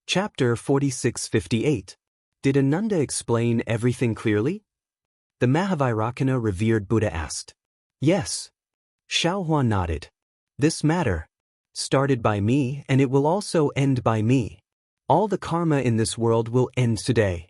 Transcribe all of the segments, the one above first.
Chapter 4658. Did Ananda explain everything clearly? The Mahavairakana revered Buddha asked. Yes. Xiaohua nodded. This matter started by me and it will also end by me. All the karma in this world will end today.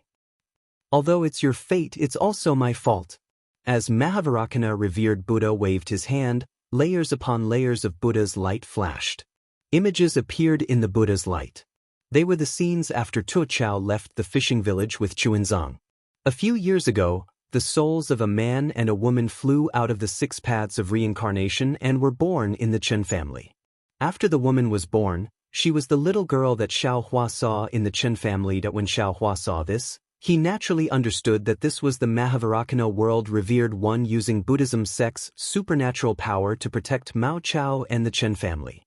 Although it's your fate, it's also my fault. As Mahavairakana revered Buddha waved his hand, layers upon layers of Buddha's light flashed. Images appeared in the Buddha's light. They were the scenes after Tuochao left the fishing village with Chuanzang. A few years ago, the souls of a man and a woman flew out of the 6 paths of reincarnation and were born in the Chen family. After the woman was born, she was the little girl that Xiaohua saw in the Chen family. That when Xiaohua saw this, he naturally understood that this was the Mahavairakana world revered one using Buddhism's sex supernatural power to protect Mao Chao and the Chen family.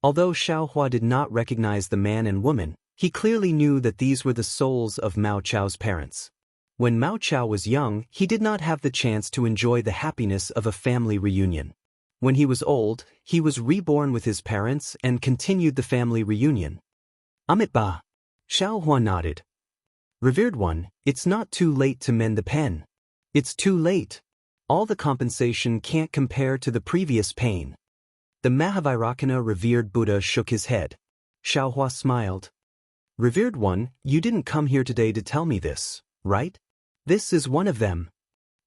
Although Xiaohua did not recognize the man and woman, he clearly knew that these were the souls of Mao Chao's parents. When Mao Chao was young, he did not have the chance to enjoy the happiness of a family reunion. When he was old, he was reborn with his parents and continued the family reunion. Amitabha. Xiaohua nodded. Revered one, it's not too late to mend the pen. It's too late. All the compensation can't compare to the previous pain. The Mahavairakana revered Buddha shook his head. Xiaohua smiled. Revered one, you didn't come here today to tell me this, right? This is one of them.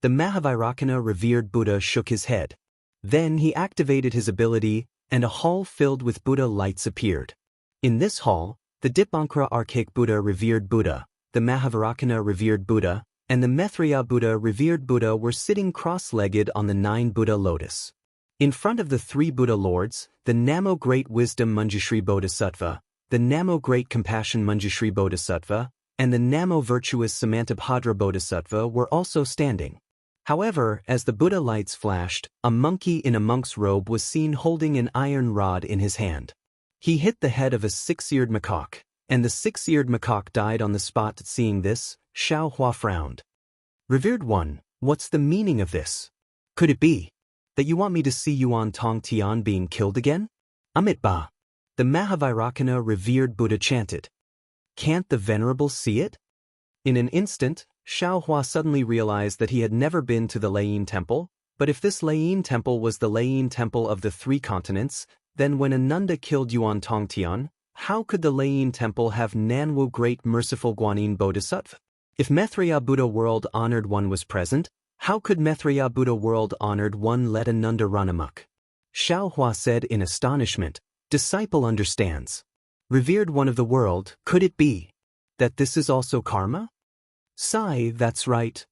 The Mahavairakana revered Buddha shook his head. Then he activated his ability, and a hall filled with Buddha lights appeared. In this hall, the Dipankara Archaic Buddha revered Buddha, the Mahavairakana revered Buddha, and the Maitreya Buddha revered Buddha were sitting cross-legged on the 9 Buddha lotus. In front of the 3 Buddha lords, the Namo Great Wisdom Manjushri Bodhisattva, the Namo Great Compassion Manjushri Bodhisattva, and the Namo Virtuous Samantabhadra Bodhisattva were also standing. However, as the Buddha lights flashed, a monkey in a monk's robe was seen holding an iron rod in his hand. He hit the head of a 6-eared macaque, and the 6-eared macaque died on the spot. Seeing this, Xiaohua frowned. Revered one, what's the meaning of this? Could it be that you want me to see Yuan Tong Tian being killed again? Amitabha. The Mahavairakana revered Buddha chanted. Can't the Venerable see it? In an instant, Xiaohua suddenly realized that he had never been to the Laiyin Temple, but if this Laiyin Temple was the Laiyin Temple of the 3 continents, then when Ananda killed Yuan Tong Tian, how could the Laiyin Temple have Nanwu Great Merciful Guanyin Bodhisattva? If Maitreya Buddha World Honored One was present, how could Maitreya Buddha World Honored One let Ananda run amok? Xiaohua said in astonishment, Disciple understands. Revered one of the world, could it be that this is also karma? Sai, that's right.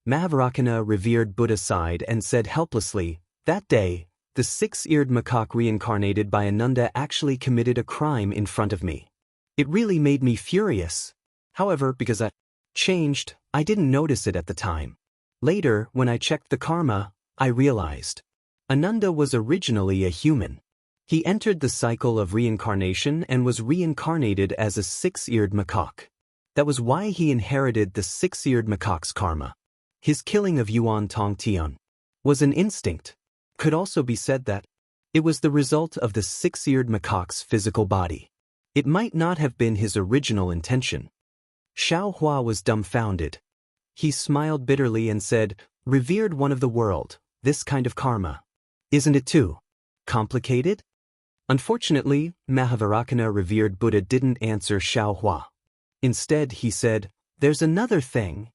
Mahavairakana revered Buddha sighed and said helplessly, that day, the 6-eared macaque reincarnated by Ananda actually committed a crime in front of me. It really made me furious. However, because I changed, I didn't notice it at the time. Later, when I checked the karma, I realized Ananda was originally a human. He entered the cycle of reincarnation and was reincarnated as a 6-eared macaque. That was why he inherited the 6-eared macaque's karma. His killing of Yuan Tong Tian was an instinct. Could also be said that it was the result of the 6-eared macaque's physical body. It might not have been his original intention. Xiaohua was dumbfounded. He smiled bitterly and said, Revered one of the world, this kind of karma. Isn't it too complicated? Unfortunately, Mahavairakana revered Buddha didn't answer Xiaohua. Instead, he said, There's another thing.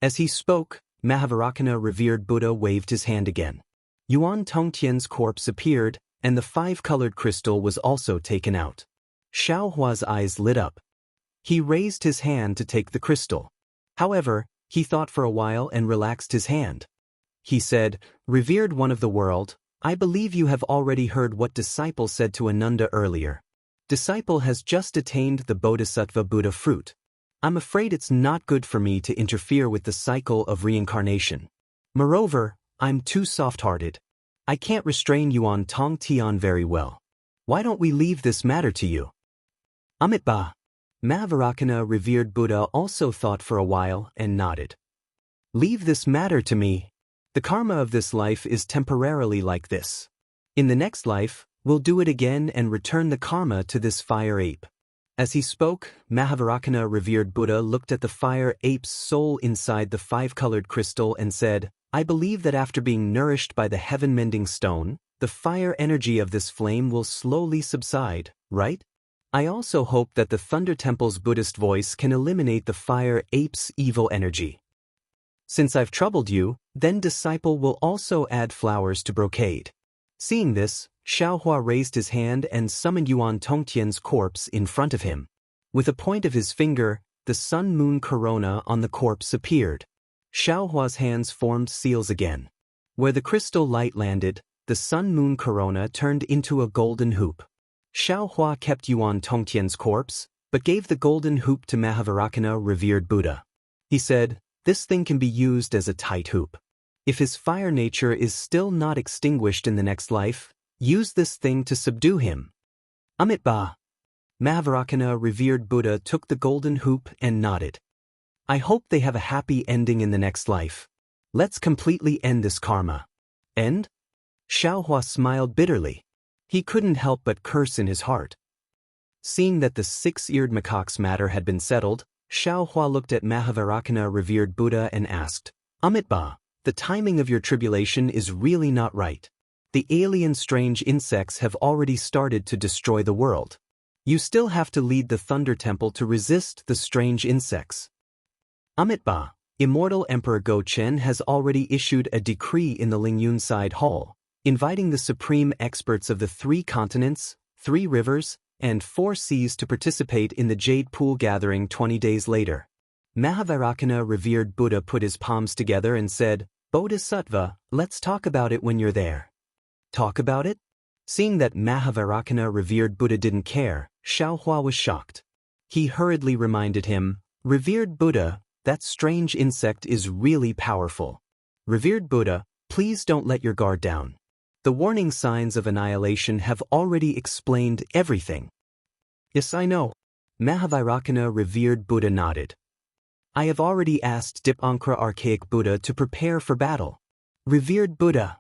As he spoke, Mahavairakana revered Buddha waved his hand again. Yuan Tongtian's corpse appeared, and the 5-colored crystal was also taken out. Xiaohua's eyes lit up. He raised his hand to take the crystal. However, he thought for a while and relaxed his hand. He said, Revered one of the world, I believe you have already heard what Disciple said to Ananda earlier. Disciple has just attained the Bodhisattva Buddha fruit. I'm afraid it's not good for me to interfere with the cycle of reincarnation. Moreover, I'm too soft-hearted. I can't restrain Yuan Tong Tian very well. Why don't we leave this matter to you? Amitabha. Mahavairakana revered Buddha also thought for a while and nodded. Leave this matter to me. The karma of this life is temporarily like this. In the next life, we'll do it again and return the karma to this fire ape. As he spoke, Mahavarakana, revered Buddha, looked at the fire ape's soul inside the five-colored crystal and said, I believe that after being nourished by the heaven-mending stone, the fire energy of this flame will slowly subside, right? I also hope that the Thunder Temple's Buddhist voice can eliminate the fire ape's evil energy. Since I've troubled you, then disciple will also add flowers to brocade. Seeing this, Xiaohua raised his hand and summoned Yuan Tongtian's corpse in front of him. With a point of his finger, the sun-moon corona on the corpse appeared. Xiaohua's hands formed seals again. Where the crystal light landed, the sun-moon corona turned into a golden hoop. Xiaohua kept Yuan Tongtian's corpse, but gave the golden hoop to Mahavarakana, revered Buddha. He said, this thing can be used as a tight hoop. If his fire nature is still not extinguished in the next life, use this thing to subdue him. Amitabha. Mahavarakana, revered Buddha, took the golden hoop and nodded. I hope they have a happy ending in the next life. Let's completely end this karma. End? Xiaohua smiled bitterly. He couldn't help but curse in his heart. Seeing that the six-eared macaque's matter had been settled, Xiaohua looked at Mahavarakana, revered Buddha, and asked, Amitabha, the timing of your tribulation is really not right. The alien strange insects have already started to destroy the world. You still have to lead the Thunder Temple to resist the strange insects. Amitabha, Immortal Emperor Go Chen has already issued a decree in the Lingyun Side Hall, inviting the supreme experts of the 3 continents, 3 rivers, and 4 seas to participate in the Jade Pool gathering 20 days later. Mahavarakana, revered Buddha, put his palms together and said, Bodhisattva, let's talk about it when you're there. Talk about it? Seeing that Mahavarakana, revered Buddha, didn't care, Xiaohua was shocked. He hurriedly reminded him, Revered Buddha, that strange insect is really powerful. Revered Buddha, please don't let your guard down. The warning signs of annihilation have already explained everything. Yes, I know. Mahavarakana, revered Buddha, nodded. I have already asked Dipankara Archaic Buddha to prepare for battle. Revered Buddha.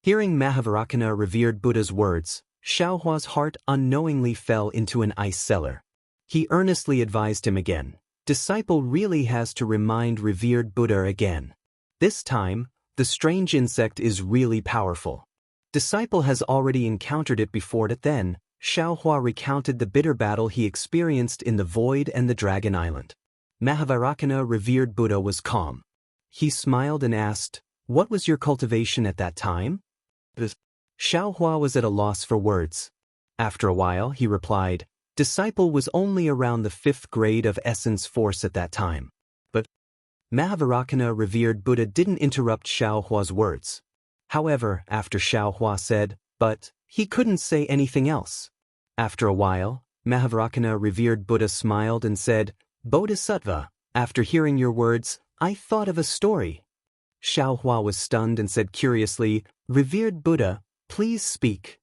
Hearing Mahavarakana, revered Buddha's words, Xiaohua's heart unknowingly fell into an ice cellar. He earnestly advised him again. Disciple really has to remind revered Buddha again. This time, the strange insect is really powerful. Disciple has already encountered it before. Then, Xiaohua recounted the bitter battle he experienced in the Void and the Dragon Island. Mahavarakana, revered Buddha, was calm. He smiled and asked, What was your cultivation at that time? Xiaohua was at a loss for words. After a while, he replied, Disciple was only around the 5th grade of essence force at that time. But Mahavarakana, revered Buddha, didn't interrupt Xiaohua's words. However, after Xiaohua said, but, he couldn't say anything else. After a while, Mahavarakana, revered Buddha, smiled and said, Bodhisattva, after hearing your words, I thought of a story. Xiaohua was stunned and said curiously, Revered Buddha, please speak.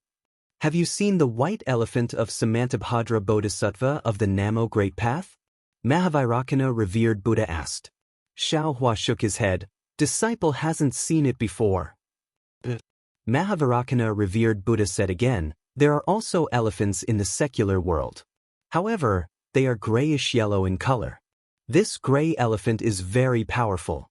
Have you seen the white elephant of Samantabhadra Bodhisattva of the Namo Great Path? Mahavarakana, revered Buddha, asked. Xiaohua shook his head. Disciple hasn't seen it before. Mahavarakana, revered Buddha, said again, there are also elephants in the secular world. However, they are grayish-yellow in color. This gray elephant is very powerful.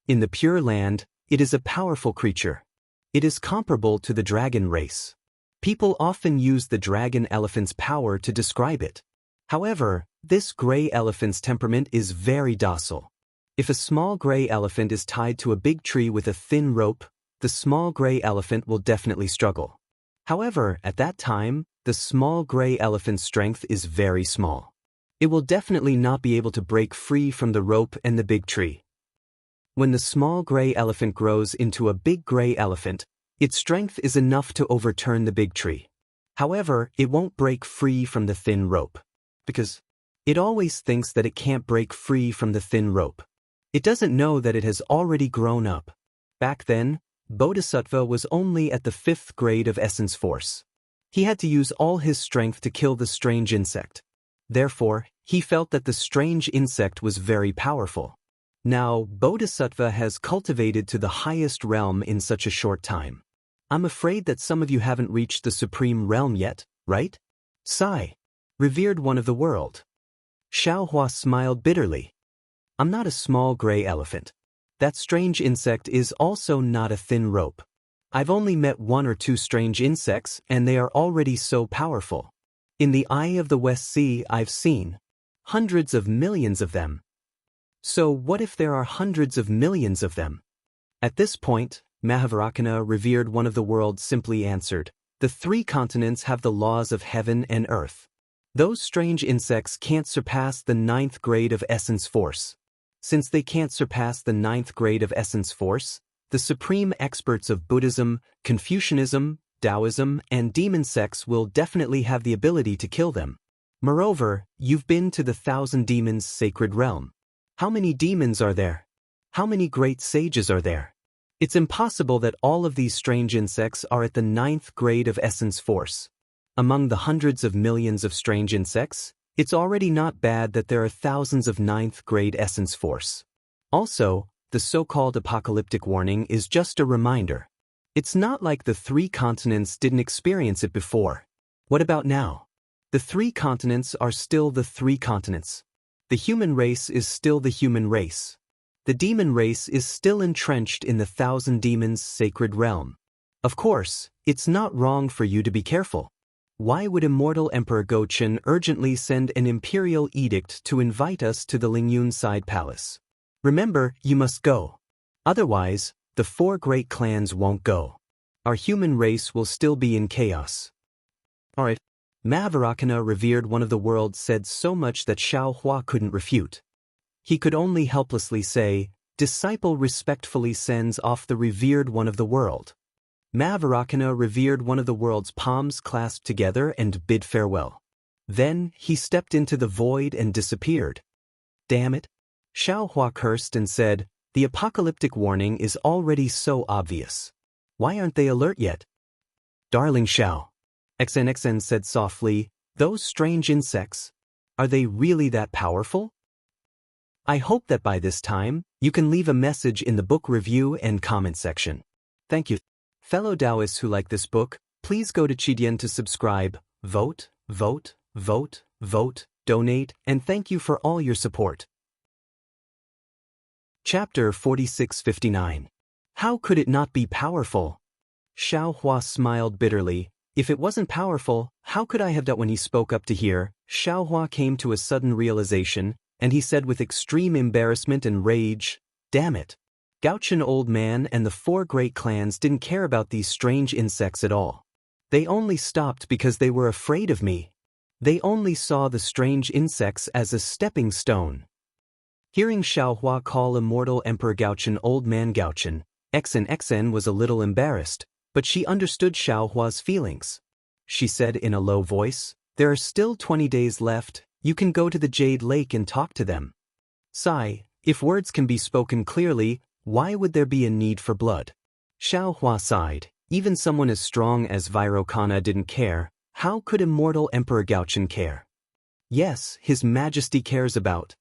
In the Pure Land, it is a powerful creature. It is comparable to the dragon race. People often use the dragon elephant's power to describe it. However, this gray elephant's temperament is very docile. If a small gray elephant is tied to a big tree with a thin rope, the small gray elephant will definitely struggle. However, at that time, the small gray elephant's strength is very small. It will definitely not be able to break free from the rope and the big tree. When the small gray elephant grows into a big gray elephant, its strength is enough to overturn the big tree. However, it won't break free from the thin rope. Because it always thinks that it can't break free from the thin rope. It doesn't know that it has already grown up. Back then, Bodhisattva was only at the 5th grade of essence force. He had to use all his strength to kill the strange insect. Therefore, he felt that the strange insect was very powerful. Now, Bodhisattva has cultivated to the highest realm in such a short time. I'm afraid that some of you haven't reached the supreme realm yet, right? Sai, revered one of the world. Xiaohua smiled bitterly. I'm not a small gray elephant. That strange insect is also not a thin rope. I've only met 1 or 2 strange insects and they are already so powerful. In the eye of the West Sea I've seen hundreds of millions of them. So what if there are hundreds of millions of them? At this point, Mahavairakana, revered one of the world, simply answered, the 3 continents have the laws of heaven and earth. Those strange insects can't surpass the 9th grade of essence force. Since they can't surpass the 9th grade of essence force, the supreme experts of Buddhism, Confucianism, Taoism, and demon sects will definitely have the ability to kill them. Moreover, you've been to the 1,000 demons sacred realm. How many demons are there? How many great sages are there? It's impossible that all of these strange insects are at the 9th grade of essence force. Among the hundreds of millions of strange insects, it's already not bad that there are thousands of 9th grade essence force. Also, the so-called apocalyptic warning is just a reminder. It's not like the 3 continents didn't experience it before. What about now? The 3 continents are still the 3 continents. The human race is still the human race. The demon race is still entrenched in the 1,000 demons sacred realm. Of course, it's not wrong for you to be careful. Why would immortal Emperor Gochen urgently send an imperial edict to invite us to the Lingyun Side Palace? Remember, you must go. Otherwise, the 4 great clans won't go. Our human race will still be in chaos. Alright. Mahavairakana, revered one of the world, said so much that Xiaohua couldn't refute. He could only helplessly say, disciple respectfully sends off the revered one of the world. Mahavairakana, revered one of the world's, palms clasped together and bid farewell. Then, he stepped into the void and disappeared. Damn it! Xiaohua cursed and said, the apocalyptic warning is already so obvious. Why aren't they alert yet? Darling Xiao, XNXN said softly, those strange insects, are they really that powerful? I hope that by this time, you can leave a message in the book review and comment section. Thank you. Fellow Taoists who like this book, please go to Qidian to subscribe, vote, vote, vote, vote, donate, and thank you for all your support. Chapter 4659. How could it not be powerful? Xiaohua smiled bitterly. If it wasn't powerful, how could I have done? When he spoke up to hear, Xiaohua came to a sudden realization, and he said with extreme embarrassment and rage, damn it. Gaochen old man and the 4 great clans didn't care about these strange insects at all. They only stopped because they were afraid of me. They only saw the strange insects as a stepping stone. Hearing Xiaohua call immortal Emperor Gaochen old man Gaochen, XNXN was a little embarrassed, but she understood Xiaohua's feelings. She said in a low voice, there are still 20 days left, you can go to the Jade Lake and talk to them. Sigh, if words can be spoken clearly, why would there be a need for blood? Xiaohua sighed, even someone as strong as Vairocana didn't care, how could immortal Emperor Gaochen care? Yes, His Majesty cares about.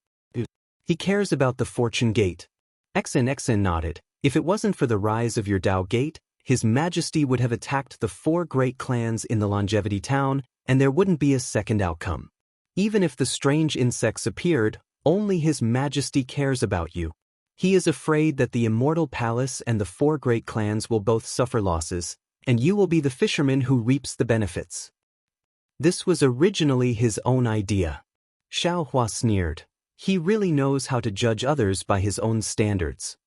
He cares about the Fortune Gate. XNXN nodded, if it wasn't for the rise of your Tao Gate, His Majesty would have attacked the 4 great clans in the Longevity Town, and there wouldn't be a second outcome. Even if the strange insects appeared, only His Majesty cares about you. He is afraid that the Immortal Palace and the 4 great clans will both suffer losses, and you will be the fisherman who reaps the benefits. This was originally his own idea. Xiaohua sneered. He really knows how to judge others by his own standards.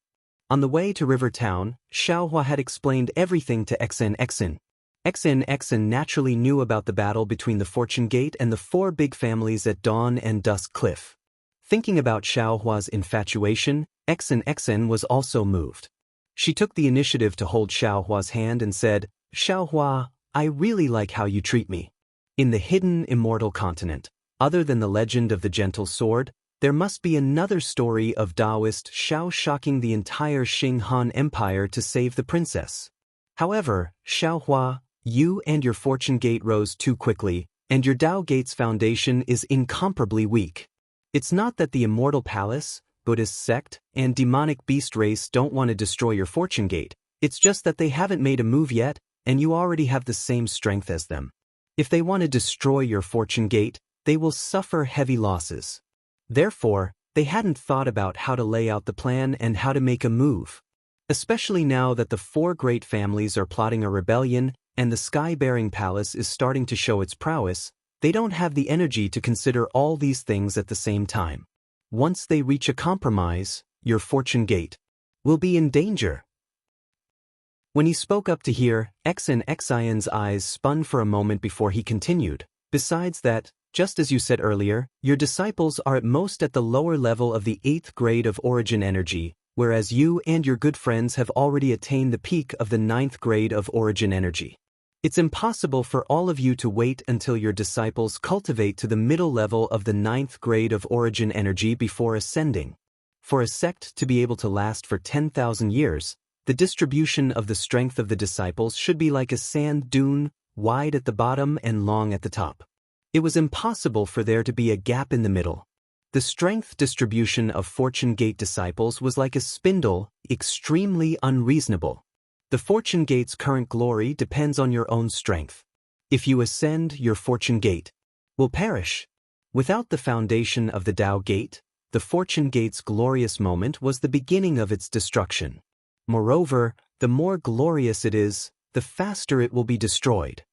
On the way to River Town, Xiaohua had explained everything to XNXN. XNXN naturally knew about the battle between the Fortune Gate and the 4 big families at Dawn and Dusk Cliff. Thinking about Xiaohua's infatuation, XNXN was also moved. She took the initiative to hold Xiaohua's hand and said, Xiaohua, I really like how you treat me. In the hidden immortal continent, other than the legend of the gentle sword, there must be another story of Taoist Xiao shocking the entire Qing Han Empire to save the princess. However, Xiaohua, you and your Fortune Gate rose too quickly, and your Tao Gate's foundation is incomparably weak. It's not that the Immortal Palace, Buddhist sect, and demonic beast race don't want to destroy your Fortune Gate, it's just that they haven't made a move yet, and you already have the same strength as them. If they want to destroy your Fortune Gate, they will suffer heavy losses. Therefore, they hadn't thought about how to lay out the plan and how to make a move. Especially now that the four great families are plotting a rebellion and the sky-bearing palace is starting to show its prowess, they don't have the energy to consider all these things at the same time. Once they reach a compromise, your fortune gate will be in danger. When he spoke up to hear, Xian's eyes spun for a moment before he continued. Besides that, just as you said earlier, your disciples are at most at the lower level of the 8th grade of origin energy, whereas you and your good friends have already attained the peak of the 9th grade of origin energy. It's impossible for all of you to wait until your disciples cultivate to the middle level of the 9th grade of origin energy before ascending. For a sect to be able to last for 10,000 years, the distribution of the strength of the disciples should be like a sand dune, wide at the bottom and long at the top. It was impossible for there to be a gap in the middle. The strength distribution of Fortune Gate disciples was like a spindle, extremely unreasonable. The Fortune Gate's current glory depends on your own strength. If you ascend, your Fortune Gate will perish. Without the foundation of the Tao Gate, the Fortune Gate's glorious moment was the beginning of its destruction. Moreover, the more glorious it is, the faster it will be destroyed.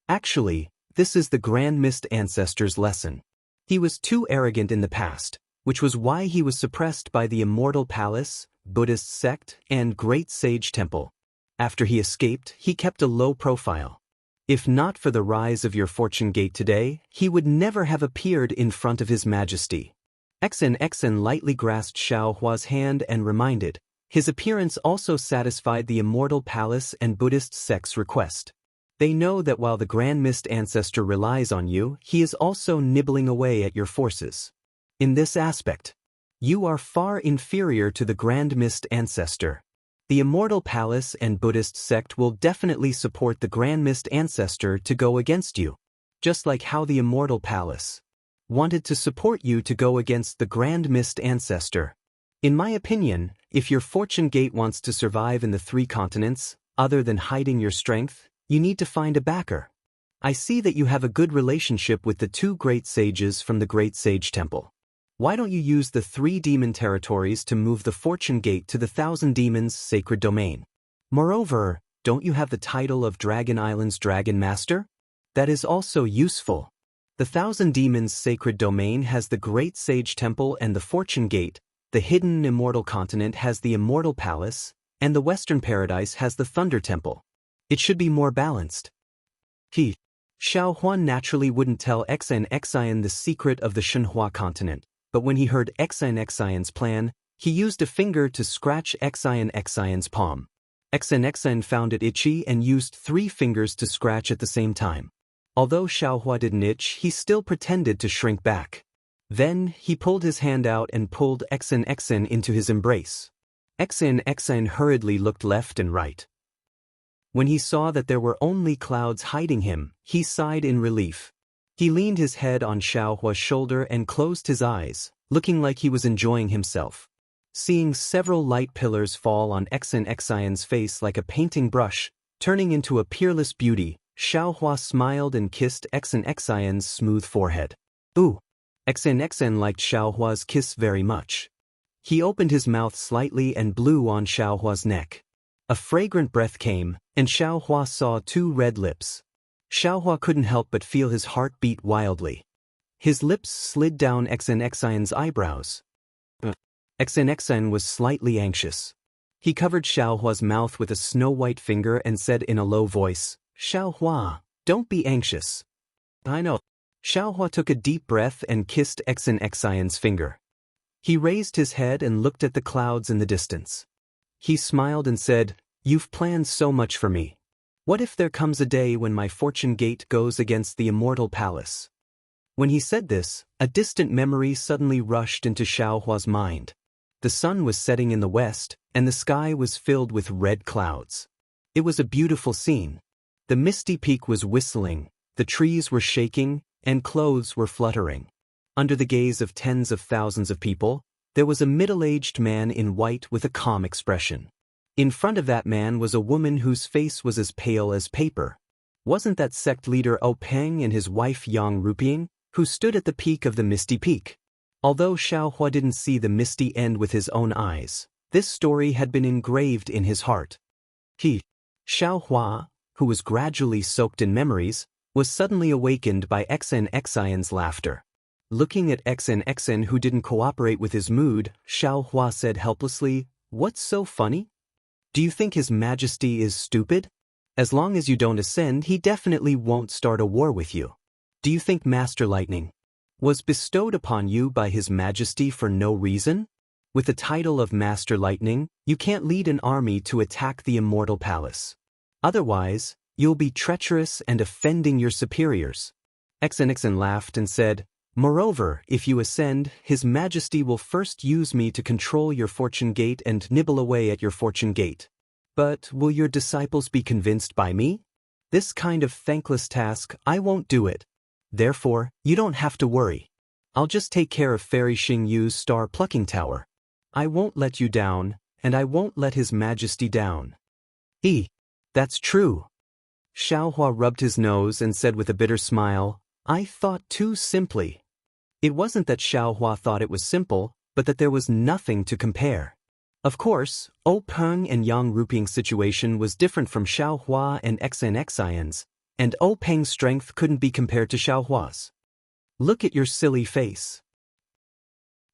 Actually, this is the Grand Mist Ancestor's lesson. He was too arrogant in the past, which was why he was suppressed by the Immortal Palace, Buddhist sect, and Great Sage Temple. After he escaped, he kept a low profile. If not for the rise of your Fortune Gate today, he would never have appeared in front of His Majesty. Xian lightly grasped Xiao Hua's hand and reminded, his appearance also satisfied the Immortal Palace and Buddhist sect's request. They know that while the Grand Mist Ancestor relies on you, he is also nibbling away at your forces. In this aspect, you are far inferior to the Grand Mist Ancestor. The Immortal Palace and Buddhist sect will definitely support the Grand Mist Ancestor to go against you, just like how the Immortal Palace wanted to support you to go against the Grand Mist Ancestor. In my opinion, if your Fortune Gate wants to survive in the 3 continents, other than hiding your strength, you need to find a backer. I see that you have a good relationship with the 2 great sages from the Great Sage Temple. Why don't you use the 3 demon territories to move the Fortune Gate to the 1,000 Demons' sacred domain? Moreover, don't you have the title of Dragon Island's Dragon Master? That is also useful. The 1,000 Demons' sacred domain has the Great Sage Temple and the Fortune Gate, the hidden Immortal Continent has the Immortal Palace, and the Western Paradise has the Thunder Temple. It should be more balanced. Xiao Huan naturally wouldn't tell Xian the secret of the Shenhua continent, but when he heard Xian's plan, he used a finger to scratch Xian's palm. Xian found it itchy and used 3 fingers to scratch at the same time. Although Xiao Hua didn't itch, he still pretended to shrink back. Then, he pulled his hand out and pulled Xian into his embrace. Xian hurriedly looked left and right. When he saw that there were only clouds hiding him, he sighed in relief. He leaned his head on Xiao Hua's shoulder and closed his eyes, looking like he was enjoying himself. Seeing several light pillars fall on Xian's face like a painting brush, turning into a peerless beauty, Xiao Hua smiled and kissed Xian's smooth forehead. Ooh! Xian liked Xiao Hua's kiss very much. He opened his mouth slightly and blew on Xiao Hua's neck. A fragrant breath came, and Xiao Hua saw 2 red lips. Xiao Hua couldn't help but feel his heart beat wildly. His lips slid down Xian's eyebrows. Xian was slightly anxious. He covered Xiao Hua's mouth with a snow-white finger and said in a low voice, "Xiao Hua, don't be anxious." "I know." Xiao Hua took a deep breath and kissed Xian's finger. He raised his head and looked at the clouds in the distance. He smiled and said, "You've planned so much for me. What if there comes a day when my Fortune Gate goes against the Immortal Palace?" When he said this, a distant memory suddenly rushed into Xiao Hua's mind. The sun was setting in the west, and the sky was filled with red clouds. It was a beautiful scene. The misty peak was whistling, the trees were shaking, and clothes were fluttering. Under the gaze of tens of thousands of people, there was a middle-aged man in white with a calm expression. In front of that man was a woman whose face was as pale as paper. Wasn't that sect leader O Peng and his wife Yang Ruping, who stood at the peak of the misty peak? Although Xiaohua didn't see the misty end with his own eyes, this story had been engraved in his heart. Xiaohua, who was gradually soaked in memories, was suddenly awakened by Xian's laughter. Looking at Xian, who didn't cooperate with his mood, Xiaohua said helplessly, "What's so funny? Do you think His Majesty is stupid? As long as you don't ascend, he definitely won't start a war with you. Do you think Master Lightning was bestowed upon you by His Majesty for no reason? With the title of Master Lightning, you can't lead an army to attack the Immortal Palace. Otherwise, you'll be treacherous and offending your superiors." Xian laughed and said, "Moreover, if you ascend, His Majesty will first use me to control your fortune gate and nibble away at your fortune gate. But will your disciples be convinced by me? This kind of thankless task, I won't do it. Therefore, you don't have to worry. I'll just take care of Fairy Xing Yu's star plucking tower. I won't let you down, and I won't let His Majesty down." That's true. Xiaohua rubbed his nose and said with a bitter smile, "I thought too simply." It wasn't that Xiaohua thought it was simple, but that there was nothing to compare. Of course, Peng and Yang Ruping's situation was different from Xiaohua and Xian's, and Peng's strength couldn't be compared to Xiaohua's. "Look at your silly face."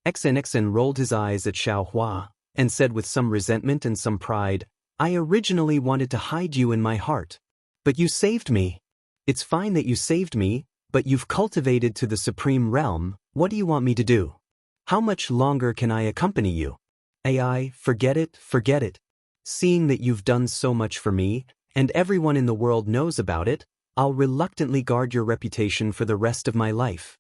Xian rolled his eyes at Xiaohua and said with some resentment and some pride, "I originally wanted to hide you in my heart. But you saved me. It's fine that you saved me, but you've cultivated to the supreme realm. What do you want me to do? How much longer can I accompany you? Forget it. Seeing that you've done so much for me, and everyone in the world knows about it, I'll reluctantly guard your reputation for the rest of my life."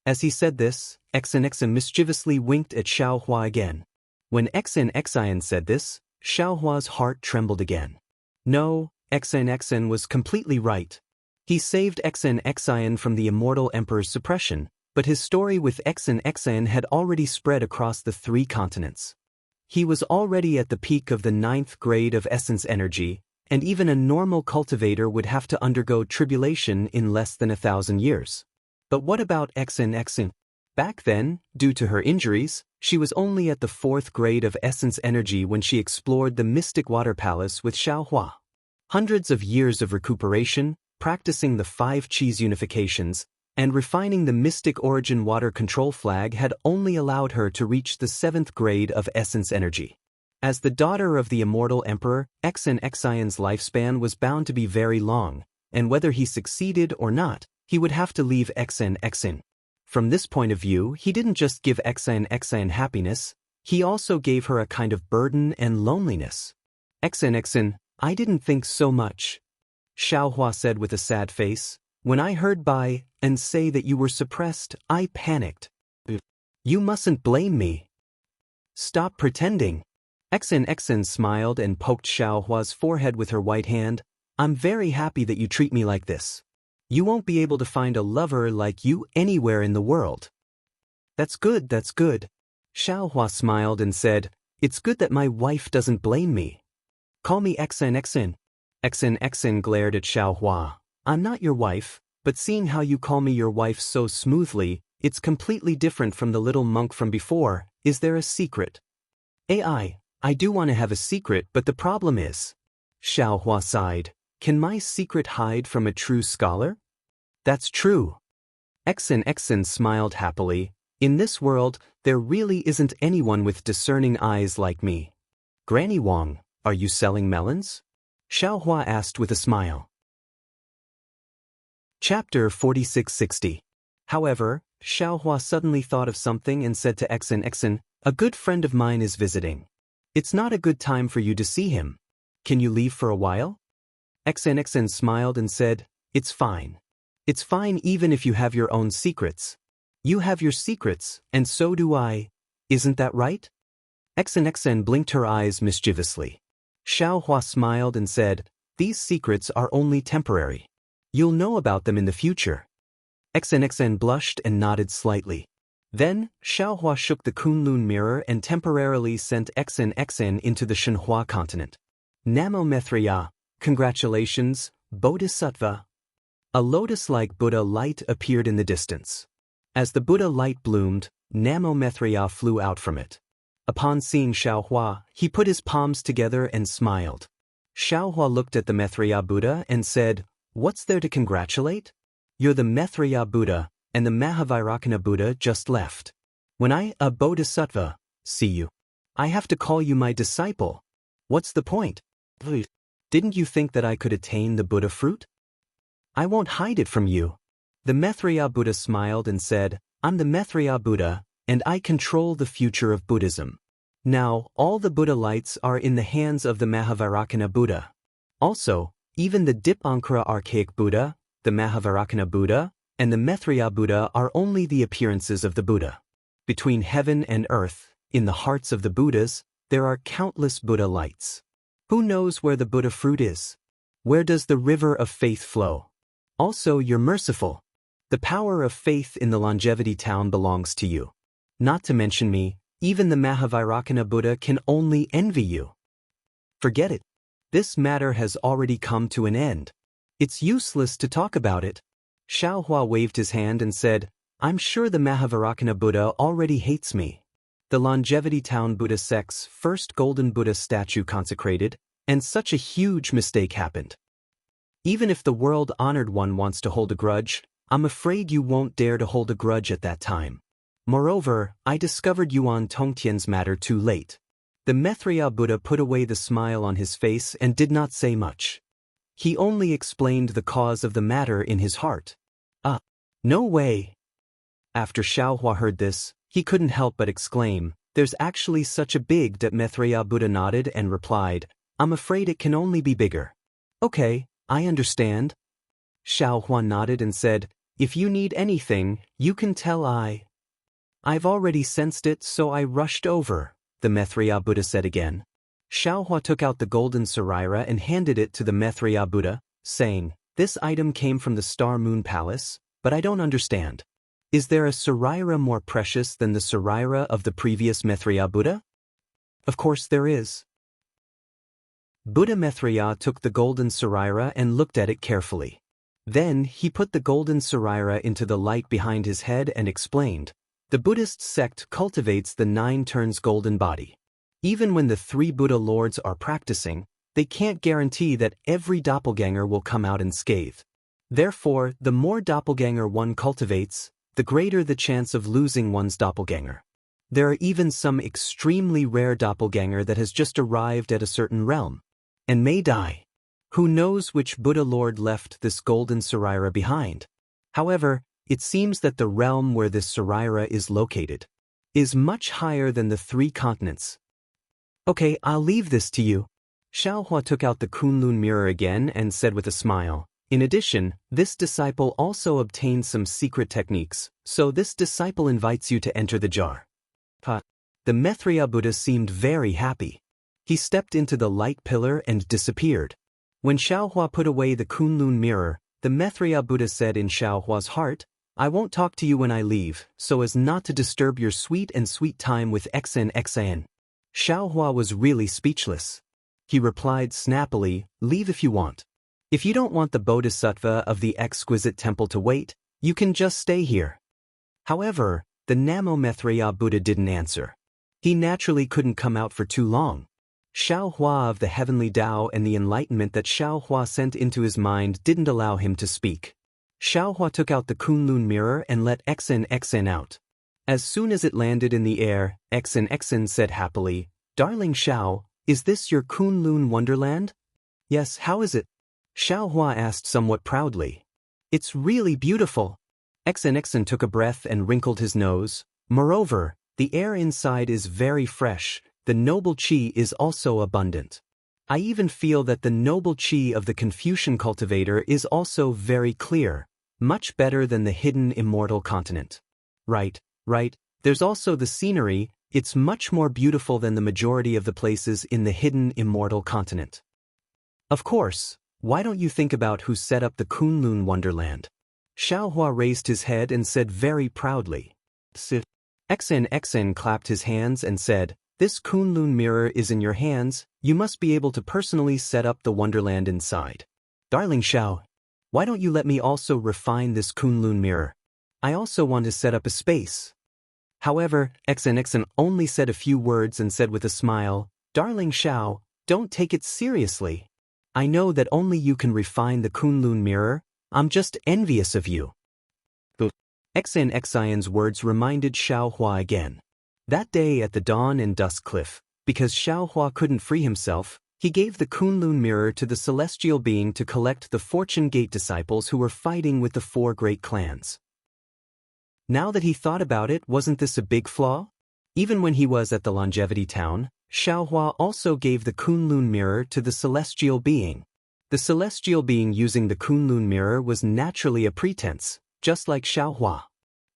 As he said this, Xian mischievously winked at Xiaohua again. When Xian said this, Xiaohua's heart trembled again. No, Xian was completely right. He saved Xian from the Immortal Emperor's suppression, but his story with Xian had already spread across the 3 continents. He was already at the peak of the 9th grade of essence energy, and even a normal cultivator would have to undergo tribulation in less than 1,000 years. But what about Xian? Back then, due to her injuries, she was only at the 4th grade of essence energy when she explored the Mystic Water Palace with Xiaohua. Hundreds of years of recuperation, practicing the 5 Qis unifications, and refining the Mystic Origin Water Control Flag had only allowed her to reach the 7th grade of essence energy. As the daughter of the Immortal Emperor, Xian's lifespan was bound to be very long, and whether he succeeded or not, he would have to leave Xian. From this point of view, he didn't just give Xian happiness, he also gave her a kind of burden and loneliness. Xian, I didn't think so much. Xiaohua said with a sad face, "When I heard Bai and say that you were suppressed, I panicked. You mustn't blame me. Stop pretending." Xian smiled and poked Xiaohua's forehead with her white hand. "I'm very happy that you treat me like this. You won't be able to find a lover like you anywhere in the world." That's good. Xiaohua smiled and said, "It's good that my wife doesn't blame me. Call me Xian. Xian glared at Xiaohua. "I'm not your wife, but seeing how you call me your wife so smoothly, it's completely different from the little monk from before. Is there a secret?" I do want to have a secret, but the problem is," Xiaohua sighed, "can my secret hide from a true scholar?" "That's true." Xian smiled happily. "In this world, there really isn't anyone with discerning eyes like me." "Granny Wang, are you selling melons?" Xiaohua asked with a smile. Chapter 4660. However, Xiaohua suddenly thought of something and said to Xian, "A good friend of mine is visiting. It's not a good time for you to see him. Can you leave for a while?" Xian smiled and said, "It's fine. It's fine even if you have your own secrets. You have your secrets, and so do I. Isn't that right?" Xian blinked her eyes mischievously. Xiaohua smiled and said, "These secrets are only temporary. You'll know about them in the future." Xian blushed and nodded slightly. Then, Xiaohua shook the Kunlun mirror and temporarily sent Xian into the Shenhua continent. Namo Maitreya, congratulations, Bodhisattva. A lotus-like Buddha light appeared in the distance. As the Buddha light bloomed, Namo Maitreya flew out from it. Upon seeing Xiaohua, he put his palms together and smiled. Xiaohua looked at the Maitreya Buddha and said, "What's there to congratulate? You're the Maitreya Buddha, and the Mahavairakana Buddha just left. When I, a bodhisattva, see you, I have to call you my disciple. What's the point? Didn't you think that I could attain the Buddha fruit? I won't hide it from you." The Maitreya Buddha smiled and said, "I'm the Maitreya Buddha, and I control the future of Buddhism. Now, all the Buddha lights are in the hands of the Mahavairakana Buddha. Also, even the Dipankara archaic Buddha, the Mahavairakana Buddha, and the Maitreya Buddha are only the appearances of the Buddha. Between heaven and earth, in the hearts of the Buddhas, there are countless Buddha lights. Who knows where the Buddha fruit is? Where does the river of faith flow? Also, you're merciful. The power of faith in the longevity town belongs to you. Not to mention me, even the Mahavairakana Buddha can only envy you. Forget it. This matter has already come to an end. It's useless to talk about it." Xiaohua waved his hand and said, "I'm sure the Mahavairakana Buddha already hates me. The longevity town Buddha sect's first golden Buddha statue consecrated, and such a huge mistake happened. Even if the world-honored one wants to hold a grudge, I'm afraid you won't dare to hold a grudge at that time. Moreover, I discovered Yuan Tongtian's matter too late." The Maitreya Buddha put away the smile on his face and did not say much. He only explained the cause of the matter in his heart. No way. After Xiaohua heard this, he couldn't help but exclaim, "There's actually such a big that." Maitreya Buddha nodded and replied, "I'm afraid it can only be bigger." "Okay, I understand." Xiaohua nodded and said, "If you need anything, you can tell I've already sensed it, so I rushed over," the Maitreya Buddha said again. Xiaohua took out the golden saraira and handed it to the Maitreya Buddha, saying, "This item came from the Star Moon Palace, but I don't understand. Is there a saraira more precious than the saraira of the previous Maitreya Buddha?" "Of course there is." Buddha Maitreya took the golden saraira and looked at it carefully. Then he put the golden saraira into the light behind his head and explained, "The Buddhist sect cultivates the 9 turns golden body. Even when the 3 Buddha lords are practicing, they can't guarantee that every doppelganger will come out unscathed. Therefore, the more doppelganger one cultivates, the greater the chance of losing one's doppelganger. There are even some extremely rare doppelganger that has just arrived at a certain realm, and may die. Who knows which Buddha Lord left this golden saraira behind? However, it seems that the realm where this saraira is located is much higher than the 3 continents. Okay, I'll leave this to you." Xiaohua took out the Kunlun mirror again and said with a smile, "In addition, this disciple also obtained some secret techniques, so this disciple invites you to enter the jar." The Maitreya Buddha seemed very happy. He stepped into the light pillar and disappeared. When Xiaohua put away the Kunlun mirror, the Maitreya Buddha said in Xiaohua's heart, "I won't talk to you when I leave, so as not to disturb your sweet time with XN. Xiaohua was really speechless. He replied snappily, "Leave if you want. If you don't want the bodhisattva of the exquisite temple to wait, you can just stay here." However, the Namo Maitreya Buddha didn't answer. He naturally couldn't come out for too long. Xiaohua of the heavenly Tao and the enlightenment that Xiaohua sent into his mind didn't allow him to speak. Xiaohua took out the Kunlun mirror and let XN out. As soon as it landed in the air, XN said happily, "Darling Xiao, is this your Kunlun wonderland?" "Yes, how is it?" Xiaohua asked somewhat proudly. "It's really beautiful." XN took a breath and wrinkled his nose. "Moreover, the air inside is very fresh. The noble qi is also abundant. I even feel that the noble qi of the Confucian cultivator is also very clear, much better than the hidden immortal continent." Right. There's also the scenery. It's much more beautiful than the majority of the places in the hidden immortal continent. Of course, why don't you think about who set up the Kunlun wonderland? Xiaohua raised his head and said very proudly. XN clapped his hands and said, "This Kunlun mirror is in your hands, you must be able to personally set up the wonderland inside. Darling Xiao, why don't you let me also refine this Kunlun mirror? I also want to set up a space. However, XNXN only said a few words and said with a smile, Darling Xiao, don't take it seriously. I know that only you can refine the Kunlun mirror. I'm just envious of you. XNXIN's words reminded Xiao Hua again. That day at the Dawn and Dusk Cliff, because Xiao Hua couldn't free himself, he gave the Kunlun mirror to the celestial being to collect the Fortune Gate disciples who were fighting with the 4 great clans. Now that he thought about it, wasn't this a big flaw? Even when he was at the Longevity Town, Xiao Hua also gave the Kunlun mirror to the celestial being. The celestial being using the Kunlun mirror was naturally a pretense, just like Xiao Hua.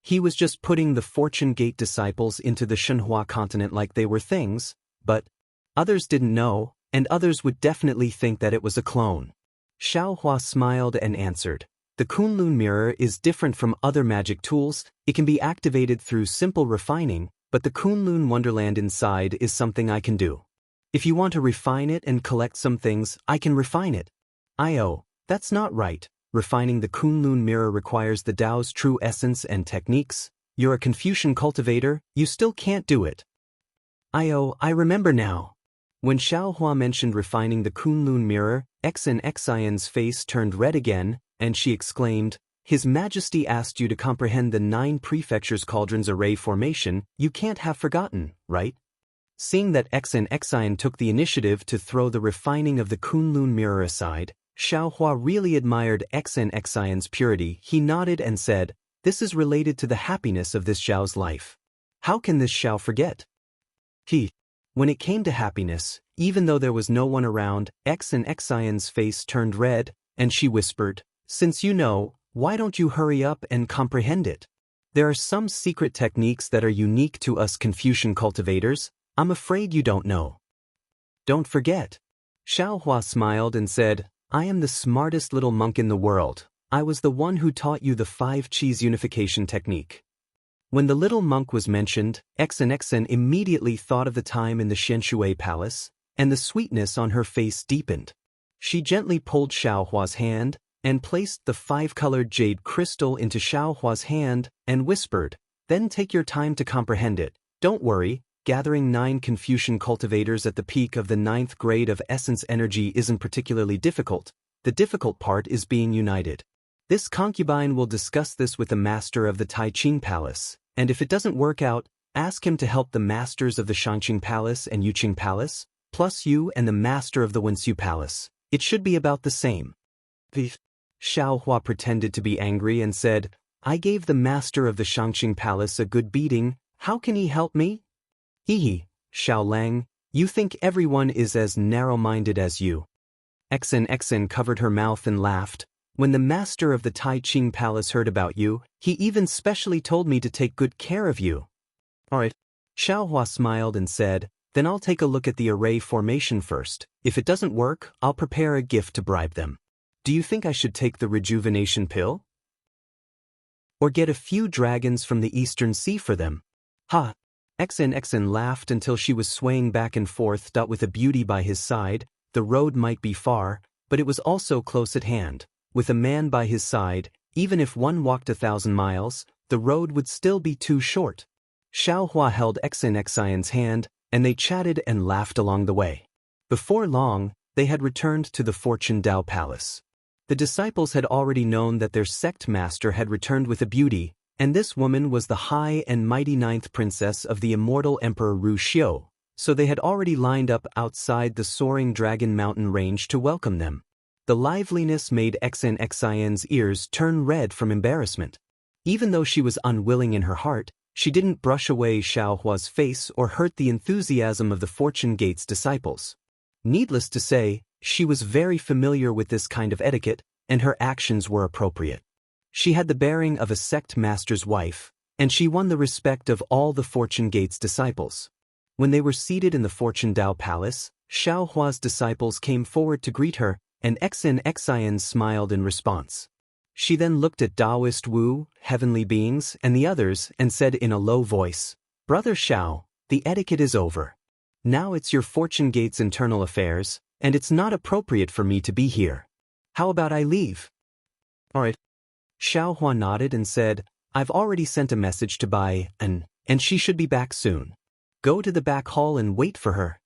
He was just putting the Fortune Gate disciples into the Shenhua continent like they were things, but others didn't know, and others would definitely think that it was a clone. Xiao Hua smiled and answered, The Kunlun mirror is different from other magic tools. It can be activated through simple refining, but the Kunlun Wonderland inside is something I can do. If you want to refine it and collect some things, I can refine it. That's not right. Refining the Kunlun mirror requires the Tao's true essence and techniques. You're a Confucian cultivator, you still can't do it. I remember now. When Xiao Hua mentioned refining the Kunlun mirror, XNXIN's face turned red again, and she exclaimed, His Majesty asked you to comprehend the 9 prefectures cauldrons array formation. You can't have forgotten, right? Seeing that XNXIN took the initiative to throw the refining of the Kunlun mirror aside, Xiao Hua really admired XNXIN's purity. He nodded and said, This is related to the happiness of this Xiao's life. How can this Xiao forget? When it came to happiness, even though there was no one around, XNXIN's face turned red, and she whispered, Since you know, why don't you hurry up and comprehend it? There are some secret techniques that are unique to us Confucian cultivators. I'm afraid you don't know. Don't forget. Xiao Hua smiled and said, I am the smartest little monk in the world. I was the one who taught you the 5 cheese unification technique. When the little monk was mentioned, XNXN immediately thought of the time in the Xianshui Palace, and the sweetness on her face deepened. She gently pulled Xiao Hua's hand, and placed the 5-colored jade crystal into Xiao Hua's hand, and whispered, Then take your time to comprehend it. Don't worry, gathering 9 Confucian cultivators at the peak of the 9th grade of essence energy isn't particularly difficult. The difficult part is being united. This concubine will discuss this with the master of the Taiqing Palace, and if it doesn't work out, ask him to help the masters of the Shangqing Palace and Yuqing Palace, plus you and the master of the Wenxiu Palace. It should be about the same. Xiao Hua pretended to be angry and said, I gave the master of the Shangqing Palace a good beating. How can he help me? Xiao Lang, you think everyone is as narrow-minded as you. XNXN covered her mouth and laughed. When the master of the Taiqing Palace heard about you, he even specially told me to take good care of you. Alright. Xiao Hua smiled and said, Then I'll take a look at the array formation first. If it doesn't work, I'll prepare a gift to bribe them. Do you think I should take the rejuvenation pill? Or get a few dragons from the Eastern Sea for them? XNXN laughed until she was swaying back and forth. With a beauty by his side, the road might be far, but it was also close at hand. With a man by his side, even if one walked 1,000 miles, the road would still be too short. Xiao Hua held XNXIN's hand, and they chatted and laughed along the way. Before long, they had returned to the Fortune Dao Palace. The disciples had already known that their sect master had returned with a beauty, and this woman was the high and mighty 9th princess of the immortal Emperor Ru Xiu, so they had already lined up outside the soaring Dragon Mountain range to welcome them. The liveliness made XNXIN's ears turn red from embarrassment. Even though she was unwilling in her heart, she didn't brush away Xiao Hua's face or hurt the enthusiasm of the Fortune Gate's disciples. Needless to say, she was very familiar with this kind of etiquette, and her actions were appropriate. She had the bearing of a sect master's wife, and she won the respect of all the Fortune Gate's disciples. When they were seated in the Fortune Dao Palace, Xiao Hua's disciples came forward to greet her, and XNXIN smiled in response. She then looked at Taoist Wu, heavenly beings, and the others, and said in a low voice, Brother Xiao, the etiquette is over. Now it's your Fortune Gate's internal affairs, and it's not appropriate for me to be here. How about I leave? Alright. Xiao Hua nodded and said, I've already sent a message to Bai and she should be back soon. Go to the back hall and wait for her.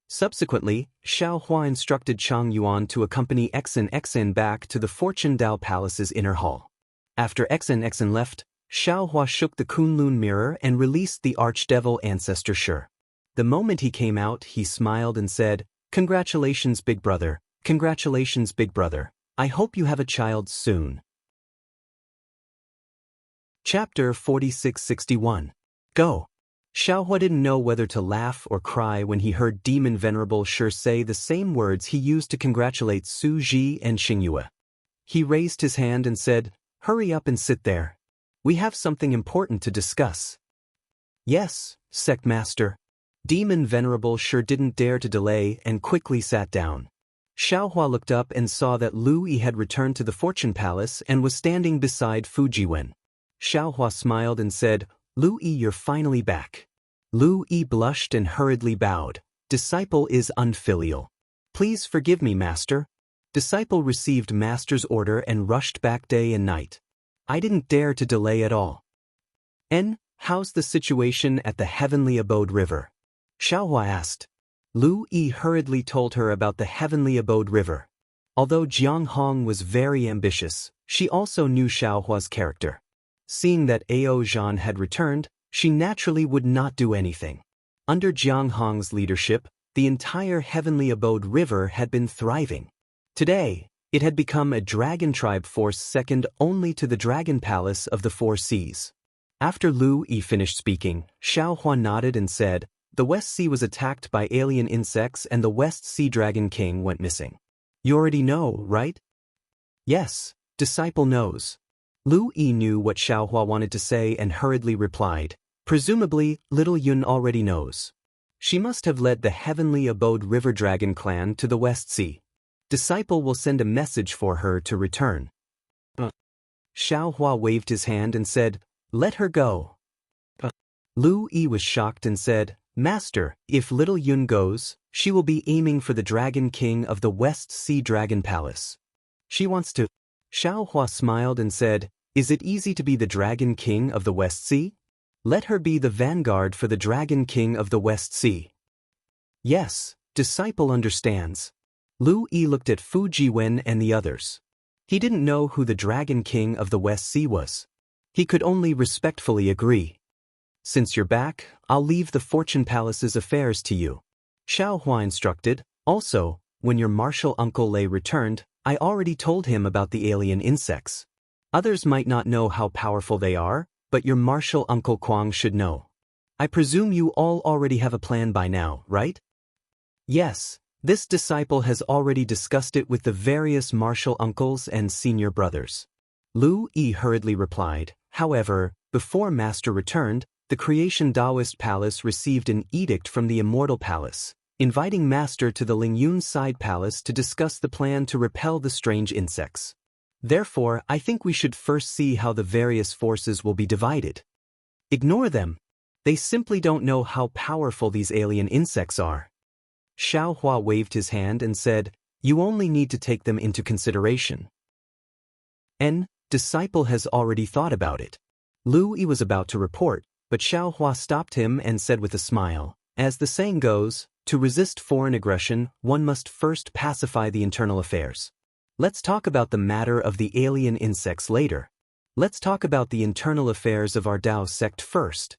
Subsequently, Xiao Hua instructed Chang Yuan to accompany Xen back to the Fortune Dao Palace's inner hall. After Xen left, Xiao Hua shook the Kunlun mirror and released the archdevil ancestor Shi. The moment he came out, he smiled and said, "Congratulations, big brother. Congratulations, big brother. I hope you have a child soon." Chapter 4661. Go. Xiaohua didn't know whether to laugh or cry when he heard Demon Venerable Shi say the same words he used to congratulate Su Ji and Xingyue. He raised his hand and said, "Hurry up and sit there. We have something important to discuss." "Yes, Sect Master." Demon Venerable Shi didn't dare to delay and quickly sat down. Xiaohua looked up and saw that Lu Yi had returned to the Fortune Palace and was standing beside Fujiwen. Xiaohua smiled and said, "Lu Yi, you're finally back." Lu Yi blushed and hurriedly bowed. "Disciple is unfilial. Please forgive me, Master." Disciple received Master's order and rushed back day and night. "I didn't dare to delay at all." How's the situation at the Heavenly Abode River?" Xiaohua asked. Lu Yi hurriedly told her about the Heavenly Abode River. Although Jiang Hong was very ambitious, she also knew Xiaohua's character. Seeing that Ao Zhan had returned, she naturally would not do anything. Under Jiang Hong's leadership, the entire Heavenly Abode River had been thriving. Today, it had become a dragon tribe force second only to the Dragon Palace of the Four Seas. After Lu Yi finished speaking, Xiaohua nodded and said, "The West Sea was attacked by alien insects and the West Sea Dragon King went missing. You already know, right?" "Yes, Disciple knows." Lu Yi knew what Xiaohua wanted to say and hurriedly replied, "Presumably, little Yun already knows. She must have led the Heavenly Abode River Dragon clan to the West Sea. Disciple will send a message for her to return." Xiaohua waved his hand and said, "Let her go." Lu Yi was shocked and said, "Master, if little Yun goes, she will be aiming for the Dragon King of the West Sea Dragon Palace. She wants to." Xiaohua smiled and said, "Is it easy to be the Dragon King of the West Sea? Let her be the vanguard for the Dragon King of the West Sea." "Yes, Disciple understands." Lu Yi looked at Fujiwen and the others. He didn't know who the Dragon King of the West Sea was. He could only respectfully agree. "Since you're back, I'll leave the Fortune Palace's affairs to you," Xiaohua instructed. "Also, when your martial uncle Lei returned, I already told him about the alien insects. Others might not know how powerful they are, but your martial uncle Quang should know. I presume you all already have a plan by now, right?" "Yes, this disciple has already discussed it with the various martial uncles and senior brothers." Lu Yi hurriedly replied. However, before Master returned, the Creation Taoist Palace received an edict from the Immortal Palace, inviting Master to the Lingyun Side Palace to discuss the plan to repel the strange insects. Therefore, I think we should first see how the various forces will be divided. Ignore them. They simply don't know how powerful these alien insects are. Xiaohua waved his hand and said, "You only need to take them into consideration." Disciple has already thought about it. Lu Yi was about to report, but Xiaohua stopped him and said with a smile, "As the saying goes, to resist foreign aggression, one must first pacify the internal affairs. Let's talk about the matter of the alien insects later. Let's talk about the internal affairs of our Dao sect first."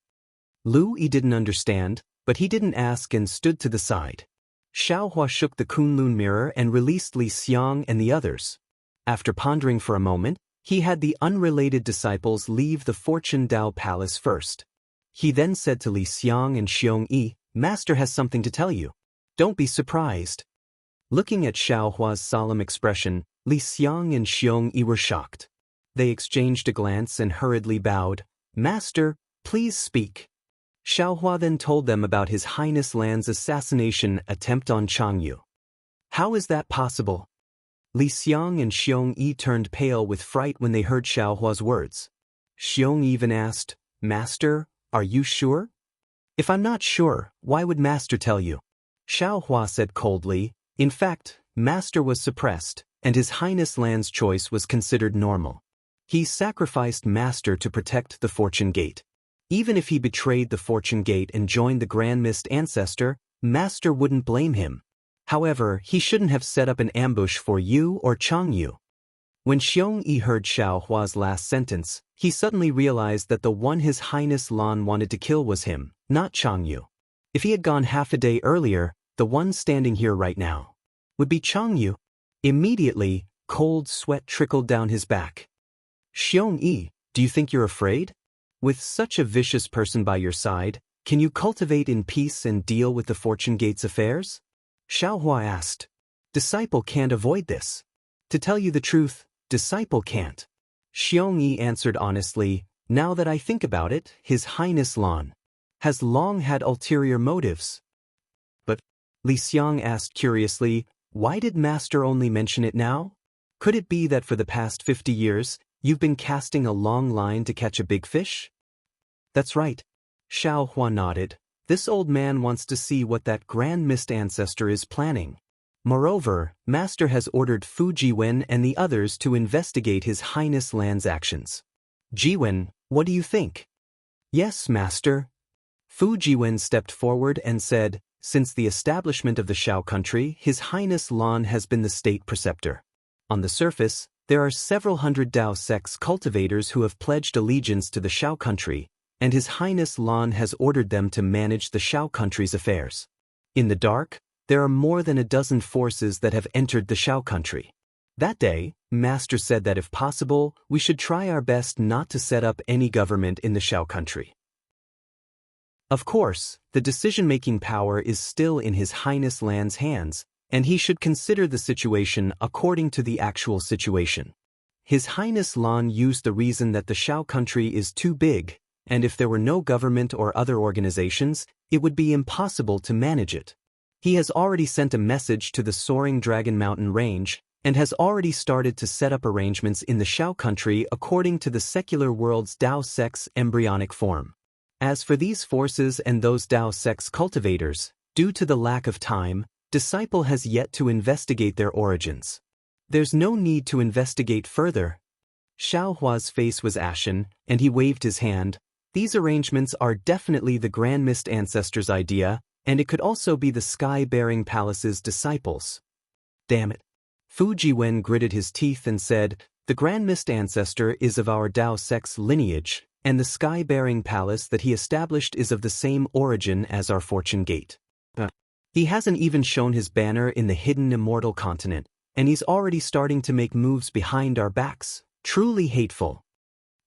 Lu Yi didn't understand, but he didn't ask and stood to the side. Xiaohua shook the Kunlun mirror and released Li Xiang and the others. After pondering for a moment, he had the unrelated disciples leave the Fortune Dao Palace first. He then said to Li Xiang and Xiong Yi, "Master has something to tell you. Don't be surprised." Looking at Xiaohua's solemn expression, Li Xiang and Xiong Yi were shocked. They exchanged a glance and hurriedly bowed. "Master, please speak." Xiaohua then told them about His Highness Lan's assassination attempt on Changyu. "How is that possible?" Li Xiang and Xiong Yi turned pale with fright when they heard Xiaohua's words. Xiong Yi even asked, "Master, are you sure?" "If I'm not sure, why would Master tell you?" Xiaohua said coldly. In fact, Master was suppressed, and His Highness Lan's choice was considered normal. He sacrificed Master to protect the Fortune Gate. Even if he betrayed the Fortune Gate and joined the Grand Mist Ancestor, Master wouldn't blame him. However, he shouldn't have set up an ambush for you or Changyu. When Xiong Yi heard Xiao Hua's last sentence, he suddenly realized that the one His Highness Lan wanted to kill was him, not Changyu. If he had gone half a day earlier, the one standing here right now would be Changyu. Immediately, cold sweat trickled down his back. Xiong Yi, do you think you're afraid? With such a vicious person by your side, can you cultivate in peace and deal with the Fortune Gate's affairs? Xiao Hua asked. Disciple can't avoid this. To tell you the truth, Disciple can't. Xiong Yi answered honestly, now that I think about it, His Highness Lan has long had ulterior motives. But, Li Xiang asked curiously, why did Master only mention it now? Could it be that for the past 50 years, you've been casting a long line to catch a big fish? That's right. Xiao Hua nodded. This old man wants to see what that Grand Mist Ancestor is planning. Moreover, Master has ordered Fu Jiwen and the others to investigate His Highness Lan's actions. Jiwen, what do you think? Yes, Master. Fu Jiwen stepped forward and said, since the establishment of the Shao country, His Highness Lan has been the state preceptor. On the surface, there are several hundred Dao sects cultivators who have pledged allegiance to the Shao country, and His Highness Lan has ordered them to manage the Shao country's affairs. In the dark, there are more than a dozen forces that have entered the Shao country. That day, Master said that if possible, we should try our best not to set up any government in the Shao country. Of course, the decision-making power is still in His Highness Lan's hands, and he should consider the situation according to the actual situation. His Highness Lan used the reason that the Shao country is too big, and if there were no government or other organizations, it would be impossible to manage it. He has already sent a message to the soaring Dragon Mountain range, and has already started to set up arrangements in the Shao country according to the secular world's Dao sect's embryonic form. As for these forces and those Dao sect's cultivators, due to the lack of time, Disciple has yet to investigate their origins. There's no need to investigate further. Xiao Hua's face was ashen, and he waved his hand. These arrangements are definitely the Grand Mist Ancestor's idea, and it could also be the Sky-Bearing Palace's disciples. Damn it. Fu Jiwen gritted his teeth and said, the Grand Mist Ancestor is of our Dao sect's lineage, and the Sky-Bearing Palace that he established is of the same origin as our Fortune Gate. He hasn't even shown his banner in the hidden immortal continent, and he's already starting to make moves behind our backs. Truly hateful.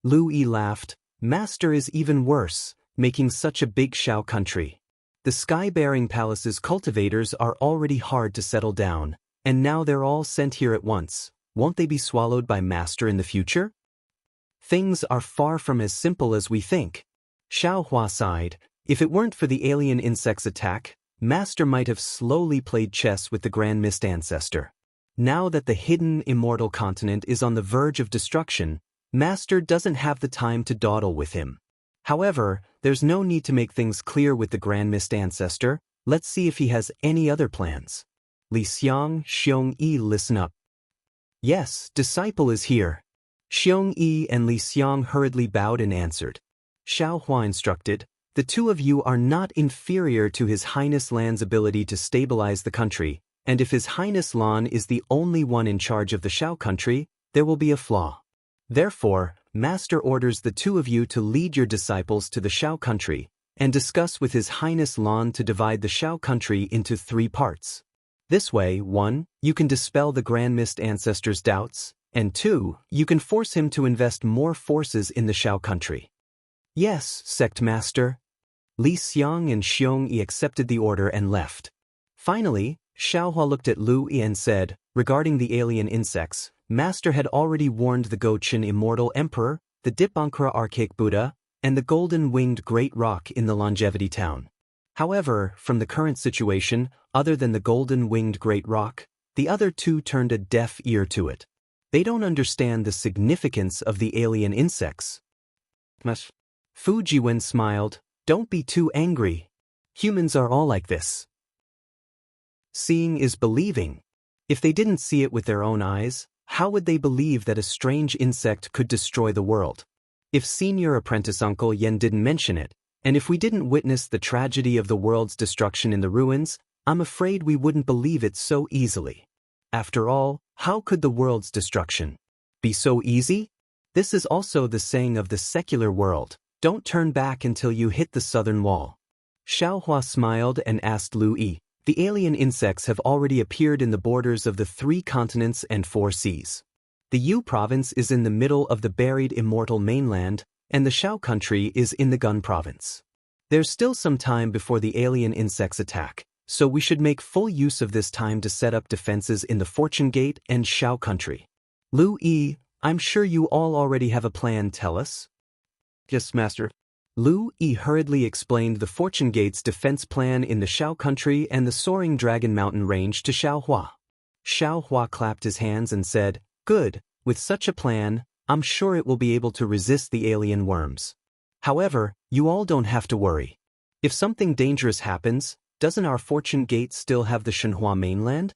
Lu Yi laughed. Master is even worse, making such a big Shao country. The Sky-Bearing Palace's cultivators are already hard to settle down, and now they're all sent here at once. Won't they be swallowed by Master in the future? Things are far from as simple as we think. Xiao Hua sighed. If it weren't for the alien insect's attack, Master might have slowly played chess with the Grand Mist Ancestor. Now that the hidden immortal continent is on the verge of destruction, Master doesn't have the time to dawdle with him. However, there's no need to make things clear with the Grand Mist Ancestor. Let's see if he has any other plans. Li Xiang, Xiong Yi, listen up. Yes, Disciple is here. Xiong Yi and Li Xiang hurriedly bowed and answered. Xiao Hua instructed, the two of you are not inferior to His Highness Lan's ability to stabilize the country, and if His Highness Lan is the only one in charge of the Shao country, there will be a flaw. Therefore, Master orders the two of you to lead your disciples to the Shao country, and discuss with His Highness Lan to divide the Shao country into 3 parts. This way, 1, you can dispel the Grand Mist Ancestor's doubts, and 2, you can force him to invest more forces in the Shao country. Yes, Sect Master. Li Xiang and Xiong Yi accepted the order and left. Finally, Xiao Hua looked at Lu Yi and said, regarding the alien insects, Master had already warned the Gochin Immortal Emperor, the Dipankara Archaic Buddha, and the Golden-Winged Great Roc in the Longevity Town. However, from the current situation, other than the Golden-Winged Great Roc, the other 2 turned a deaf ear to it. They don't understand the significance of the alien insects. Fu Jiwen smiled. Don't be too angry. Humans are all like this. Seeing is believing. If they didn't see it with their own eyes, How would they believe that a strange insect could destroy the world? If senior apprentice Uncle Yen didn't mention it, and if we didn't witness the tragedy of the world's destruction in the ruins, I'm afraid we wouldn't believe it so easily. After all, how could the world's destruction be so easy? This is also the saying of the secular world: don't turn back until you hit the southern wall. Xiaohua smiled and asked Lu Yi, the alien insects have already appeared in the borders of the 3 continents and 4 seas. The Yu province is in the middle of the buried immortal mainland, and the Shao country is in the Gun province. There's still some time before the alien insects attack, so we should make full use of this time to set up defenses in the Fortune Gate and Shao country. Lu Yi, I'm sure you all already have a plan, tell us? Yes, Master. Lu Yi hurriedly explained the Fortune Gate's defense plan in the Shao country and the soaring Dragon Mountain range to Xiaohua. Xiaohua clapped his hands and said, good, with such a plan, I'm sure it will be able to resist the alien worms. However, you all don't have to worry. If something dangerous happens, doesn't our Fortune Gate still have the Shenhua mainland?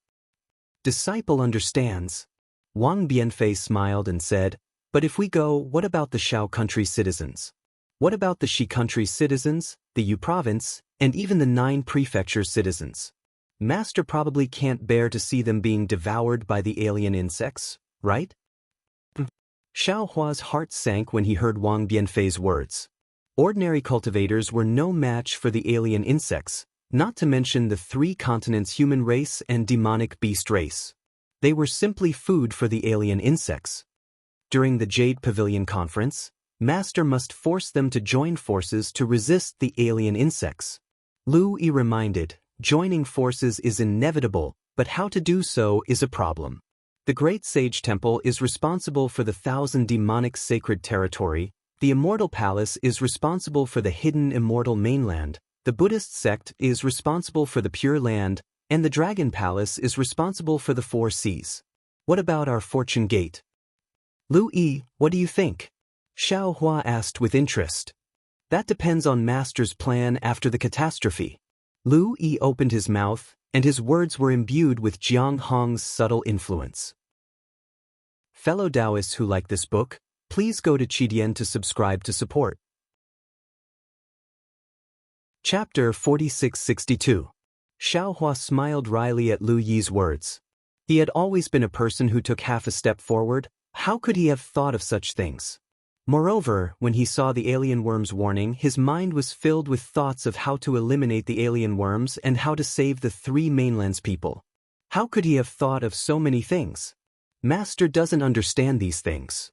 Disciple understands. Wang Bianfei smiled and said, but if we go, what about the Shao country citizens? What about the Shi country citizens, the Yu province, and even the 9 prefecture citizens? Master probably can't bear to see them being devoured by the alien insects, right? Xiaohua's heart sank when he heard Wang Bianfei's words. Ordinary cultivators were no match for the alien insects, not to mention the 3 continents human race and demonic beast race. They were simply food for the alien insects. During the Jade Pavilion conference, Master must force them to join forces to resist the alien insects. Lu Yi reminded, joining forces is inevitable, but how to do so is a problem. The Great Sage Temple is responsible for the 1,000 demonic sacred territory, the Immortal Palace is responsible for the hidden immortal mainland, the Buddhist sect is responsible for the Pure Land, and the Dragon Palace is responsible for the 4 seas. What about our Fortune Gate? Lu Yi, what do you think? Xiaohua asked with interest. That depends on Master's plan after the catastrophe. Lu Yi opened his mouth, and his words were imbued with Jiang Hong's subtle influence. Fellow Taoists who like this book, please go to Qidian to subscribe to support. Chapter 4662. Xiaohua smiled wryly at Lu Yi's words. He had always been a person who took half a step forward. How could he have thought of such things? Moreover, when he saw the alien worms warning, his mind was filled with thoughts of how to eliminate the alien worms and how to save the 3 mainlands people. How could he have thought of so many things? Master doesn't understand these things.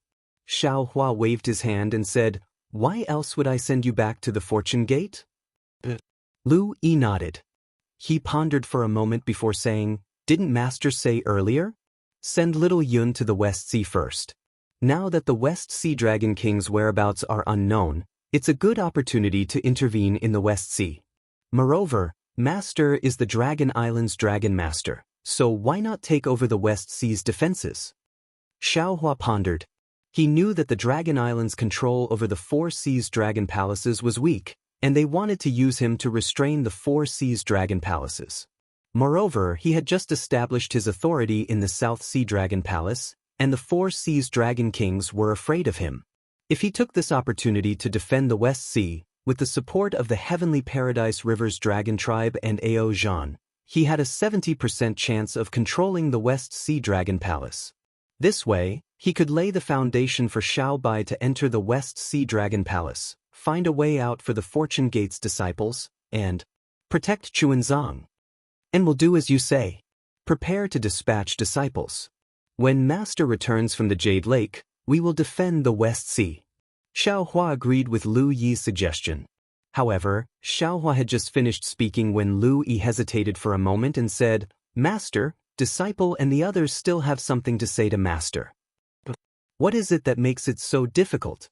Xiaohua waved his hand and said, why else would I send you back to the Fortune Gate? Lu Yi nodded. He pondered for a moment before saying, didn't Master say earlier? Send little Yun to the West Sea first. Now that the West Sea Dragon King's whereabouts are unknown, it's a good opportunity to intervene in the West Sea. Moreover, Master is the Dragon Island's Dragon Master, so why not take over the West Sea's defenses? Xiaohua pondered. He knew that the Dragon Island's control over the 4 Seas Dragon Palaces was weak, and they wanted to use him to restrain the 4 Seas Dragon Palaces. Moreover, he had just established his authority in the South Sea Dragon Palace, and the 4 Seas Dragon Kings were afraid of him. If he took this opportunity to defend the West Sea, with the support of the Heavenly Paradise River's Dragon Tribe and Ao Zhan, he had a 70% chance of controlling the West Sea Dragon Palace. This way, he could lay the foundation for Xiao Bai to enter the West Sea Dragon Palace, find a way out for the Fortune Gate's disciples, and protect Chuanzang. And will do as you say. Prepare to dispatch disciples. When Master returns from the Jade Lake, we will defend the West Sea. Xiaohua agreed with Lu Yi's suggestion. However, Xiaohua had just finished speaking when Lu Yi hesitated for a moment and said, Master, disciple and the others still have something to say to Master. What is it that makes it so difficult?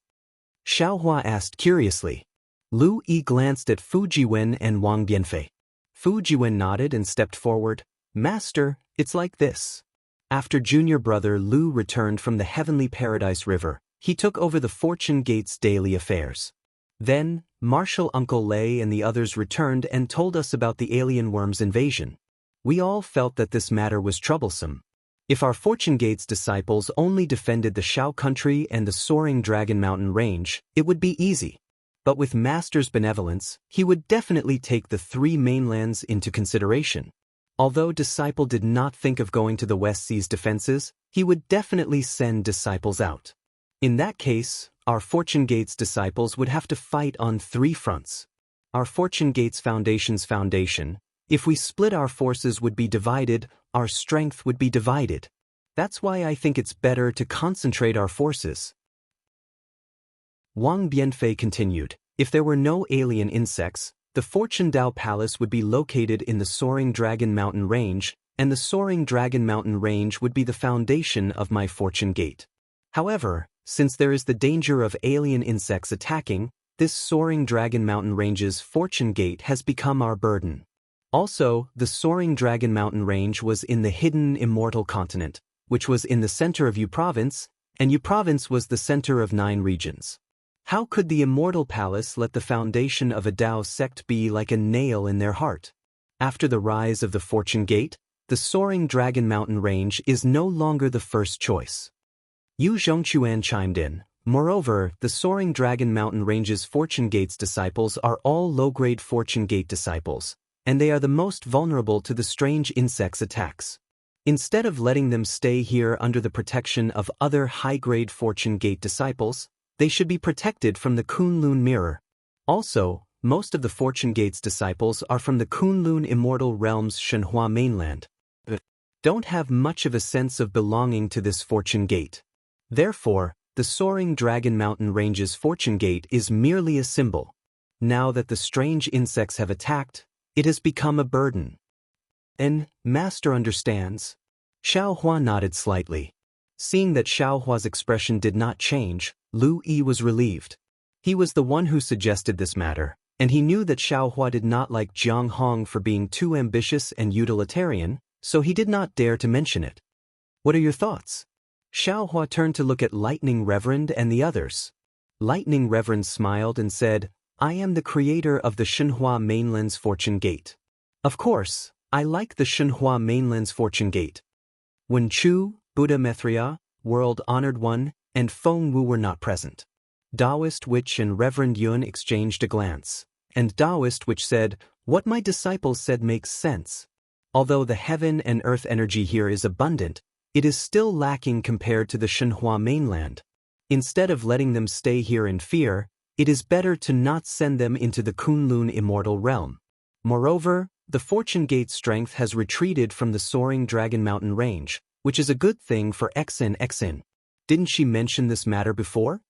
Xiaohua asked curiously. Lu Yi glanced at Fu Jiwen and Wang Bianfei. Fu Jiwen nodded and stepped forward. Master, it's like this. After junior brother Lu returned from the Heavenly Paradise River, he took over the Fortune Gate's daily affairs. Then, Marshal Uncle Lei and the others returned and told us about the alien worms' invasion. We all felt that this matter was troublesome. If our Fortune Gate's disciples only defended the Shao country and the soaring Dragon Mountain range, it would be easy. But with Master's benevolence, he would definitely take the 3 mainlands into consideration. Although Disciple did not think of going to the West Sea's defenses, he would definitely send disciples out. In that case, our Fortune Gate's disciples would have to fight on 3 fronts. Our Fortune Gate's foundation, if we split our forces would be divided, our strength would be divided. That's why I think it's better to concentrate our forces. Wang Bianfei continued, if there were no alien insects, the Fortune Dao Palace would be located in the Soaring Dragon Mountain Range, and the Soaring Dragon Mountain Range would be the foundation of my Fortune Gate. However, since there is the danger of alien insects attacking, this Soaring Dragon Mountain Range's Fortune Gate has become our burden. Also, the Soaring Dragon Mountain Range was in the hidden Immortal Continent, which was in the center of Yu Province, and Yu Province was the center of 9 regions. How could the Immortal Palace let the foundation of a Dao sect be like a nail in their heart? After the rise of the Fortune Gate, the Soaring Dragon Mountain Range is no longer the first choice. Yu Zhongquan chimed in, moreover, the Soaring Dragon Mountain Range's Fortune Gate's disciples are all low-grade Fortune Gate disciples, and they are the most vulnerable to the strange insects' attacks. Instead of letting them stay here under the protection of other high-grade Fortune Gate disciples, they should be protected from the Kunlun Mirror. Also, most of the Fortune Gate's disciples are from the Kunlun Immortal Realm's Shenhua mainland, but don't have much of a sense of belonging to this Fortune Gate. Therefore, the Soaring Dragon Mountain Range's Fortune Gate is merely a symbol. Now that the strange insects have attacked, it has become a burden. And Master understands. Xiaohua nodded slightly. Seeing that Xiaohua's expression did not change, Lu Yi was relieved. He was the one who suggested this matter, and he knew that Xiaohua did not like Jiang Hong for being too ambitious and utilitarian, so he did not dare to mention it. What are your thoughts? Xiaohua turned to look at Lightning Reverend and the others. Lightning Reverend smiled and said, I am the creator of the Shenhua Mainland's Fortune Gate. Of course, I like the Shenhua Mainland's Fortune Gate. When Chu, Buddha Methria, World Honored One, and Feng Wu were not present. Taoist Witch and Reverend Yun exchanged a glance, and Taoist Witch said, what my disciples said makes sense. Although the heaven and earth energy here is abundant, it is still lacking compared to the Shenhua mainland. Instead of letting them stay here in fear, it is better to not send them into the Kunlun Immortal Realm. Moreover, the Fortune Gate strength has retreated from the Soaring Dragon Mountain Range, which is a good thing for Xin. Didn't she mention this matter before?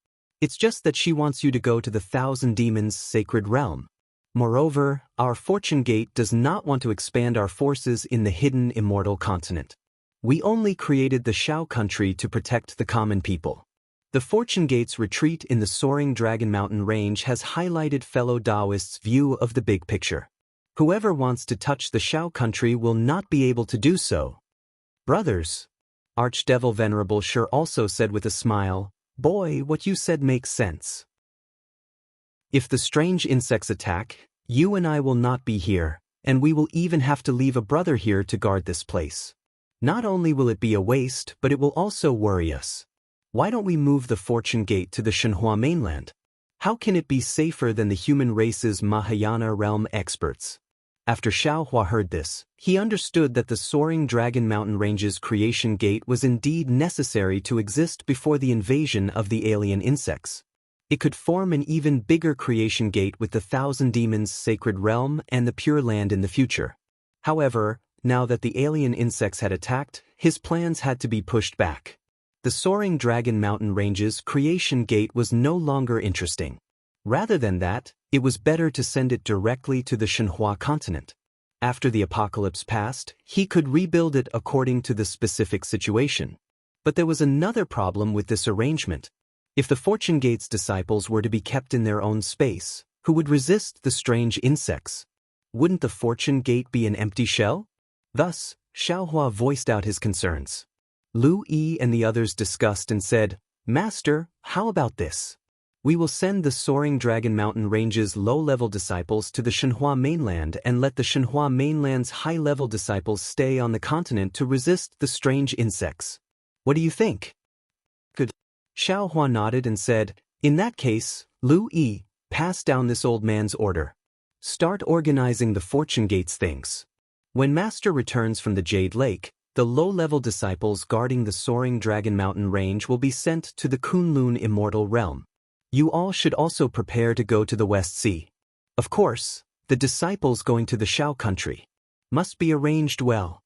It's just that she wants you to go to the Thousand Demons' sacred realm. Moreover, our Fortune Gate does not want to expand our forces in the hidden Immortal Continent. We only created the Shao country to protect the common people. The Fortune Gate's retreat in the Soaring Dragon Mountain Range has highlighted fellow Taoists' view of the big picture. Whoever wants to touch the Shao country will not be able to do so. Brothers, Archdevil Venerable Sure also said with a smile, boy, what you said makes sense. If the strange insects attack, you and I will not be here, and we will even have to leave a brother here to guard this place. Not only will it be a waste, but it will also worry us. Why don't we move the Fortune Gate to the Shenhua mainland? How can it be safer than the human race's Mahayana realm experts? After Xiaohua heard this, he understood that the Soaring Dragon Mountain Range's creation gate was indeed necessary to exist before the invasion of the alien insects. It could form an even bigger creation gate with the Thousand Demons' sacred realm and the Pure Land in the future. However, now that the alien insects had attacked, his plans had to be pushed back. The Soaring Dragon Mountain Range's creation gate was no longer interesting. Rather than that, it was better to send it directly to the Shenhua continent. After the apocalypse passed, he could rebuild it according to the specific situation. But there was another problem with this arrangement. If the Fortune Gate's disciples were to be kept in their own space, who would resist the strange insects? Wouldn't the Fortune Gate be an empty shell? Thus, Xiaohua voiced out his concerns. Lu Yi and the others discussed and said, Master, how about this? We will send the soaring Dragon Mountain Range's low-level disciples to the Shenhua mainland and let the Shenhua mainland's high-level disciples stay on the continent to resist the strange insects. What do you think? Good. Xiaohua nodded and said, in that case, Lu Yi, pass down this old man's order. Start organizing the Fortune Gates things. When Master returns from the Jade Lake, the low-level disciples guarding the soaring Dragon Mountain Range will be sent to the Kunlun Immortal Realm. You all should also prepare to go to the West Sea. Of course, the disciples going to the Shao country must be arranged well.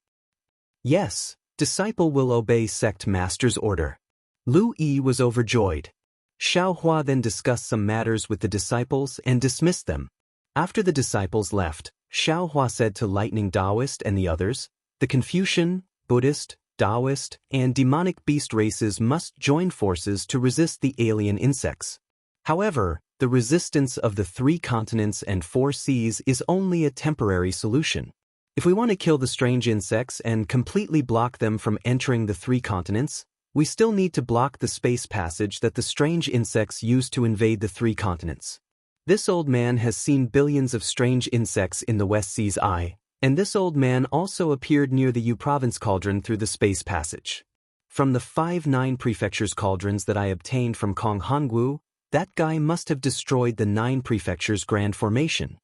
Yes, disciple will obey sect master's order. Lu Yi was overjoyed. Xiaohua then discussed some matters with the disciples and dismissed them. After the disciples left, Xiaohua said to Lightning Taoist and the others, the Confucian, Buddhist, Taoist, and demonic beast races must join forces to resist the alien insects. However, the resistance of the 3 continents and 4 seas is only a temporary solution. If we want to kill the strange insects and completely block them from entering the 3 continents, we still need to block the space passage that the strange insects use to invade the 3 continents. This old man has seen billions of strange insects in the West Sea's eye, and this old man also appeared near the Yu Province cauldron through the space passage. From the 5-9 prefectures cauldrons that I obtained from Kong Hongwu, that guy must have destroyed the 9 prefectures grand formation.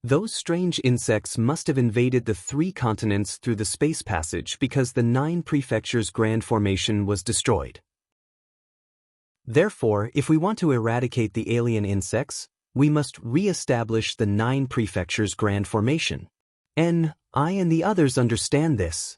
Those strange insects must have invaded the 3 continents through the space passage because the 9 prefectures grand formation was destroyed. Therefore, if we want to eradicate the alien insects, we must re-establish the 9 prefectures grand formation. I and the others understand this.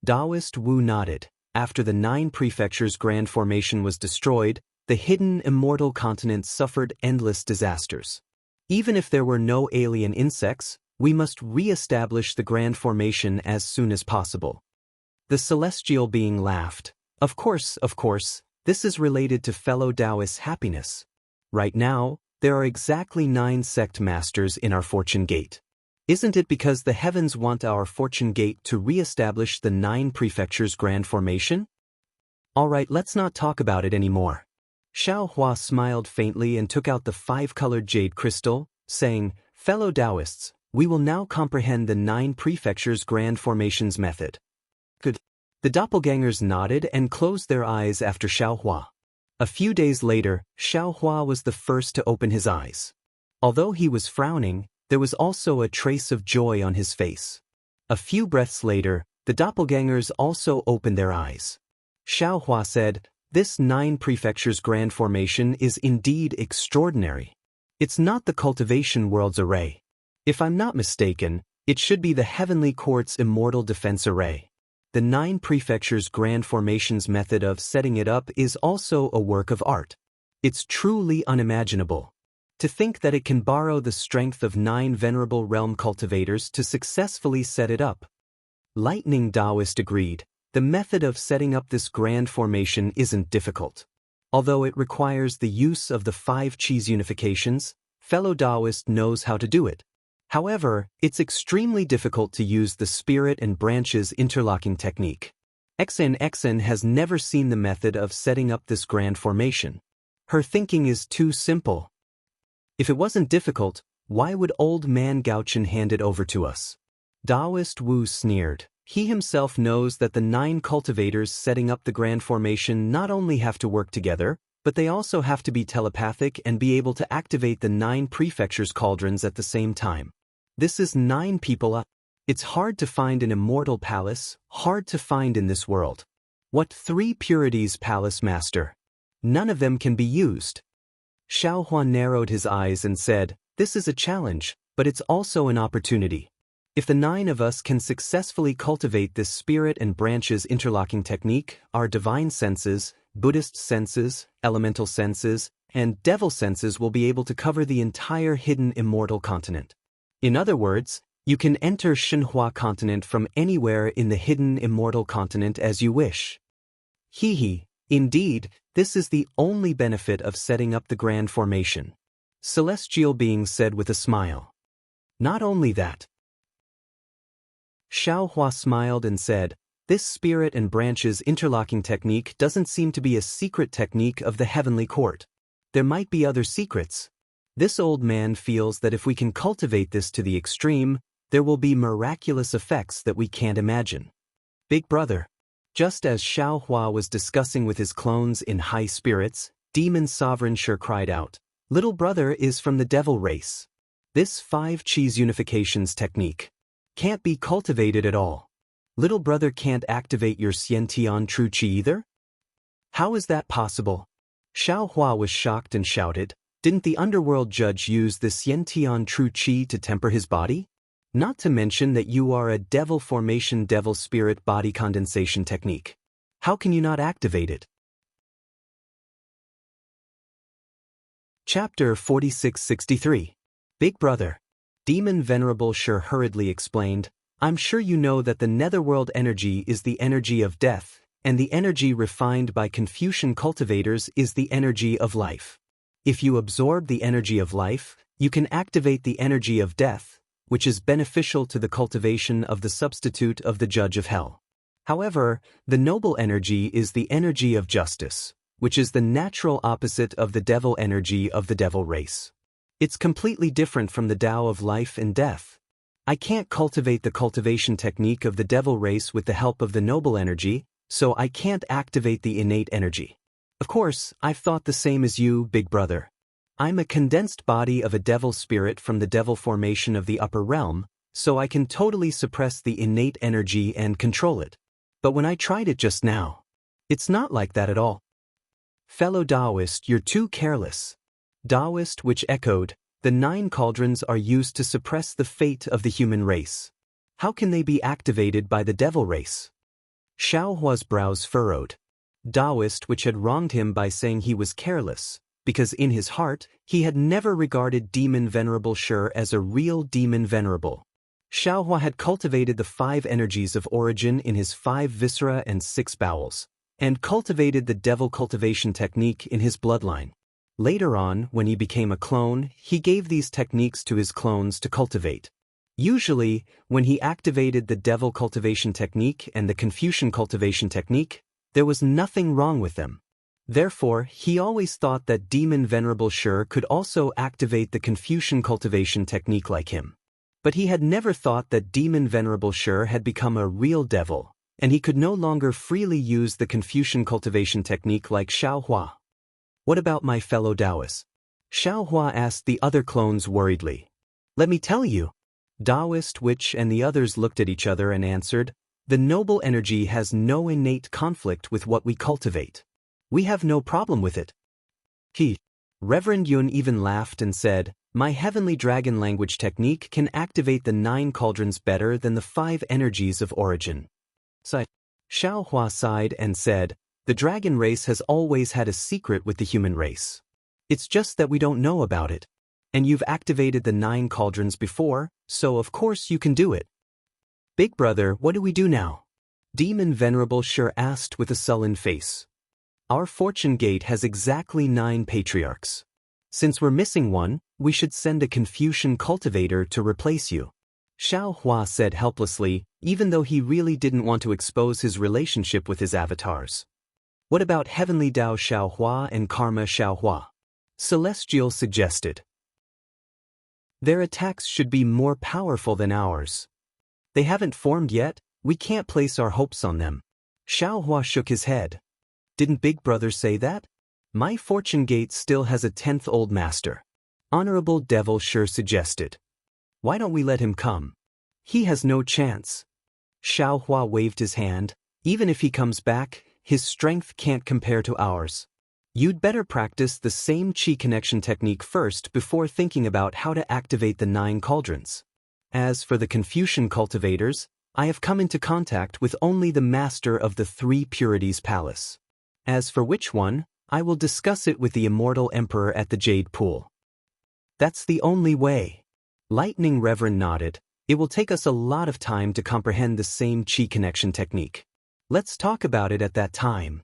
Taoist Wu nodded. After the 9 prefectures grand formation was destroyed, the hidden immortal continent suffered endless disasters. Even if there were no alien insects, we must re-establish the grand formation as soon as possible. The celestial being laughed. Of course, this is related to fellow Taoists' happiness. Right now, there are exactly 9 sect masters in our Fortune Gate. Isn't it because the heavens want our Fortune Gate to re-establish the 9 prefectures grand formation? Alright, let's not talk about it anymore. Xiaohua smiled faintly and took out the 5-colored jade crystal, saying, fellow Taoists, we will now comprehend the 9 prefectures grand formations method. Good. The doppelgangers nodded and closed their eyes after Xiaohua. A few days later, Xiaohua was the first to open his eyes. Although he was frowning, there was also a trace of joy on his face. A few breaths later, the doppelgangers also opened their eyes. Xiaohua said, this 9 prefectures grand formation is indeed extraordinary. It's not the Cultivation World's array. If I'm not mistaken, it should be the Heavenly Court's Immortal Defense Array. The 9 prefectures grand formations method of setting it up is also a work of art. It's truly unimaginable. To think that it can borrow the strength of 9 venerable realm cultivators to successfully set it up. Lightning Taoist agreed. The method of setting up this grand formation isn't difficult. Although it requires the use of the 5 cheese unifications, fellow Taoist knows how to do it. However, it's extremely difficult to use the spirit and branches interlocking technique. XN has never seen the method of setting up this grand formation. Her thinking is too simple. If it wasn't difficult, why would old man Gaochen hand it over to us? Taoist Wu sneered. He himself knows that the 9 cultivators setting up the grand formation not only have to work together, but they also have to be telepathic and be able to activate the 9 prefectures cauldrons at the same time. This is 9 people. It's hard to find an immortal palace, hard to find in this world. What 3 purities palace master? None of them can be used. Xiaohua narrowed his eyes and said, this is a challenge, but it's also an opportunity. If the 9 of us can successfully cultivate this spirit and branches interlocking technique, our divine senses, Buddhist senses, elemental senses, and devil senses will be able to cover the entire hidden immortal continent. In other words, you can enter Shenhua continent from anywhere in the hidden immortal continent as you wish. Indeed, this is the only benefit of setting up the grand formation. Celestial being said with a smile. Not only that. Xiaohua smiled and said, this spirit and branches interlocking technique doesn't seem to be a secret technique of the Heavenly Court. There might be other secrets. This old man feels that if we can cultivate this to the extreme, there will be miraculous effects that we can't imagine. Big brother. Just as Xiao Hua was discussing with his clones in high spirits, Demon Sovereign Shi cried out, "Little brother is from the devil race. This 5 cheese unifications technique can't be cultivated at all. Little brother can't activate your Xiantian true qi either? How is that possible?" Xiao Hua was shocked and shouted, "Didn't the underworld judge use the Xiantian true qi to temper his body? Not to mention that you are a devil formation devil spirit body condensation technique. How can you not activate it?" Chapter 4663. Big Brother. Demon Venerable Shi hurriedly explained, "I'm sure you know that the netherworld energy is the energy of death, and the energy refined by Confucian cultivators is the energy of life. If you absorb the energy of life, you can activate the energy of death, which is beneficial to the cultivation of the substitute of the judge of hell. However, the noble energy is the energy of justice, which is the natural opposite of the devil energy of the devil race. It's completely different from the Tao of life and death. I can't cultivate the cultivation technique of the devil race with the help of the noble energy, so I can't activate the innate energy. Of course, I've thought the same as you, big brother. I'm a condensed body of a devil spirit from the devil formation of the upper realm, so I can totally suppress the innate energy and control it. But when I tried it just now, it's not like that at all. Fellow Taoist, you're too careless. Taoist, which echoed, the 9 cauldrons are used to suppress the fate of the human race. How can they be activated by the devil race? Xiao Hua's brows furrowed. Taoist, which had wronged him by saying he was careless, because in his heart, he had never regarded Demon Venerable Shi as a real Demon Venerable. Xiao Hua had cultivated the 5 energies of origin in his 5 viscera and 6 bowels, and cultivated the devil cultivation technique in his bloodline. Later on, when he became a clone, he gave these techniques to his clones to cultivate. Usually, when he activated the devil cultivation technique and the Confucian cultivation technique, there was nothing wrong with them. Therefore, he always thought that Demon Venerable Shi could also activate the Confucian cultivation technique like him. But he had never thought that Demon Venerable Shi had become a real devil, and he could no longer freely use the Confucian cultivation technique like Xiao Hua. What about my fellow Taoists? Xiao Hua asked the other clones worriedly. Let me tell you. Taoist, Witch, and the others looked at each other and answered, the noble energy has no innate conflict with what we cultivate. We have no problem with it. Reverend Yun even laughed and said, my heavenly dragon language technique can activate the 9 cauldrons better than the 5 energies of origin. Xiao Hua sighed and said, the dragon race has always had a secret with the human race. It's just that we don't know about it. And you've activated the 9 cauldrons before, so of course you can do it. Big brother, what do we do now? Demon Venerable Shi asked with a sullen face. Our fortune gate has exactly 9 patriarchs. Since we're missing one, we should send a Confucian cultivator to replace you. Xiao Hua said helplessly, even though he really didn't want to expose his relationship with his avatars. What about Heavenly Tao Xiao Hua and Karma Xiao Hua? Celestial suggested. Their attacks should be more powerful than ours. They haven't formed yet, we can't place our hopes on them. Xiao Hua shook his head. Didn't Big Brother say that? My fortune gate still has a 10th old master. Honorable Devil Shi suggested. Why don't we let him come? He has no chance. Xiao Hua waved his hand. Even if he comes back, his strength can't compare to ours. You'd better practice the same Qi connection technique first before thinking about how to activate the 9 cauldrons. As for the Confucian cultivators, I have come into contact with only the master of the 3 Purities Palace. As for which one, I will discuss it with the immortal emperor at the Jade Pool. That's the only way. Lightning Reverend nodded. It will take us a lot of time to comprehend the same Qi connection technique. Let's talk about it at that time.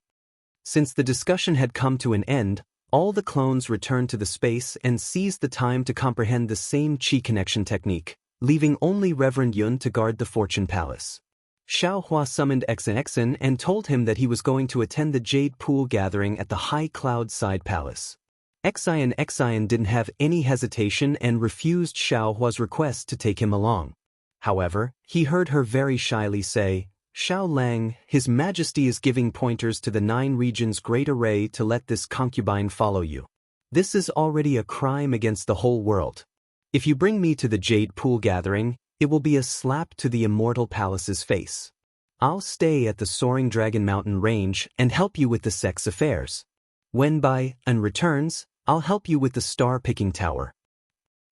Since the discussion had come to an end, all the clones returned to the space and seized the time to comprehend the same Qi connection technique, leaving only Reverend Yun to guard the Fortune Palace. Xiao Hua summoned Exen and told him that he was going to attend the Jade Pool gathering at the High Cloud Side Palace. Xian didn't have any hesitation and refused Xiao Hua's request to take him along. However, he heard her very shyly say, "Xiao Lang, His Majesty is giving pointers to the 9 regions' great array to let this concubine follow you. This is already a crime against the whole world. If you bring me to the Jade Pool gathering, it will be a slap to the Immortal Palace's face. I'll stay at the Soaring Dragon Mountain Range and help you with the sex affairs. When Bai An returns, I'll help you with the star-picking tower."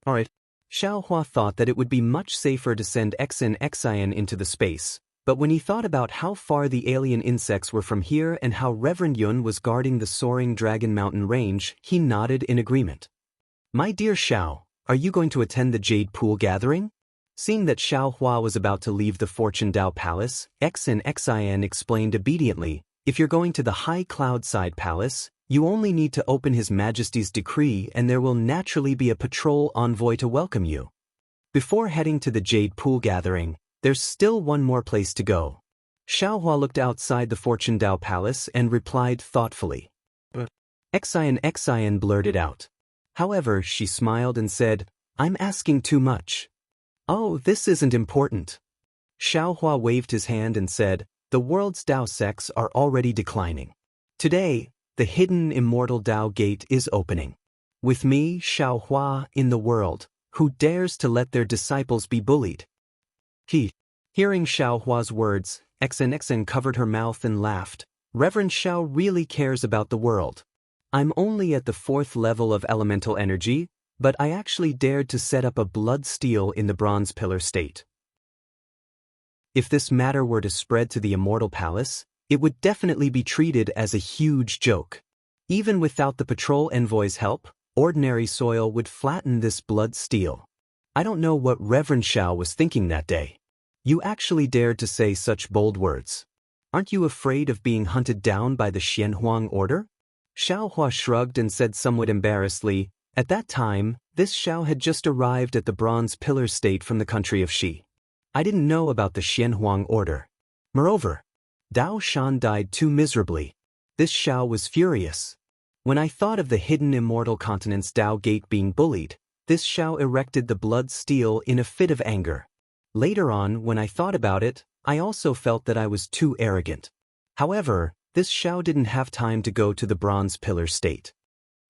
Alright. Xiao Hua thought that it would be much safer to send Xian into the space, but when he thought about how far the alien insects were from here and how Reverend Yun was guarding the Soaring Dragon Mountain Range, he nodded in agreement. "My dear Xiao, are you going to attend the Jade Pool gathering?" Seeing that Xiao Hua was about to leave the Fortune Dao Palace, Xian explained obediently, "If you're going to the High Cloud Side Palace, you only need to open His Majesty's decree and there will naturally be a patrol envoy to welcome you. Before heading to the Jade Pool gathering, there's still one more place to go." Xiao Hua looked outside the Fortune Dao Palace and replied thoughtfully. "But..." Xian blurted out. However, she smiled and said, "I'm asking too much." "Oh, this isn't important." Xiao Hua waved his hand and said, "The world's Dao sects are already declining. Today, the hidden immortal Dao gate is opening. With me, Xiao Hua, in the world, who dares to let their disciples be bullied?" Hearing Xiao Hua's words, Xian covered her mouth and laughed. "Reverend Xiao really cares about the world. I'm only at the 4th level of elemental energy, but I actually dared to set up a blood steel in the Bronze Pillar state. If this matter were to spread to the Immortal Palace, it would definitely be treated as a huge joke. Even without the patrol envoy's help, ordinary soil would flatten this blood steel. I don't know what Reverend Xiao was thinking that day. You actually dared to say such bold words. Aren't you afraid of being hunted down by the Xianhuang order?" Xiao Hua shrugged and said somewhat embarrassedly, "At that time, this Xiao had just arrived at the Bronze Pillar state from the country of Xi. I didn't know about the Xianhuang order. Moreover, Dao Shan died too miserably. This Xiao was furious. When I thought of the hidden immortal continent's Dao gate being bullied, this Xiao erected the blood steel in a fit of anger. Later on, when I thought about it, I also felt that I was too arrogant. However, this Xiao didn't have time to go to the Bronze Pillar state."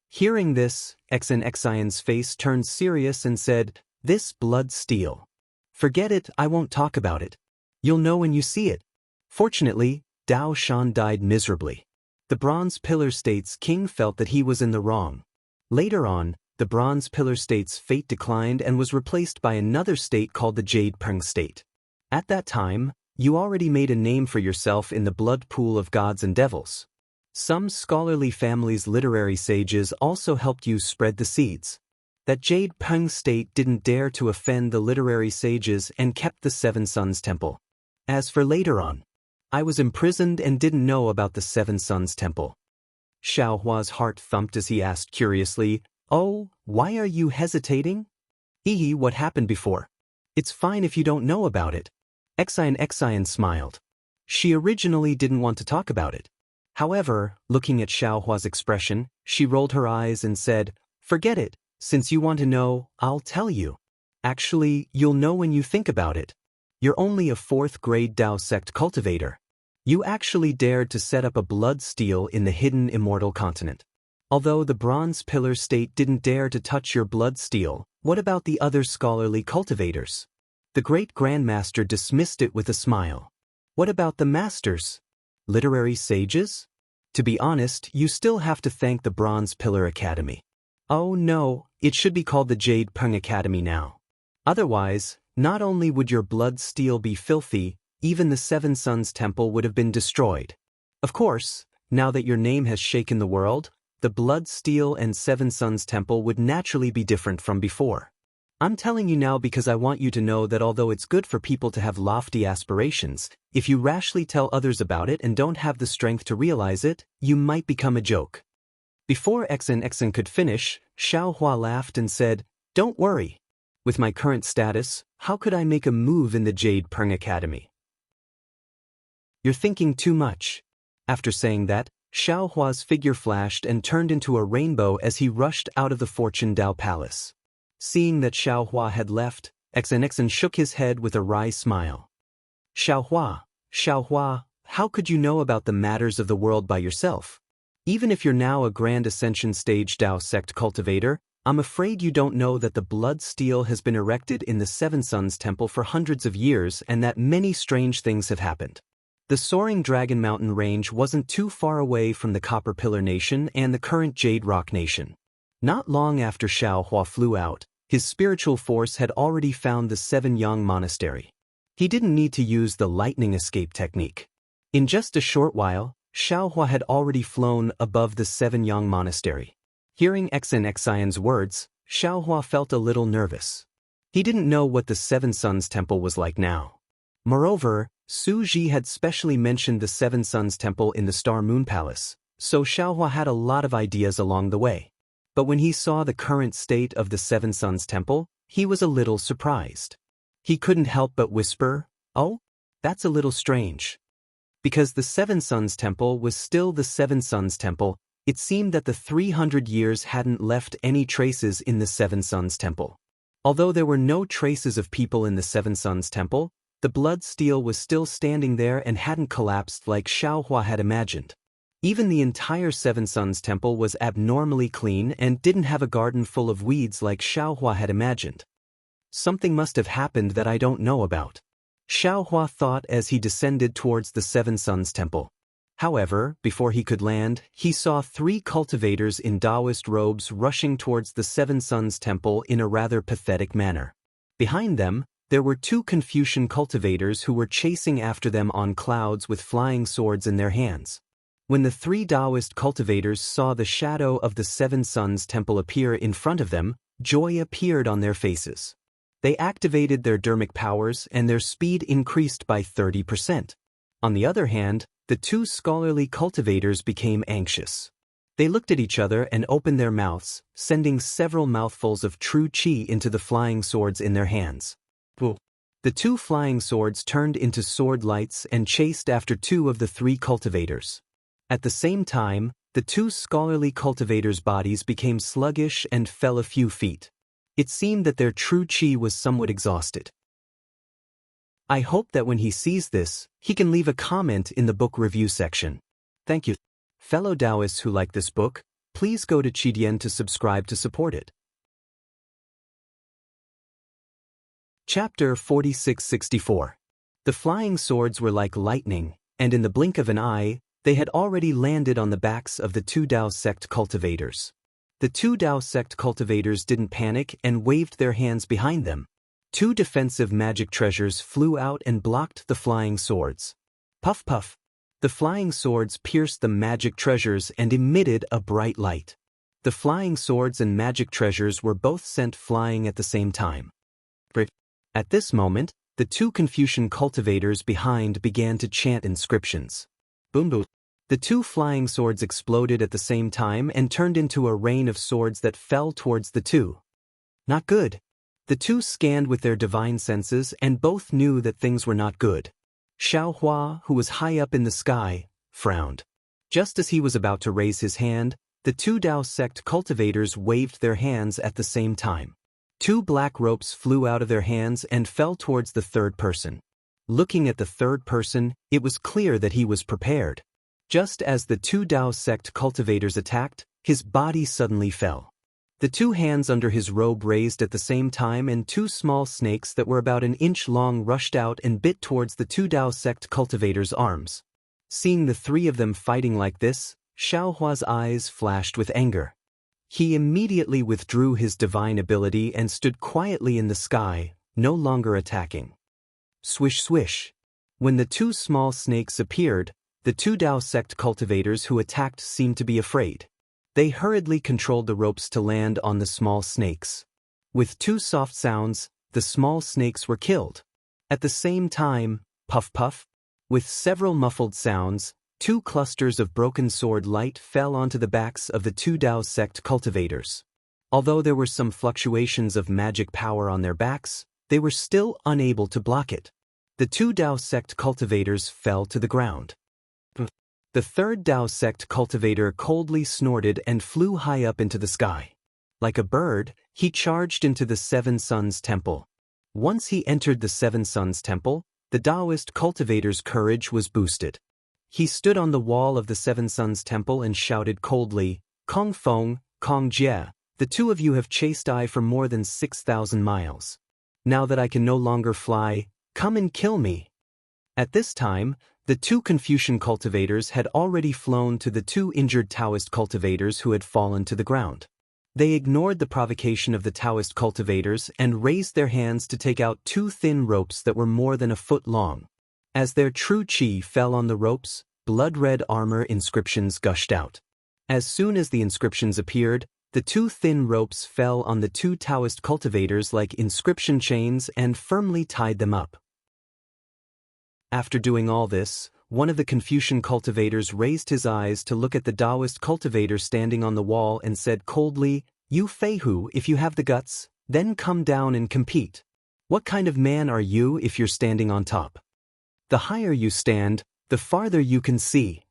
Hearing this, Xian's face turned serious and said, "This blood steel. Forget it, I won't talk about it. You'll know when you see it." Fortunately, Dao Shan died miserably. The Bronze Pillar state's king felt that he was in the wrong. Later on, the Bronze Pillar state's fate declined and was replaced by another state called the Jade Peng state. At that time, you already made a name for yourself in the blood pool of gods and devils. Some scholarly families' literary sages also helped you spread the seeds. That Jade Peng state didn't dare to offend the literary sages and kept the Seven Sons Temple. As for later on, I was imprisoned and didn't know about the Seven Sons Temple." Xiao Hua's heart thumped as he asked curiously, "Oh, why are you hesitating?" What happened before? It's fine if you don't know about it." Xian smiled. She originally didn't want to talk about it. However, looking at Xiao Hua's expression, she rolled her eyes and said, "Forget it, since you want to know, I'll tell you. Actually, you'll know when you think about it. You're only a 4th grade Dao sect cultivator. You actually dared to set up a blood steel in the hidden immortal continent. Although the Bronze Pillar state didn't dare to touch your blood steel, what about the other scholarly cultivators?" The great grandmaster dismissed it with a smile. "What about the masters? Literary sages? To be honest, you still have to thank the Bronze Pillar Academy." "Oh no, it should be called the Jade Peng Academy now. Otherwise, not only would your blood steel be filthy, even the Seven Sons Temple would have been destroyed. Of course, now that your name has shaken the world, the blood steel and Seven Sons Temple would naturally be different from before. I'm telling you now because I want you to know that although it's good for people to have lofty aspirations, if you rashly tell others about it and don't have the strength to realize it, you might become a joke." Before Xian could finish, Xiao Hua laughed and said, "Don't worry. With my current status, how could I make a move in the Jade Peng Academy?" "You're thinking too much." After saying that, Xiao Hua's figure flashed and turned into a rainbow as he rushed out of the Fortune Dao Palace. Seeing that Xiao Hua had left, XNXN shook his head with a wry smile. Xiao Hua, how could you know about the matters of the world by yourself? Even if you're now a Grand Ascension Stage Dao Sect cultivator, I'm afraid you don't know that the blood steel has been erected in the Seven Suns Temple for hundreds of years and that many strange things have happened. The soaring Dragon Mountain range wasn't too far away from the Copper Pillar Nation and the current Jade Rock Nation. Not long after Xiao Hua flew out, his spiritual force had already found the Seven Yang Monastery. He didn't need to use the lightning escape technique. In just a short while, Xiao Hua had already flown above the Seven Yang Monastery. Hearing XNXIN's words, Xiao Hua felt a little nervous. He didn't know what the Seven Suns Temple was like now. Moreover, Su Ji had specially mentioned the Seven Suns Temple in the Star Moon Palace, so Xiao Hua had a lot of ideas along the way. But when he saw the current state of the Seven Suns Temple, he was a little surprised. He couldn't help but whisper, "Oh, that's a little strange." Because the Seven Suns Temple was still the Seven Suns Temple, it seemed that the 300 years hadn't left any traces in the Seven Suns Temple. Although there were no traces of people in the Seven Suns Temple, the blood steel was still standing there and hadn't collapsed like Xiao Hua had imagined. Even the entire Seven Suns Temple was abnormally clean and didn't have a garden full of weeds like Xiao Hua had imagined. Something must have happened that I don't know about, Xiao Hua thought as he descended towards the Seven Suns Temple. However, before he could land, he saw 3 cultivators in Taoist robes rushing towards the Seven Suns Temple in a rather pathetic manner. Behind them, there were 2 Confucian cultivators who were chasing after them on clouds with flying swords in their hands. When the 3 Taoist cultivators saw the shadow of the Seven Suns Temple appear in front of them, joy appeared on their faces. They activated their dermic powers and their speed increased by 30%. On the other hand, the 2 scholarly cultivators became anxious. They looked at each other and opened their mouths, sending several mouthfuls of true qi into the flying swords in their hands. The 2 flying swords turned into sword lights and chased after 2 of the 3 cultivators. At the same time, the 2 scholarly cultivators' bodies became sluggish and fell a few feet. It seemed that their true qi was somewhat exhausted. I hope that when he sees this, he can leave a comment in the book review section. Thank you. Fellow Taoists who like this book, please go to Qidian to subscribe to support it. Chapter 4664. The flying swords were like lightning, and in the blink of an eye, they had already landed on the backs of the 2 Dao sect cultivators. The 2 Dao sect cultivators didn't panic and waved their hands behind them. 2 defensive magic treasures flew out and blocked the flying swords. Puff puff. The flying swords pierced the magic treasures and emitted a bright light. The flying swords and magic treasures were both sent flying at the same time. At this moment, the 2 Confucian cultivators behind began to chant inscriptions. Boom boom. The 2 flying swords exploded at the same time and turned into a rain of swords that fell towards the 2. Not good. The 2 scanned with their divine senses and both knew that things were not good. Xiao Hua, who was high up in the sky, frowned. Just as he was about to raise his hand, the 2 Dao sect cultivators waved their hands at the same time. 2 black ropes flew out of their hands and fell towards the 3rd person. Looking at the 3rd person, it was clear that he was prepared. Just as the 2 Dao sect cultivators attacked, his body suddenly fell. The 2 hands under his robe raised at the same time and 2 small snakes that were about an inch long rushed out and bit towards the 2 Dao sect cultivators' arms. Seeing the 3 of them fighting like this, Xiao Hua's eyes flashed with anger. He immediately withdrew his divine ability and stood quietly in the sky, no longer attacking. Swish swish. When the 2 small snakes appeared, the 2 Dao sect cultivators who attacked seemed to be afraid. They hurriedly controlled the ropes to land on the small snakes. With 2 soft sounds, the small snakes were killed. At the same time, puff puff, with several muffled sounds, 2 clusters of broken sword light fell onto the backs of the 2 Dao sect cultivators. Although there were some fluctuations of magic power on their backs, they were still unable to block it. The 2 Dao sect cultivators fell to the ground. The The third Dao sect cultivator coldly snorted and flew high up into the sky. Like a bird, he charged into the Seven Suns Temple. Once he entered the Seven Suns Temple, the Taoist cultivator's courage was boosted. He stood on the wall of the Seven Suns Temple and shouted coldly, "Kong Feng, Kong Jie, the two of you have chased I for more than 6,000 miles. Now that I can no longer fly, come and kill me." At this time, the two Confucian cultivators had already flown to the two injured Taoist cultivators who had fallen to the ground. They ignored the provocation of the Taoist cultivators and raised their hands to take out two thin ropes that were more than a foot long. As their true qi fell on the ropes, blood-red armor inscriptions gushed out. As soon as the inscriptions appeared, the two thin ropes fell on the two Taoist cultivators like inscription chains and firmly tied them up. After doing all this, one of the Confucian cultivators raised his eyes to look at the Taoist cultivator standing on the wall and said coldly, "You Feihu, if you have the guts, then come down and compete. What kind of man are you if you're standing on top? The higher you stand, the farther you can see."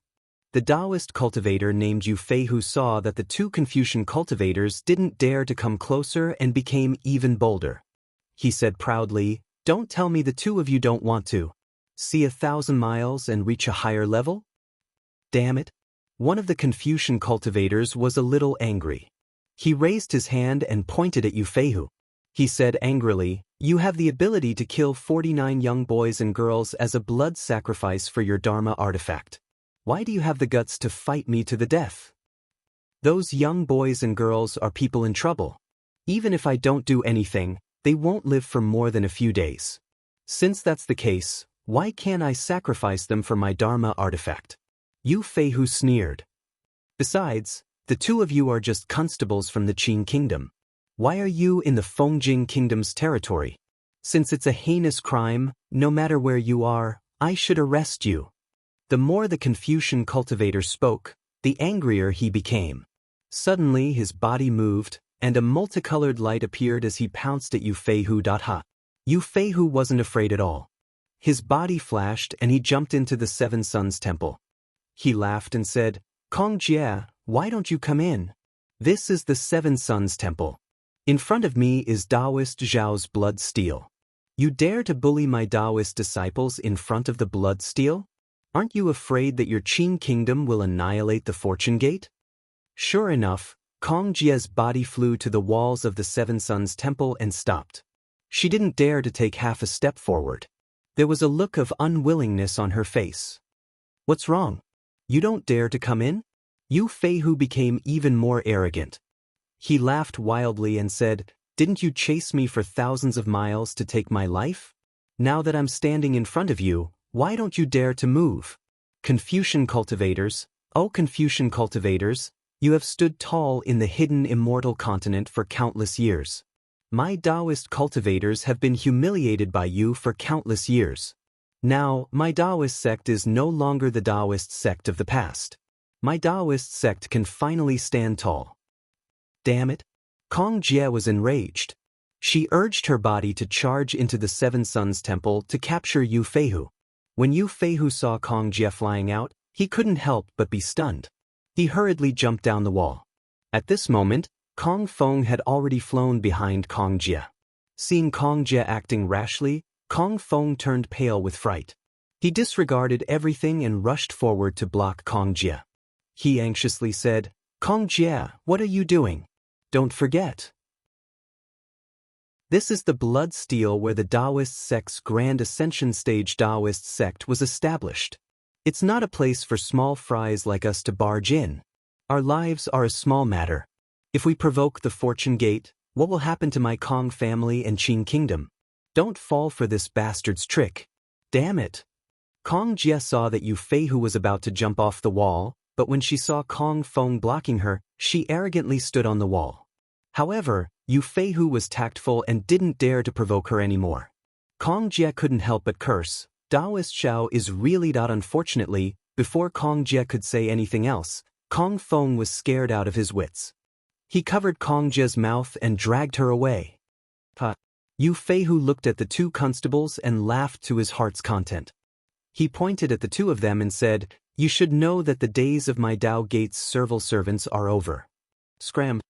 The Taoist cultivator named Yu Feihu saw that the two Confucian cultivators didn't dare to come closer and became even bolder. He said proudly, "Don't tell me the two of you don't want to see 1,000 miles and reach a higher level? Damn it." One of the Confucian cultivators was a little angry. He raised his hand and pointed at Yu Feihu. He said angrily, "You have the ability to kill 49 young boys and girls as a blood sacrifice for your Dharma artifact. Why do you have the guts to fight me to the death? Those young boys and girls are people in trouble. Even if I don't do anything, they won't live for more than a few days. Since that's the case, why can't I sacrifice them for my Dharma artifact?" Yu Feihu sneered. "Besides, the two of you are just constables from the Qin kingdom. Why are you in the Fongjing kingdom's territory? Since it's a heinous crime, no matter where you are, I should arrest you." The more the Confucian cultivator spoke, the angrier he became. Suddenly his body moved, and a multicolored light appeared as he pounced at Yu Feihu. Yu Feihu wasn't afraid at all. His body flashed and he jumped into the Seven Suns Temple. He laughed and said, "Kong Jie, why don't you come in? This is the Seven Suns Temple. In front of me is Taoist Zhao's blood steel. You dare to bully my Taoist disciples in front of the blood steel? Aren't you afraid that your Qin kingdom will annihilate the Fortune Gate?" Sure enough, Kong Jie's body flew to the walls of the Seven Suns Temple and stopped. She didn't dare to take half a step forward. There was a look of unwillingness on her face. "What's wrong? You don't dare to come in?" Yu Feihu became even more arrogant. He laughed wildly and said, "Didn't you chase me for thousands of miles to take my life? Now that I'm standing in front of you, why don't you dare to move? Confucian cultivators, oh Confucian cultivators, you have stood tall in the hidden immortal continent for countless years. My Taoist cultivators have been humiliated by you for countless years. Now, my Taoist sect is no longer the Taoist sect of the past. My Taoist sect can finally stand tall." Damn it! Kong Jie was enraged. She urged her body to charge into the Seven Suns Temple to capture Yu Feihu. When Yu Feihu saw Kong Jie flying out, he couldn't help but be stunned. He hurriedly jumped down the wall. At this moment, Kong Feng had already flown behind Kong Jie. Seeing Kong Jie acting rashly, Kong Feng turned pale with fright. He disregarded everything and rushed forward to block Kong Jie. He anxiously said, "Kong Jie, what are you doing? Don't forget. This is the blood steel where the Taoist sect's Grand Ascension Stage Taoist sect was established. It's not a place for small fries like us to barge in. Our lives are a small matter. If we provoke the Fortune Gate, what will happen to my Kong family and Qin kingdom? Don't fall for this bastard's trick. Damn it." Kong Jie saw that Yu Feihu was about to jump off the wall, but when she saw Kong Feng blocking her, she arrogantly stood on the wall. However, Yu Feihu was tactful and didn't dare to provoke her anymore. Kong Jie couldn't help but curse, "Taoist Zhao is really that." Unfortunately, before Kong Jie could say anything else, Kong Feng was scared out of his wits. He covered Kong Jie's mouth and dragged her away. Yu Feihu looked at the two constables and laughed to his heart's content. He pointed at the two of them and said, You should know that the days of my Tao Gate's civil servants are over. Scram.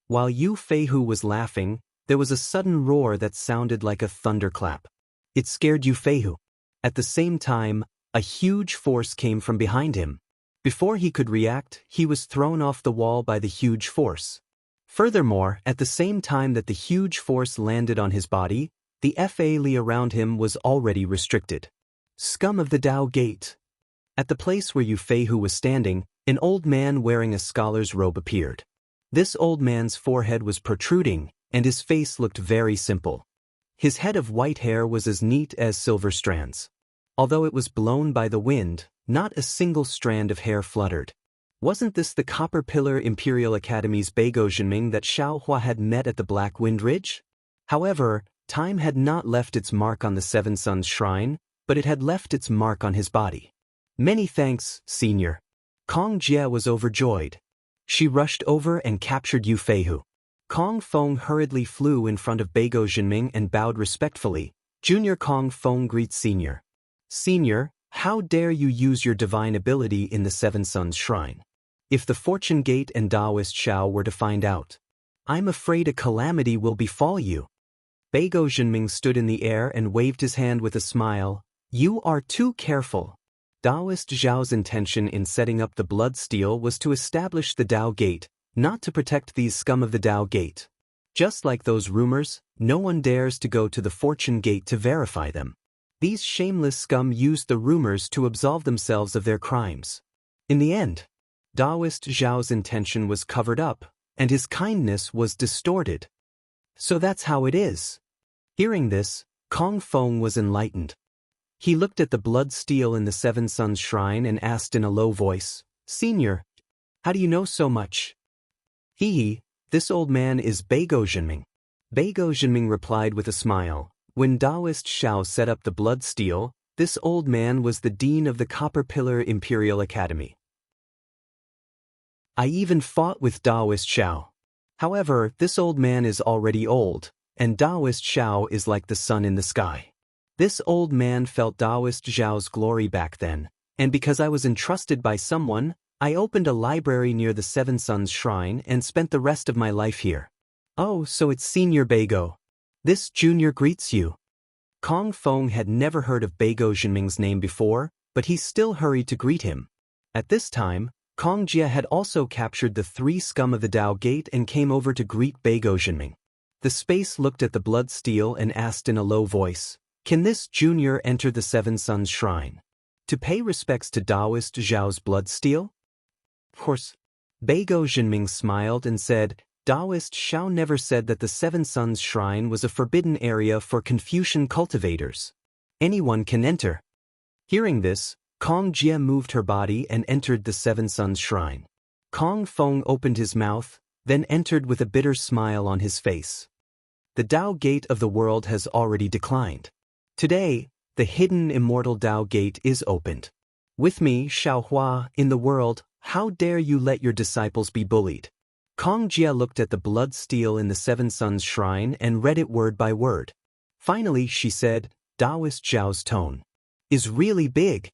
While Yu Feihu was laughing, there was a sudden roar that sounded like a thunderclap. It scared Yu Feihu. At the same time, a huge force came from behind him. Before he could react, he was thrown off the wall by the huge force. Furthermore, at the same time that the huge force landed on his body, the Fa-Li around him was already restricted. Scum of the Tao Gate. At the place where Yu Feihu was standing, an old man wearing a scholar's robe appeared. This old man's forehead was protruding, and his face looked very simple. His head of white hair was as neat as silver strands. Although it was blown by the wind, not a single strand of hair fluttered. Wasn't this the Copper Pillar Imperial Academy's Beigo Jinming that Xiao Hua had met at the Black Wind Ridge? However, time had not left its mark on the Seven Suns Shrine, but it had left its mark on his body. Many thanks, Senior. Kong Jie was overjoyed. She rushed over and captured Yu Feihu. Kong Feng hurriedly flew in front of Beigo Jinming and bowed respectfully. Junior Kong Feng greets Senior. Senior, how dare you use your divine ability in the Seven Suns Shrine? If the Fortune Gate and Taoist Xiao were to find out, I'm afraid a calamity will befall you. Beigo Jinming stood in the air and waved his hand with a smile. You are too careful. Taoist Zhao's intention in setting up the blood steel was to establish the Tao Gate, not to protect these scum of the Tao Gate. Just like those rumors, no one dares to go to the Fortune Gate to verify them. These shameless scum used the rumors to absolve themselves of their crimes. In the end, Taoist Zhao's intention was covered up, and his kindness was distorted. So that's how it is. Hearing this, Kong Feng was enlightened. He looked at the blood steel in the Seven Suns Shrine and asked in a low voice, Senior, how do you know so much? Hee, this old man is Beigo Jinming. Beigo Jinming replied with a smile. When Taoist Xiao set up the blood steel, this old man was the dean of the Copper Pillar Imperial Academy. I even fought with Taoist Xiao. However, this old man is already old, and Taoist Xiao is like the sun in the sky. This old man felt Taoist Zhao's glory back then, and because I was entrusted by someone, I opened a library near the Seven Suns Shrine and spent the rest of my life here. Oh, so it's Senior Beigo. This junior greets you. Kong Feng had never heard of Beigo Jinming's name before, but he still hurried to greet him. At this time, Kong Jie had also captured the three scum of the Tao Gate and came over to greet Beigo Jinming. The space looked at the blood steel and asked in a low voice, Can this junior enter the Seven Suns Shrine to pay respects to Taoist Zhao's blood steel? Of course. Beigo Jinming smiled and said, Taoist Xiao never said that the Seven Suns Shrine was a forbidden area for Confucian cultivators. Anyone can enter. Hearing this, Kong Jie moved her body and entered the Seven Suns Shrine. Kong Feng opened his mouth, then entered with a bitter smile on his face. The Tao Gate of the world has already declined. Today, the hidden immortal Tao Gate is opened. With me, Xiao Hua, in the world, how dare you let your disciples be bullied? Kong Jie looked at the blood steel in the Seven Suns Shrine and read it word by word. Finally, she said, Taoist Zhao's tone is really big.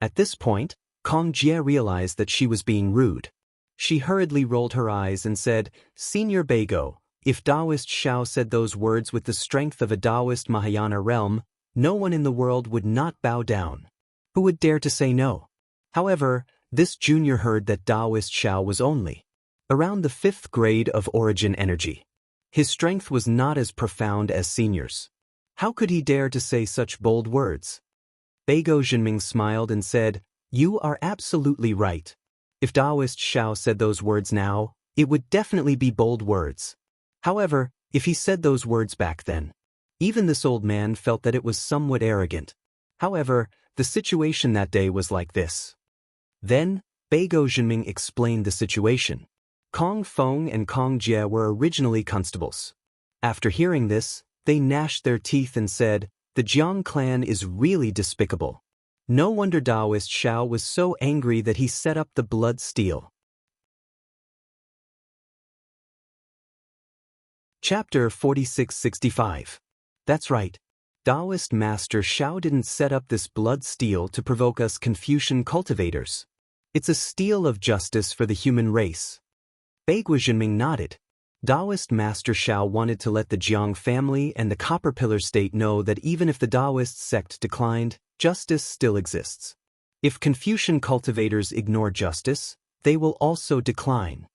At this point, Kong Jie realized that she was being rude. She hurriedly rolled her eyes and said, Senior Beigo, if Taoist Xiao said those words with the strength of a Taoist Mahayana realm, no one in the world would not bow down. Who would dare to say no? However, this junior heard that Taoist Xiao was only around the 5th grade of origin energy. His strength was not as profound as Senior's. How could he dare to say such bold words? Beigo Jinming smiled and said, You are absolutely right. If Taoist Xiao said those words now, it would definitely be bold words. However, if he said those words back then, even this old man felt that it was somewhat arrogant. However, the situation that day was like this. Then, Beigo Jinming explained the situation. Kong Feng and Kong Jie were originally constables. After hearing this, they gnashed their teeth and said, The Jiang clan is really despicable. No wonder Taoist Xiao was so angry that he set up the blood steel. Chapter 4665. That's right. Taoist Master Shao didn't set up this blood steel to provoke us Confucian cultivators. It's a steel of justice for the human race. Beiguo Jinming nodded. Taoist Master Shao wanted to let the Jiang family and the Copper Pillar State know that even if the Taoist sect declined, justice still exists. If Confucian cultivators ignore justice, they will also decline.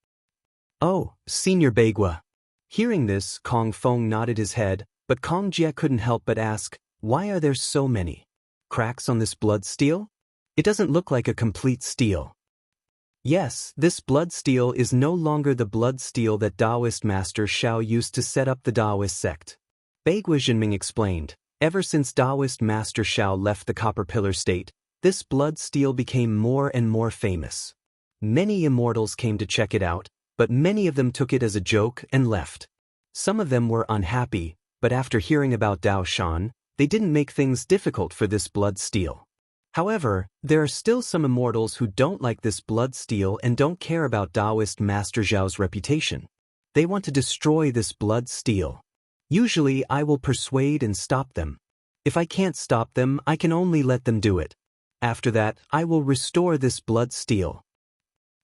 Oh, Senior Beiguo. Hearing this, Kong Feng nodded his head, but Kong Jie couldn't help but ask, why are there so many cracks on this blood steel? It doesn't look like a complete steel. Yes, this blood steel is no longer the blood steel that Taoist Master Shao used to set up the Taoist sect. Beiguo Jinming explained, ever since Taoist Master Shao left the Copper Pillar State, this blood steel became more and more famous. Many immortals came to check it out, but many of them took it as a joke and left. Some of them were unhappy, but after hearing about Dao Shan, they didn't make things difficult for this blood steel. However, there are still some immortals who don't like this blood steel and don't care about Taoist Master Zhao's reputation. They want to destroy this blood steel. Usually I will persuade and stop them. If I can't stop them, I can only let them do it. After that, I will restore this blood steel.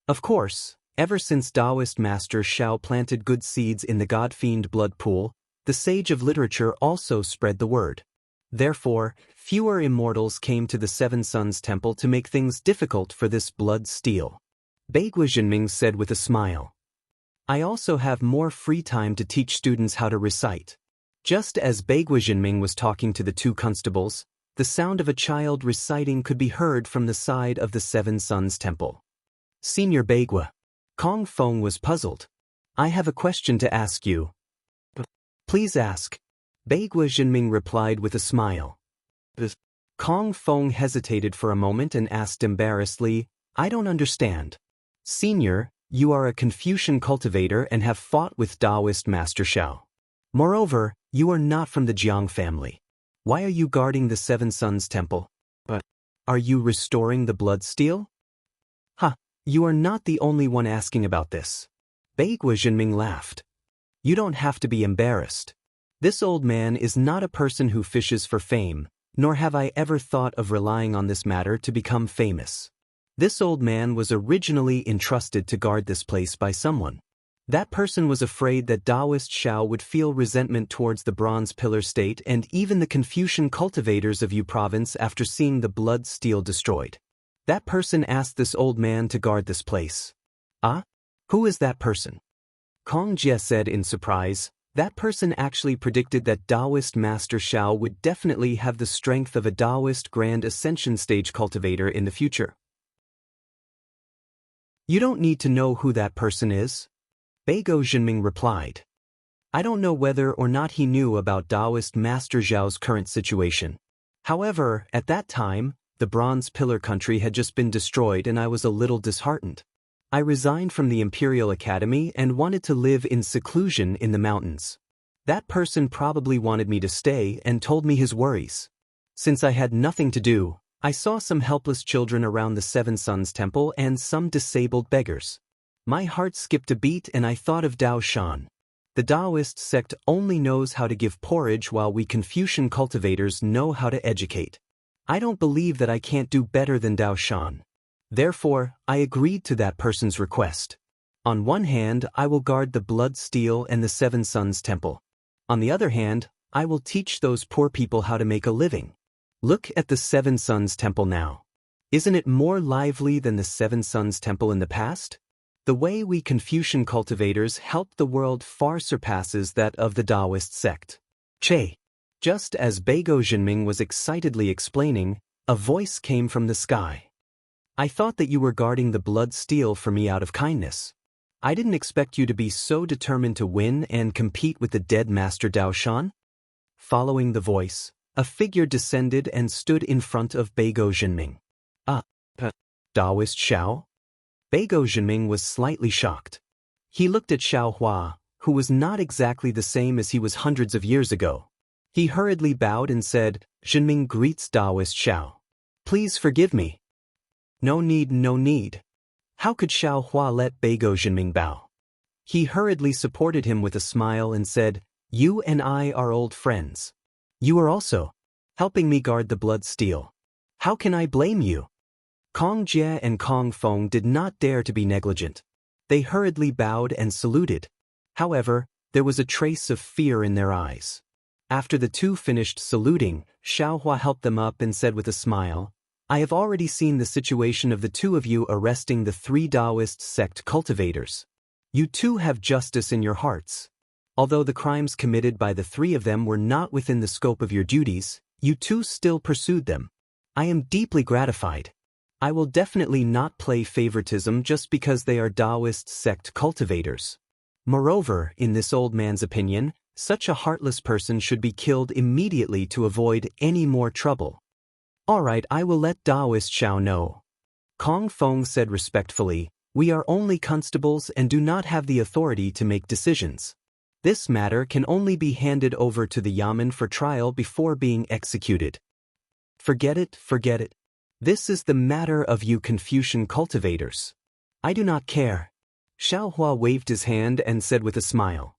Of course, ever since Taoist Master Shao planted good seeds in the God-fiend blood pool, the sage of literature also spread the word. Therefore, fewer immortals came to the Seven Suns Temple to make things difficult for this blood steel. Beiguo Jinming said with a smile. I also have more free time to teach students how to recite. Just as Beiguo Jinming was talking to the two constables, the sound of a child reciting could be heard from the side of the Seven Suns Temple. Senior Beiguo. Kong Feng was puzzled. I have a question to ask you. Please ask. Beiguo Jinming replied with a smile. Kong Feng hesitated for a moment and asked embarrassedly, I don't understand. Senior, you are a Confucian cultivator and have fought with Taoist Master Shao. Moreover, you are not from the Jiang family. Why are you guarding the Seven Suns Temple? But are you restoring the blood steel? You are not the only one asking about this. Beiguo Jinming laughed. You don't have to be embarrassed. This old man is not a person who fishes for fame, nor have I ever thought of relying on this matter to become famous. This old man was originally entrusted to guard this place by someone. That person was afraid that Taoist Shao would feel resentment towards the Bronze Pillar State and even the Confucian cultivators of Yu Province after seeing the blood steel destroyed. That person asked this old man to guard this place. Who is that person? Kong Jie said in surprise. That person actually predicted that Taoist Master Shao would definitely have the strength of a Taoist Grand Ascension Stage cultivator in the future. You don't need to know who that person is. Beiguo Jinming replied. I don't know whether or not he knew about Taoist Master Zhao's current situation. However, at that time, the Bronze Pillar country had just been destroyed and I was a little disheartened. I resigned from the Imperial Academy and wanted to live in seclusion in the mountains. That person probably wanted me to stay and told me his worries. Since I had nothing to do, I saw some helpless children around the Seven Suns Temple and some disabled beggars. My heart skipped a beat and I thought of Dao Shan. The Taoist sect only knows how to give porridge while we Confucian cultivators know how to educate. I don't believe that I can't do better than Dao Shan. Therefore, I agreed to that person's request. On one hand, I will guard the blood steel and the Seven Suns Temple. On the other hand, I will teach those poor people how to make a living. Look at the Seven Suns Temple now. Isn't it more lively than the Seven Suns Temple in the past? The way we Confucian cultivators help the world far surpasses that of the Taoist sect. Che. Just as Beiguo Jinming was excitedly explaining, a voice came from the sky. I thought that you were guarding the blood steel for me out of kindness. I didn't expect you to be so determined to win and compete with the dead Master Dao Shan. Following the voice, a figure descended and stood in front of Beiguo Jinming. Taoist Shao? Beiguo Jinming was slightly shocked. He looked at Xiao Hua, who was not exactly the same as he was hundreds of years ago. He hurriedly bowed and said, Jinming greets Taoist Shao. Please forgive me. No need, no need. How could Xiao Hua let Beiguo Jinming bow? He hurriedly supported him with a smile and said, You and I are old friends. You are also. helping me guard the blood steel. How can I blame you? Kong Jie and Kong Feng did not dare to be negligent. They hurriedly bowed and saluted. However, there was a trace of fear in their eyes. After the two finished saluting, Xiaohua helped them up and said with a smile, I have already seen the situation of the two of you arresting the 3 Taoist sect cultivators. You too have justice in your hearts. Although the crimes committed by the 3 of them were not within the scope of your duties, you too still pursued them. I am deeply gratified. I will definitely not play favoritism just because they are Taoist sect cultivators. Moreover, in this old man's opinion, such a heartless person should be killed immediately to avoid any more trouble. Alright, I will let Taoist Xiao know. Kong Feng said respectfully, we are only constables and do not have the authority to make decisions. This matter can only be handed over to the Yamen for trial before being executed. Forget it, forget it. This is the matter of you Confucian cultivators. I do not care. Xiaohua waved his hand and said with a smile.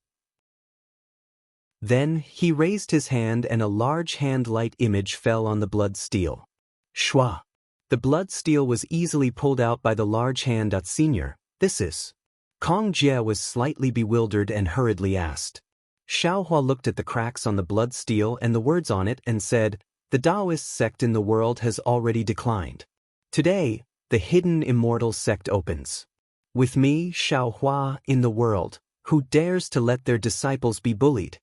Then, he raised his hand and a large hand-light image fell on the blood steel. Shua. The blood steel was easily pulled out by the large hand. Senior, this is. Kong Jie was slightly bewildered and hurriedly asked. Xiaohua looked at the cracks on the blood steel and the words on it and said, the Taoist sect in the world has already declined. Today, the hidden immortal sect opens. With me, Xiaohua, in the world, who dares to let their disciples be bullied?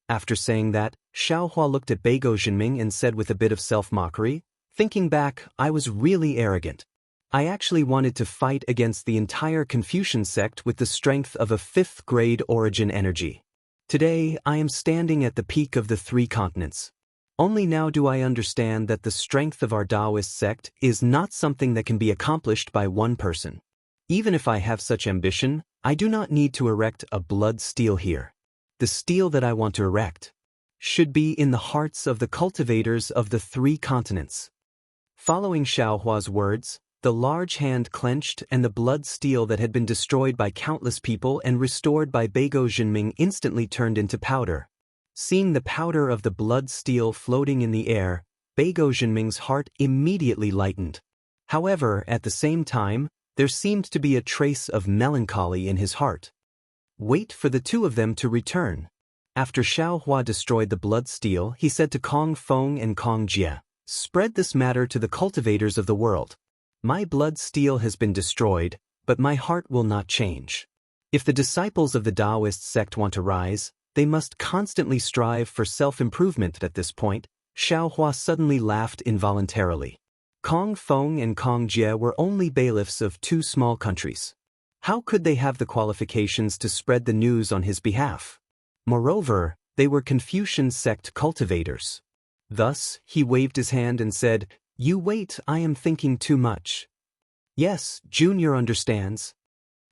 After saying that, Xiaohua looked at Beigo Jinming and said with a bit of self-mockery, thinking back, I was really arrogant. I actually wanted to fight against the entire Confucian sect with the strength of a 5th-grade origin energy. Today, I am standing at the peak of the 3 continents. Only now do I understand that the strength of our Taoist sect is not something that can be accomplished by one person. Even if I have such ambition, I do not need to erect a blood steel here. The steel that I want to erect should be in the hearts of the cultivators of the 3 continents. Following Xiaohua's words, the large hand clenched and the blood steel that had been destroyed by countless people and restored by Beigo Jinming instantly turned into powder. Seeing the powder of the blood steel floating in the air, Beigo Jinming's heart immediately lightened. However, at the same time, there seemed to be a trace of melancholy in his heart. Wait for the 2 of them to return. After Xiaohua destroyed the blood steel, he said to Kong Feng and Kong Jie, spread this matter to the cultivators of the world. My blood steel has been destroyed, but my heart will not change. If the disciples of the Taoist sect want to rise, they must constantly strive for self-improvement. At this point, Xiaohua suddenly laughed involuntarily. Kong Feng and Kong Jie were only bailiffs of 2 small countries. How could they have the qualifications to spread the news on his behalf? Moreover, they were Confucian sect cultivators. Thus, he waved his hand and said, you wait, I am thinking too much. Yes, Junior understands.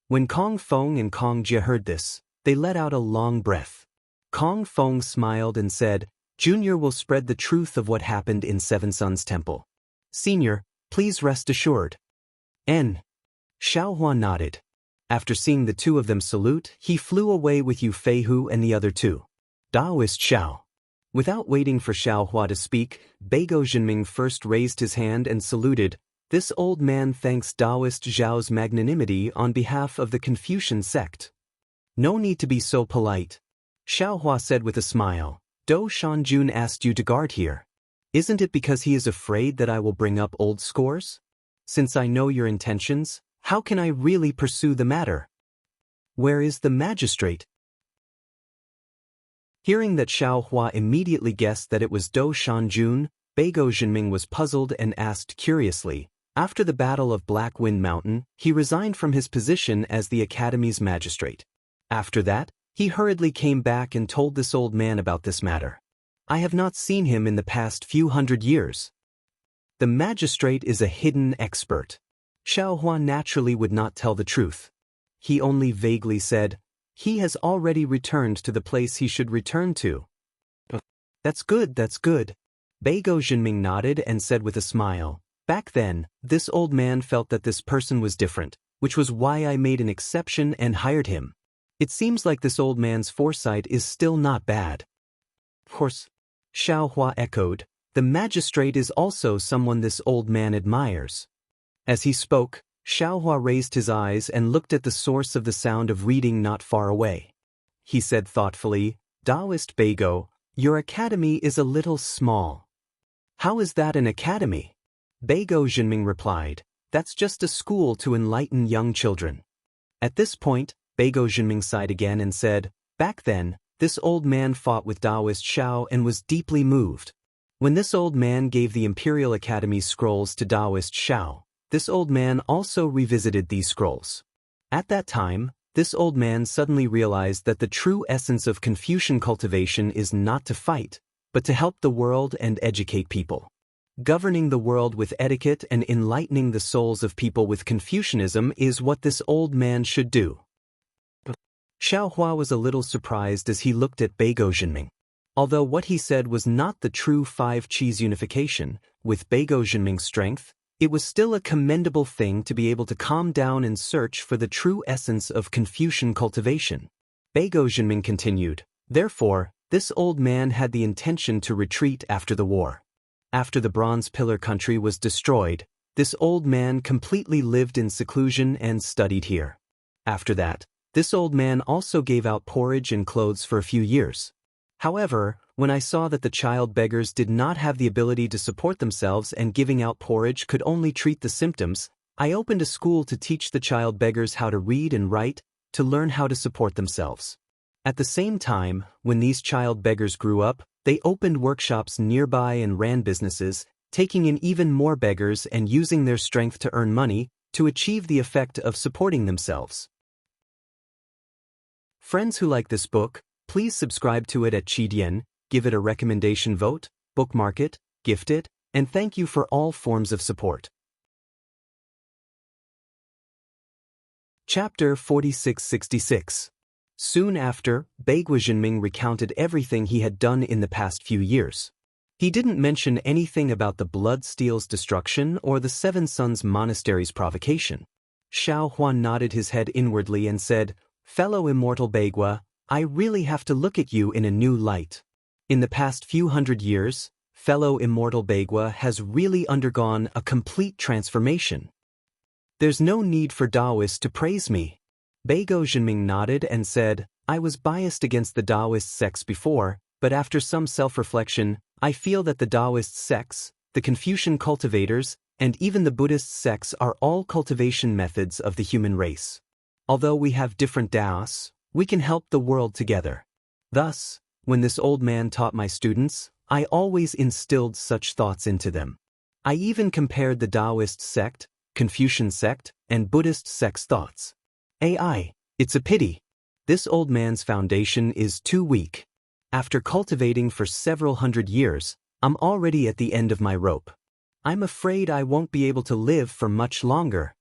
When Kong Feng and Kong Jie heard this, they let out a long breath. Kong Feng smiled and said, Junior will spread the truth of what happened in Seven Suns Temple. Senior, please rest assured. N. Xiaohua nodded. After seeing the 2 of them salute, he flew away with Yu Feihu and the other 2. Taoist Xiao. Without waiting for Xiaohua to speak, Beigo Jinming first raised his hand and saluted. This old man thanks Taoist Zhao's magnanimity on behalf of the Confucian sect. No need to be so polite. Xiaohua said with a smile. Do Shanjun asked you to guard here. Isn't it because he is afraid that I will bring up old scores? Since I know your intentions, how can I really pursue the matter? Where is the magistrate? Hearing that Xiaohua immediately guessed that it was Do Shanjun, Beigo Jinming was puzzled and asked curiously, after the Battle of Black Wind Mountain, he resigned from his position as the Academy's magistrate. After that, he hurriedly came back and told this old man about this matter. I have not seen him in the past few hundred years. The magistrate is a hidden expert. Xiaohua naturally would not tell the truth. He only vaguely said, he has already returned to the place he should return to. That's good, that's good. Beigo Jinming nodded and said with a smile, back then, this old man felt that this person was different, which was why I made an exception and hired him. It seems like this old man's foresight is still not bad. Of course, Xiaohua echoed, The magistrate is also someone this old man admires. As he spoke, Xiaohua raised his eyes and looked at the source of the sound of reading not far away. He said thoughtfully, "Taoist Beigo, your academy is a little small." "How is that an academy?" Beigo Jinming replied, "That's just a school to enlighten young children." At this point, Beigo Jinming sighed again and said, "Back then, this old man fought with Taoist Xiao and was deeply moved. When this old man gave the Imperial Academy scrolls to Taoist Xiao, this old man also revisited these scrolls. At that time, this old man suddenly realized that the true essence of Confucian cultivation is not to fight, but to help the world and educate people. Governing the world with etiquette and enlightening the souls of people with Confucianism is what this old man should do." Xiaohua was a little surprised as he looked at Beigo Jinming. Although what he said was not the true five-cheese unification, with Beigo Jinming's strength, it was still a commendable thing to be able to calm down and search for the true essence of Confucian cultivation. Beigo Jinming continued, "Therefore, this old man had the intention to retreat after the war. After the Bronze Pillar country was destroyed, this old man completely lived in seclusion and studied here. After that, this old man also gave out porridge and clothes for a few years. However, when I saw that the child beggars did not have the ability to support themselves and giving out porridge could only treat the symptoms, I opened a school to teach the child beggars how to read and write, to learn how to support themselves. At the same time, when these child beggars grew up, they opened workshops nearby and ran businesses, taking in even more beggars and using their strength to earn money, to achieve the effect of supporting themselves." Friends who like this book, please subscribe to it at Qidian, give it a recommendation vote, bookmark it, gift it, and thank you for all forms of support. Chapter 4666. Soon after, Beigo Jinming recounted everything he had done in the past few years. He didn't mention anything about the Blood Steel's destruction or the Seven Sons Monastery's provocation. Xiao Huan nodded his head inwardly and said, "Fellow immortal Beigua, I really have to look at you in a new light. In the past few hundred years, fellow immortal Beigua has really undergone a complete transformation. There's no need for Taoists to praise me." Beigo Jinming nodded and said, "I was biased against the Taoist sects before, but after some self-reflection, I feel that the Taoist sects, the Confucian cultivators, and even the Buddhist sects are all cultivation methods of the human race. Although we have different Taoists, we can help the world together. Thus, when this old man taught my students, I always instilled such thoughts into them. I even compared the Taoist sect, Confucian sect, and Buddhist sect's thoughts. It's a pity. This old man's foundation is too weak. After cultivating for several hundred years, I'm already at the end of my rope. I'm afraid I won't be able to live for much longer."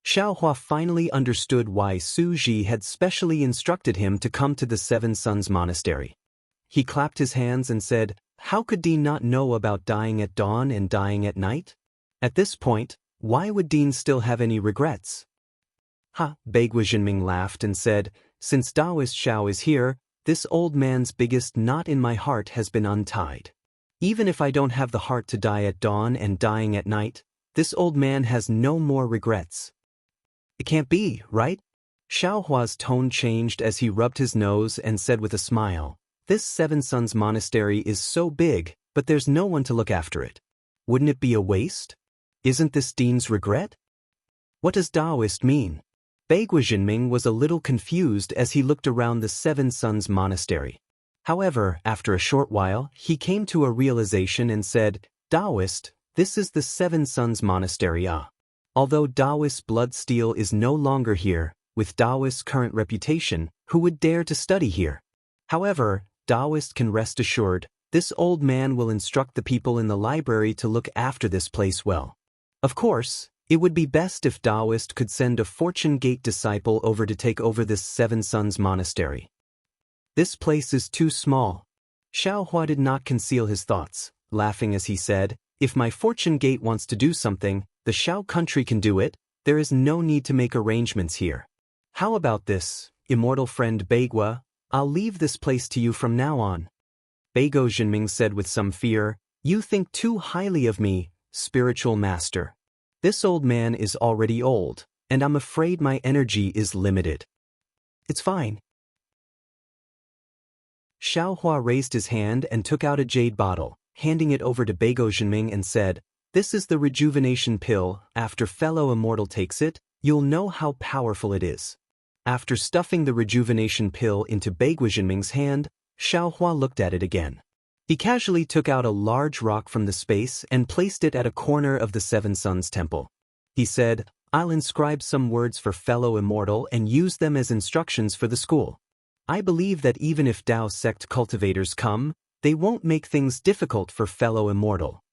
Xiaohua finally understood why Su Ji had specially instructed him to come to the Seven Sons Monastery. He clapped his hands and said, "How could Dean not know about dying at dawn and dying at night? At this point, why would Dean still have any regrets?" Beigo Jinming laughed and said, "Since Taoist Xiao is here, this old man's biggest knot in my heart has been untied. Even if I don't have the heart to die at dawn and dying at night, this old man has no more regrets." "It can't be, right?" Xiaohua's tone changed as he rubbed his nose and said with a smile, "This Seven Sons Monastery is so big, but there's no one to look after it. Wouldn't it be a waste? Isn't this Dean's regret? What does Taoist mean?" Beigo Jinming was a little confused as he looked around the Seven Sons Monastery. However, after a short while, he came to a realization and said, "Taoist, this is the Seven Sons Monastery. Although Taoist's blood steel is no longer here, with Taoist's current reputation, who would dare to study here? However, Taoist can rest assured, this old man will instruct the people in the library to look after this place well. Of course, it would be best if Taoist could send a Fortune Gate disciple over to take over this Seven Sons Monastery. This place is too small." Xiaohua did not conceal his thoughts, laughing as he said, "If my Fortune Gate wants to do something, the Xiao country can do it. There is no need to make arrangements here. How about this, immortal friend Beigua? I'll leave this place to you from now on." Beigo Jinming said with some fear, "You think too highly of me, spiritual master. This old man is already old, and I'm afraid my energy is limited." "It's fine." Xiaohua raised his hand and took out a jade bottle, handing it over to Beigo Jinming and said, "This is the rejuvenation pill. After fellow immortal takes it, you'll know how powerful it is." After stuffing the rejuvenation pill into Beigo Jinming's hand, Xiaohua looked at it again. He casually took out a large rock from the space and placed it at a corner of the Seven Suns Temple. He said, "I'll inscribe some words for fellow immortal and use them as instructions for the school. I believe that even if Dao sect cultivators come, they won't make things difficult for fellow immortal."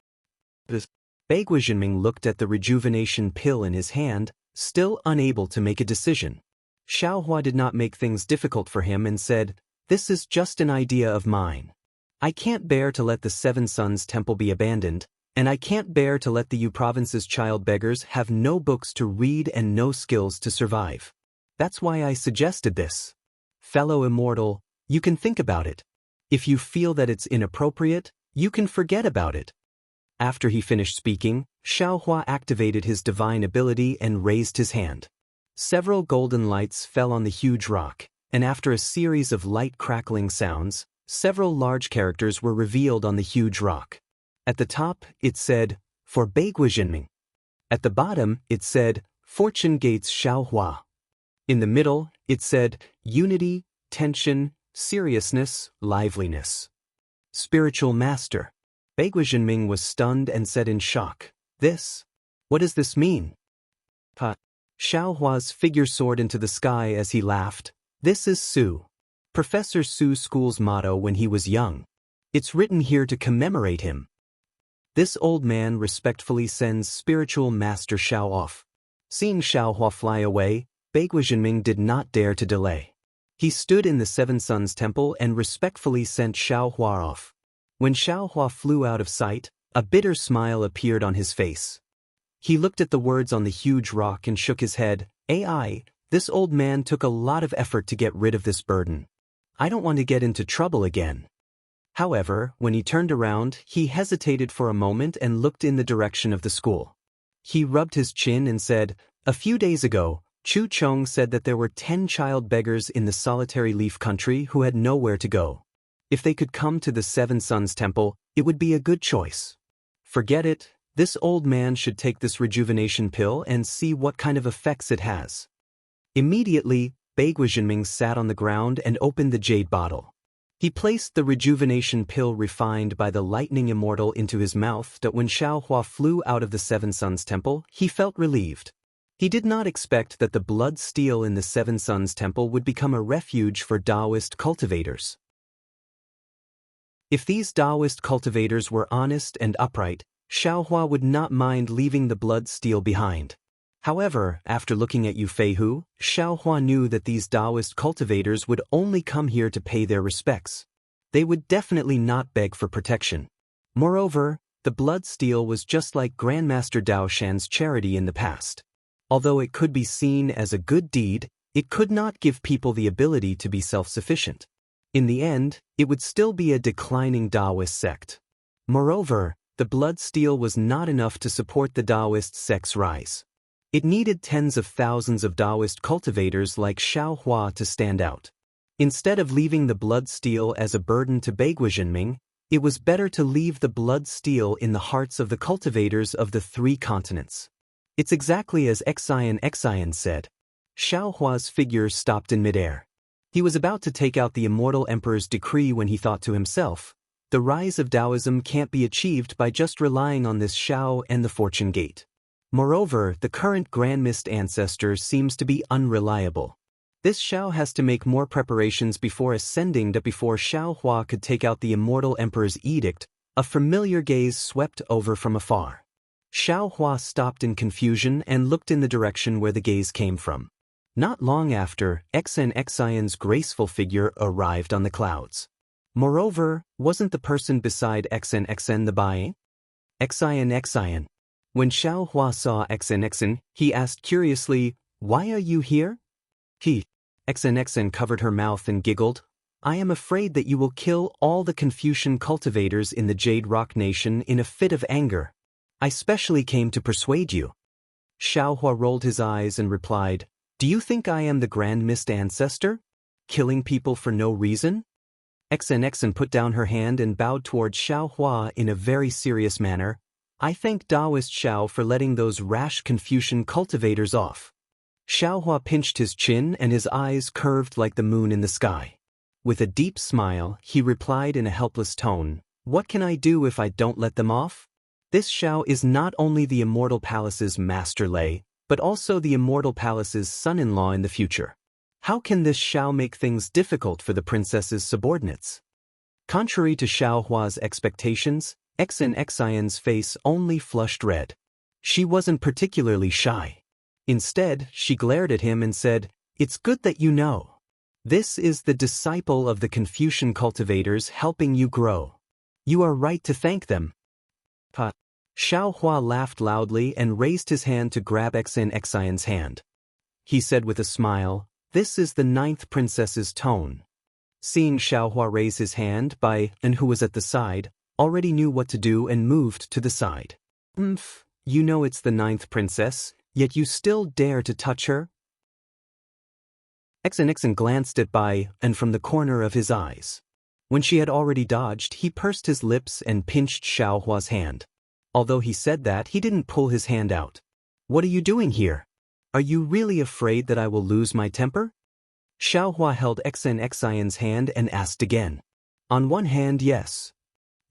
Beigo Jinming looked at the rejuvenation pill in his hand, still unable to make a decision. Xiaohua did not make things difficult for him and said, "This is just an idea of mine. I can't bear to let the Seven Suns Temple be abandoned, and I can't bear to let the Yu province's child beggars have no books to read and no skills to survive. That's why I suggested this. Fellow immortal, you can think about it. If you feel that it's inappropriate, you can forget about it." After he finished speaking, Xiaohua activated his divine ability and raised his hand. Several golden lights fell on the huge rock, and after a series of light crackling sounds, several large characters were revealed on the huge rock. At the top, it said, "For Beigo Jinming." At the bottom, it said, "Fortune Gates Xiaohua." In the middle, it said, "Unity, tension, seriousness, liveliness." Spiritual Master. Beigo Jinming was stunned and said in shock, What does this mean?" Xiaohua's figure soared into the sky as he laughed. "This is Su. Professor Su's school's motto when he was young. It's written here to commemorate him. This old man respectfully sends Spiritual Master Xiao off." Seeing Xiaohua fly away, Beigo Jinming did not dare to delay. He stood in the Seven Suns Temple and respectfully sent Xiaohua off. When Xiaohua flew out of sight, a bitter smile appeared on his face. He looked at the words on the huge rock and shook his head. "AI, this old man took a lot of effort to get rid of this burden. I don't want to get into trouble again." However, when he turned around, he hesitated for a moment and looked in the direction of the school. He rubbed his chin and said, "A few days ago, Chu Chong said that there were 10 child beggars in the solitary leaf country who had nowhere to go. If they could come to the Seven Suns Temple, it would be a good choice. Forget it. This old man should take this rejuvenation pill and see what kind of effects it has." Immediately, Beigo Jinming sat on the ground and opened the jade bottle. He placed the rejuvenation pill refined by the lightning immortal into his mouth. That when Xiaohua flew out of the Seven Suns Temple, he felt relieved. He did not expect that the blood steel in the Seven Suns Temple would become a refuge for Taoist cultivators. If these Taoist cultivators were honest and upright, Xiaohua would not mind leaving the blood steel behind. However, after looking at Yu Feihu, Xiaohua knew that these Taoist cultivators would only come here to pay their respects. They would definitely not beg for protection. Moreover, the blood steel was just like Grandmaster Dao Shan's charity in the past. Although it could be seen as a good deed, it could not give people the ability to be self-sufficient. In the end, it would still be a declining Taoist sect. Moreover, the blood steel was not enough to support the Taoist sect's rise. It needed tens of thousands of Taoist cultivators like Xiaohua to stand out. Instead of leaving the blood steel as a burden to Beigo Jinming, it was better to leave the blood steel in the hearts of the cultivators of the 3 continents. It's exactly as Xian said. Xiaohua's figure stopped in midair. He was about to take out the immortal emperor's decree when he thought to himself, "The rise of Taoism can't be achieved by just relying on this Xiao and the Fortune Gate. Moreover, the current Grand Mist ancestor seems to be unreliable. This Xiao has to make more preparations before ascending." Before Xiaohua could take out the immortal emperor's edict, a familiar gaze swept over from afar. Xiaohua stopped in confusion and looked in the direction where the gaze came from. Not long after, Xian's graceful figure arrived on the clouds. Moreover, wasn't the person beside Xian the Bai? Xian. When Xiaohua saw Xian, he asked curiously, "Why are you here?" Xian covered her mouth and giggled. I am afraid that you will kill all the Confucian cultivators in the Jade Rock Nation in a fit of anger. I specially came to persuade you. Xiaohua rolled his eyes and replied, Do you think I am the Grand Mist Ancestor? Killing people for no reason? XNXN put down her hand and bowed towards Xiaohua in a very serious manner. I thank Taoist Xiao for letting those rash Confucian cultivators off. Xiaohua pinched his chin and his eyes curved like the moon in the sky. With a deep smile, he replied in a helpless tone, What can I do if I don't let them off? This Xiao is not only the Immortal Palace's master lay, but also the Immortal Palace's son-in-law in the future. How can this Xiao make things difficult for the princess's subordinates? Contrary to Xiaohua's expectations, XNXIN's face only flushed red. She wasn't particularly shy. Instead, she glared at him and said, It's good that you know. This is the disciple of the Confucian cultivators helping you grow. You are right to thank them. Xiaohua laughed loudly and raised his hand to grab XNXIN's hand. He said with a smile, This is the 9th princess's tone. Seeing Xiaohua raise his hand, and who was at the side, already knew what to do and moved to the side. You know it's the 9th princess, yet you still dare to touch her? XNXN glanced at and from the corner of his eyes. When she had already dodged, he pursed his lips and pinched Xiaohua's hand. Although he said that, he didn't pull his hand out. What are you doing here? Are you really afraid that I will lose my temper? Xiaohua held XNXIN's hand and asked again. On one hand, yes.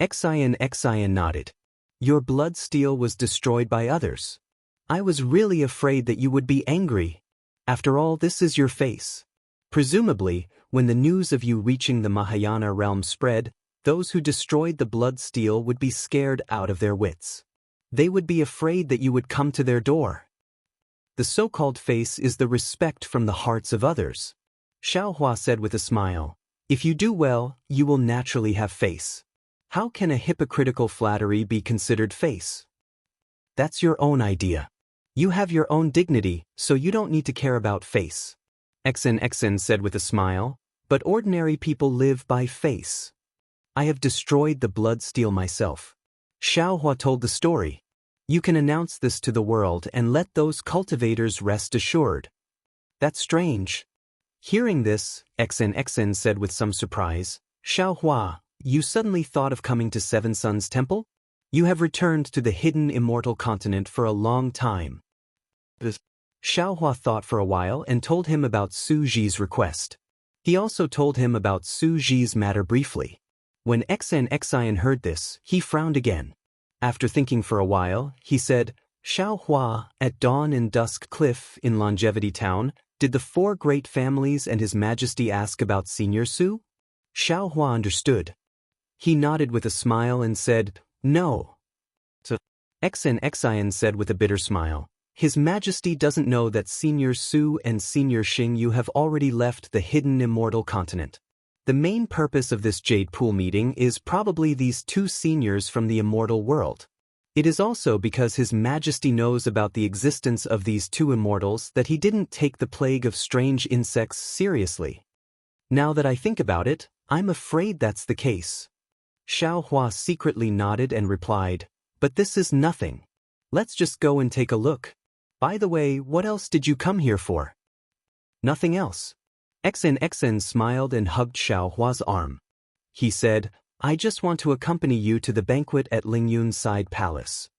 XIN nodded. Your blood steel was destroyed by others. I was really afraid that you would be angry. After all, this is your face. Presumably, when the news of you reaching the Mahayana realm spread, those who destroyed the blood steel would be scared out of their wits. They would be afraid that you would come to their door. The so-called face is the respect from the hearts of others. Xiaohua said with a smile, If you do well, you will naturally have face. How can a hypocritical flattery be considered face? That's your own idea. You have your own dignity, so you don't need to care about face. XNXN said with a smile, But ordinary people live by face. I have destroyed the blood steel myself. Xiaohua told the story. You can announce this to the world and let those cultivators rest assured. That's strange. Hearing this, XNXN said with some surprise, Xiaohua, you suddenly thought of coming to Seven Suns Temple? You have returned to the hidden immortal continent for a long time. Xiaohua thought for a while and told him about Su Ji's request. He also told him about Su Ji's matter briefly. When XNXIN heard this, he frowned again. After thinking for a while, he said, Xiaohua, at Dawn and Dusk Cliff in Longevity Town, did the 4 great families and His Majesty ask about Senior Su? Xiaohua understood. He nodded with a smile and said, No. XNXIN said with a bitter smile, His Majesty doesn't know that Senior Su and Senior Xingyu have already left the hidden immortal continent. The main purpose of this Jade Pool meeting is probably these 2 seniors from the immortal world. It is also because His Majesty knows about the existence of these 2 immortals that he didn't take the plague of strange insects seriously. Now that I think about it, I'm afraid that's the case. Xiaohua secretly nodded and replied, But this is nothing. Let's just go and take a look. By the way, what else did you come here for? Nothing else. XNXN smiled and hugged Xiaohua's arm. He said, I just want to accompany you to the banquet at Lingyun's Side Palace.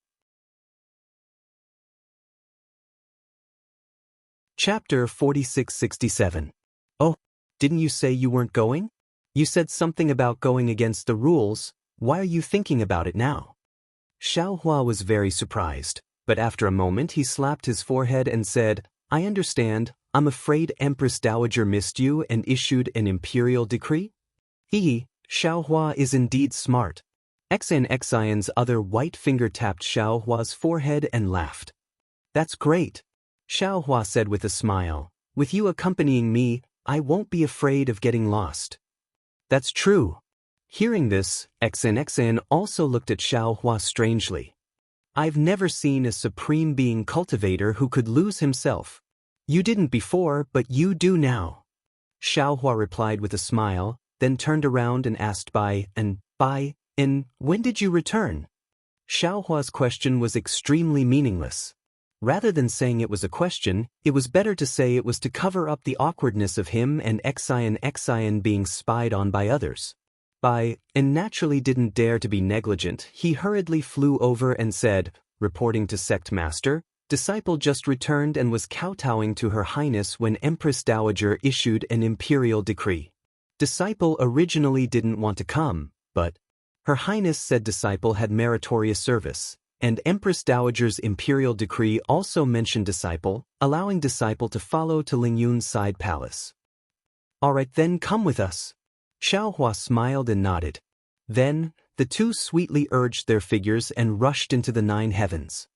Chapter 4667. Oh, didn't you say you weren't going? You said something about going against the rules. Why are you thinking about it now? Xiaohua was very surprised, but after a moment he slapped his forehead and said, I understand. I'm afraid Empress Dowager missed you and issued an imperial decree? Xiaohua is indeed smart. XNXIN's other white finger tapped Xiaohua's forehead and laughed. That's great. Xiaohua said with a smile. With you accompanying me, I won't be afraid of getting lost. That's true. Hearing this, XNXN also looked at Xiaohua strangely. I've never seen a supreme being cultivator who could lose himself. You didn't before, but you do now. Xiaohua replied with a smile, then turned around and asked when did you return? Xiaohua's question was extremely meaningless. Rather than saying it was a question, it was better to say it was to cover up the awkwardness of him and Xian being spied on by others. And naturally didn't dare to be negligent, he hurriedly flew over and said, reporting to Sect Master, Disciple just returned and was kowtowing to Her Highness when Empress Dowager issued an imperial decree. Disciple originally didn't want to come, but Her Highness said Disciple had meritorious service, and Empress Dowager's imperial decree also mentioned Disciple, allowing Disciple to follow to Lingyun's side palace. Alright then, come with us. Xiaohua smiled and nodded. Then, the two sweetly urged their figures and rushed into the 9 heavens.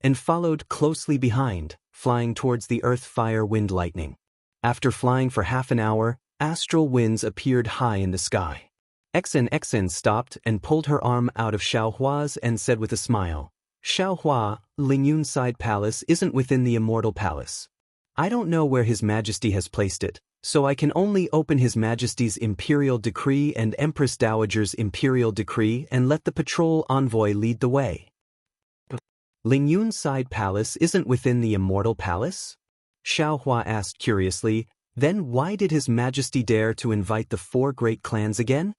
And followed closely behind, flying towards the earth fire wind lightning. After flying for half an hour, astral winds appeared high in the sky. Xen stopped and pulled her arm out of Xiaohua's and said with a smile, Xiaohua, Lingyun's side palace isn't within the immortal palace. I don't know where His Majesty has placed it, so I can only open His Majesty's imperial decree and Empress Dowager's imperial decree and let the patrol envoy lead the way. Lingyun's side palace isn't within the immortal palace? Xiaohua asked curiously, then why did His Majesty dare to invite the 4 great clans again?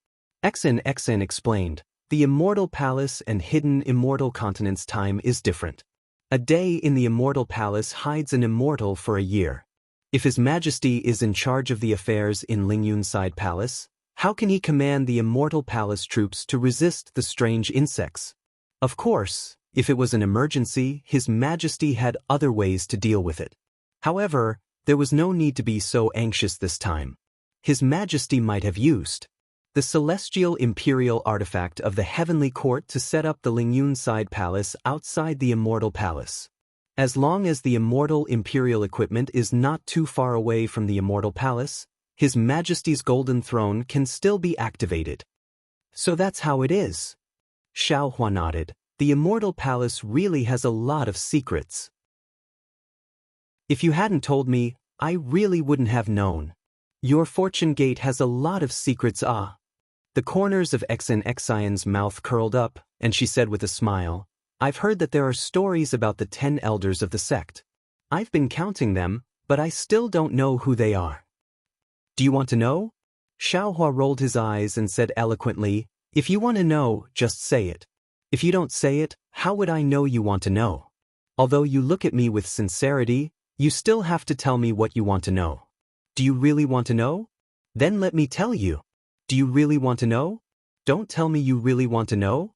Xen explained, the immortal palace and hidden immortal continent's time is different. A day in the immortal palace hides an immortal for a year. If His Majesty is in charge of the affairs in Lingyun's side palace, how can he command the immortal palace troops to resist the strange insects? Of course, if it was an emergency, His Majesty had other ways to deal with it. However, there was no need to be so anxious this time. His Majesty might have used the celestial imperial artifact of the heavenly court to set up the Lingyun side palace outside the immortal palace. As long as the immortal imperial equipment is not too far away from the immortal palace, His Majesty's golden throne can still be activated. So that's how it is. Xiaohua nodded. The immortal palace really has a lot of secrets. If you hadn't told me, I really wouldn't have known. Your fortune gate has a lot of secrets. The corners of Xian's mouth curled up, and she said with a smile, I've heard that there are stories about the 10 elders of the sect. I've been counting them, but I still don't know who they are. Do you want to know? Xiaohua rolled his eyes and said eloquently, if you want to know, just say it. If you don't say it, how would I know you want to know? Although you look at me with sincerity, you still have to tell me what you want to know. Do you really want to know? Then let me tell you. Do you really want to know? Don't tell me you really want to know?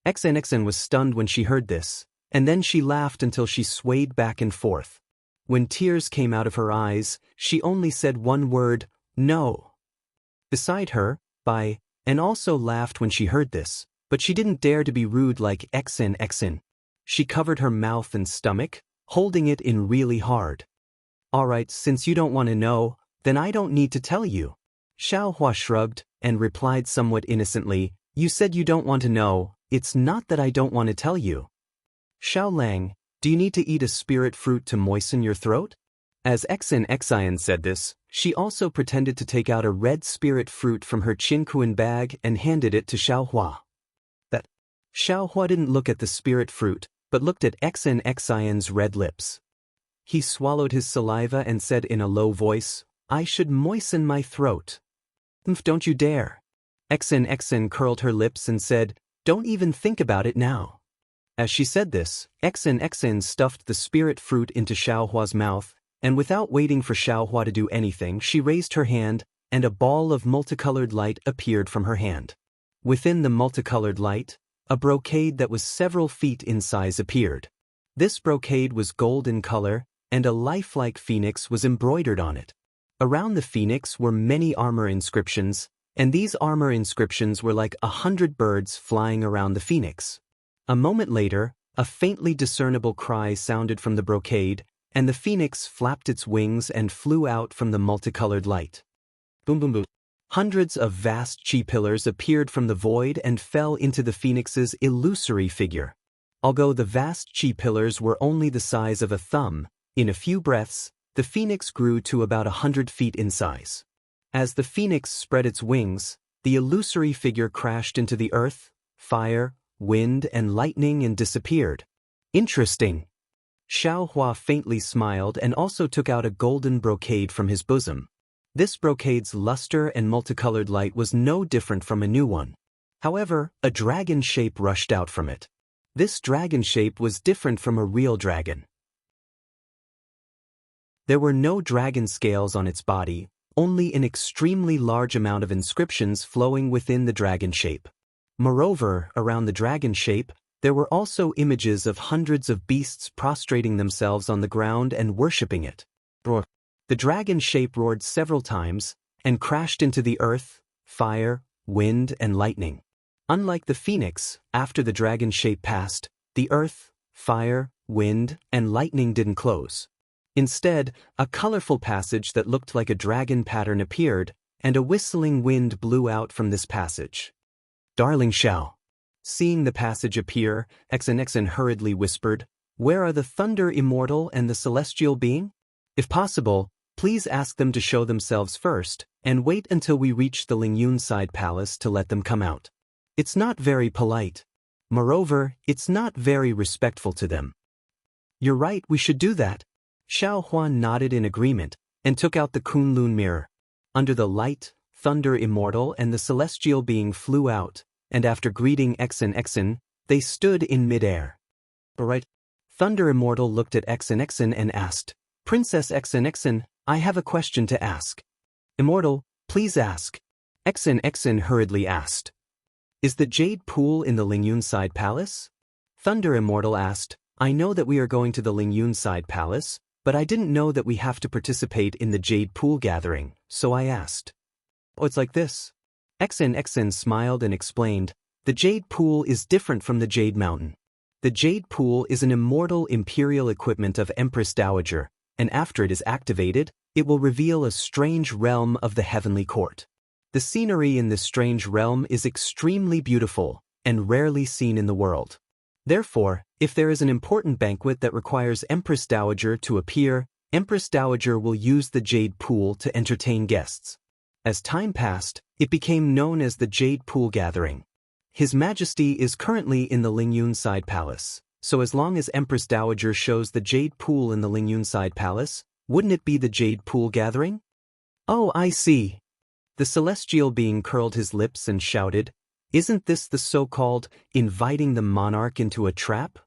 Xen was stunned when she heard this, and then she laughed until she swayed back and forth. When tears came out of her eyes, she only said one word, no. Beside her, and also laughed when she heard this. But she didn't dare to be rude like Xen. She covered her mouth and stomach, holding it in really hard. Alright, since you don't want to know, then I don't need to tell you. Xiaohua shrugged and replied somewhat innocently, you said you don't want to know, it's not that I don't want to tell you. Xiaolang, do you need to eat a spirit fruit to moisten your throat? As Xian said this, she also pretended to take out a red spirit fruit from her Qinkuan bag and handed it to Xiaohua. Xiaohua didn't look at the spirit fruit, but looked at Xian's red lips. He swallowed his saliva and said in a low voice, I should moisten my throat. Don't you dare. Xen curled her lips and said, don't even think about it now. As she said this, Xen stuffed the spirit fruit into Xiaohua's mouth, and without waiting for Xiaohua to do anything, she raised her hand, and a ball of multicolored light appeared from her hand. Within the multicolored light, a brocade that was several feet in size appeared. This brocade was gold in color, and a lifelike phoenix was embroidered on it. Around the phoenix were many armor inscriptions, and these armor inscriptions were like 100 birds flying around the phoenix. A moment later, a faintly discernible cry sounded from the brocade, and the phoenix flapped its wings and flew out from the multicolored light. Boom boom boom. Hundreds of vast chi pillars appeared from the void and fell into the phoenix's illusory figure. Although the vast chi pillars were only the size of a thumb, in a few breaths, the phoenix grew to about 100 feet in size. As the phoenix spread its wings, the illusory figure crashed into the earth, fire, wind, and lightning and disappeared. Interesting. Xiao Hua faintly smiled and also took out a golden brocade from his bosom. This brocade's luster and multicolored light was no different from a new one. However, a dragon shape rushed out from it. This dragon shape was different from a real dragon. There were no dragon scales on its body, only an extremely large amount of inscriptions flowing within the dragon shape. Moreover, around the dragon shape, there were also images of hundreds of beasts prostrating themselves on the ground and worshipping it. The dragon shape roared several times and crashed into the earth, fire, wind, and lightning. Unlike the phoenix, after the dragon shape passed, the earth, fire, wind, and lightning didn't close. Instead, a colorful passage that looked like a dragon pattern appeared, and a whistling wind blew out from this passage. Darling Xiao. Seeing the passage appear, XNXN hurriedly whispered, "Where are the Thunder Immortal and the Celestial Being? If possible, please ask them to show themselves first, and wait until we reach the Lingyun Side Palace to let them come out. It's not very polite. Moreover, it's not very respectful to them." "You're right, we should do that." Xiao Huan nodded in agreement, and took out the Kunlun mirror. Under the light, Thunder Immortal and the Celestial Being flew out, and after greeting XNXN, they stood in midair. "Alright." Thunder Immortal looked at XNXN and asked, "Princess XNXN, I have a question to ask." "Immortal, please ask." XNXN hurriedly asked. "Is the Jade Pool in the Lingyun Side Palace?" Thunder Immortal asked, "I know that we are going to the Lingyun Side Palace, but I didn't know that we have to participate in the Jade Pool gathering, so I asked." "Oh, it's like this." XNXN smiled and explained, "The Jade Pool is different from the Jade Mountain. The Jade Pool is an immortal imperial equipment of Empress Dowager, and after it is activated, it will reveal a strange realm of the heavenly court. The scenery in this strange realm is extremely beautiful, and rarely seen in the world. Therefore, if there is an important banquet that requires Empress Dowager to appear, Empress Dowager will use the Jade Pool to entertain guests." As time passed, it became known as the Jade Pool Gathering. His Majesty is currently in the Lingyun Side Palace, so as long as Empress Dowager shows the Jade Pool in the Lingyun Side Palace, wouldn't it be the Jade Pool Gathering? "Oh, I see." The Celestial Being curled his lips and shouted, "Isn't this the so-called inviting the monarch into a trap?"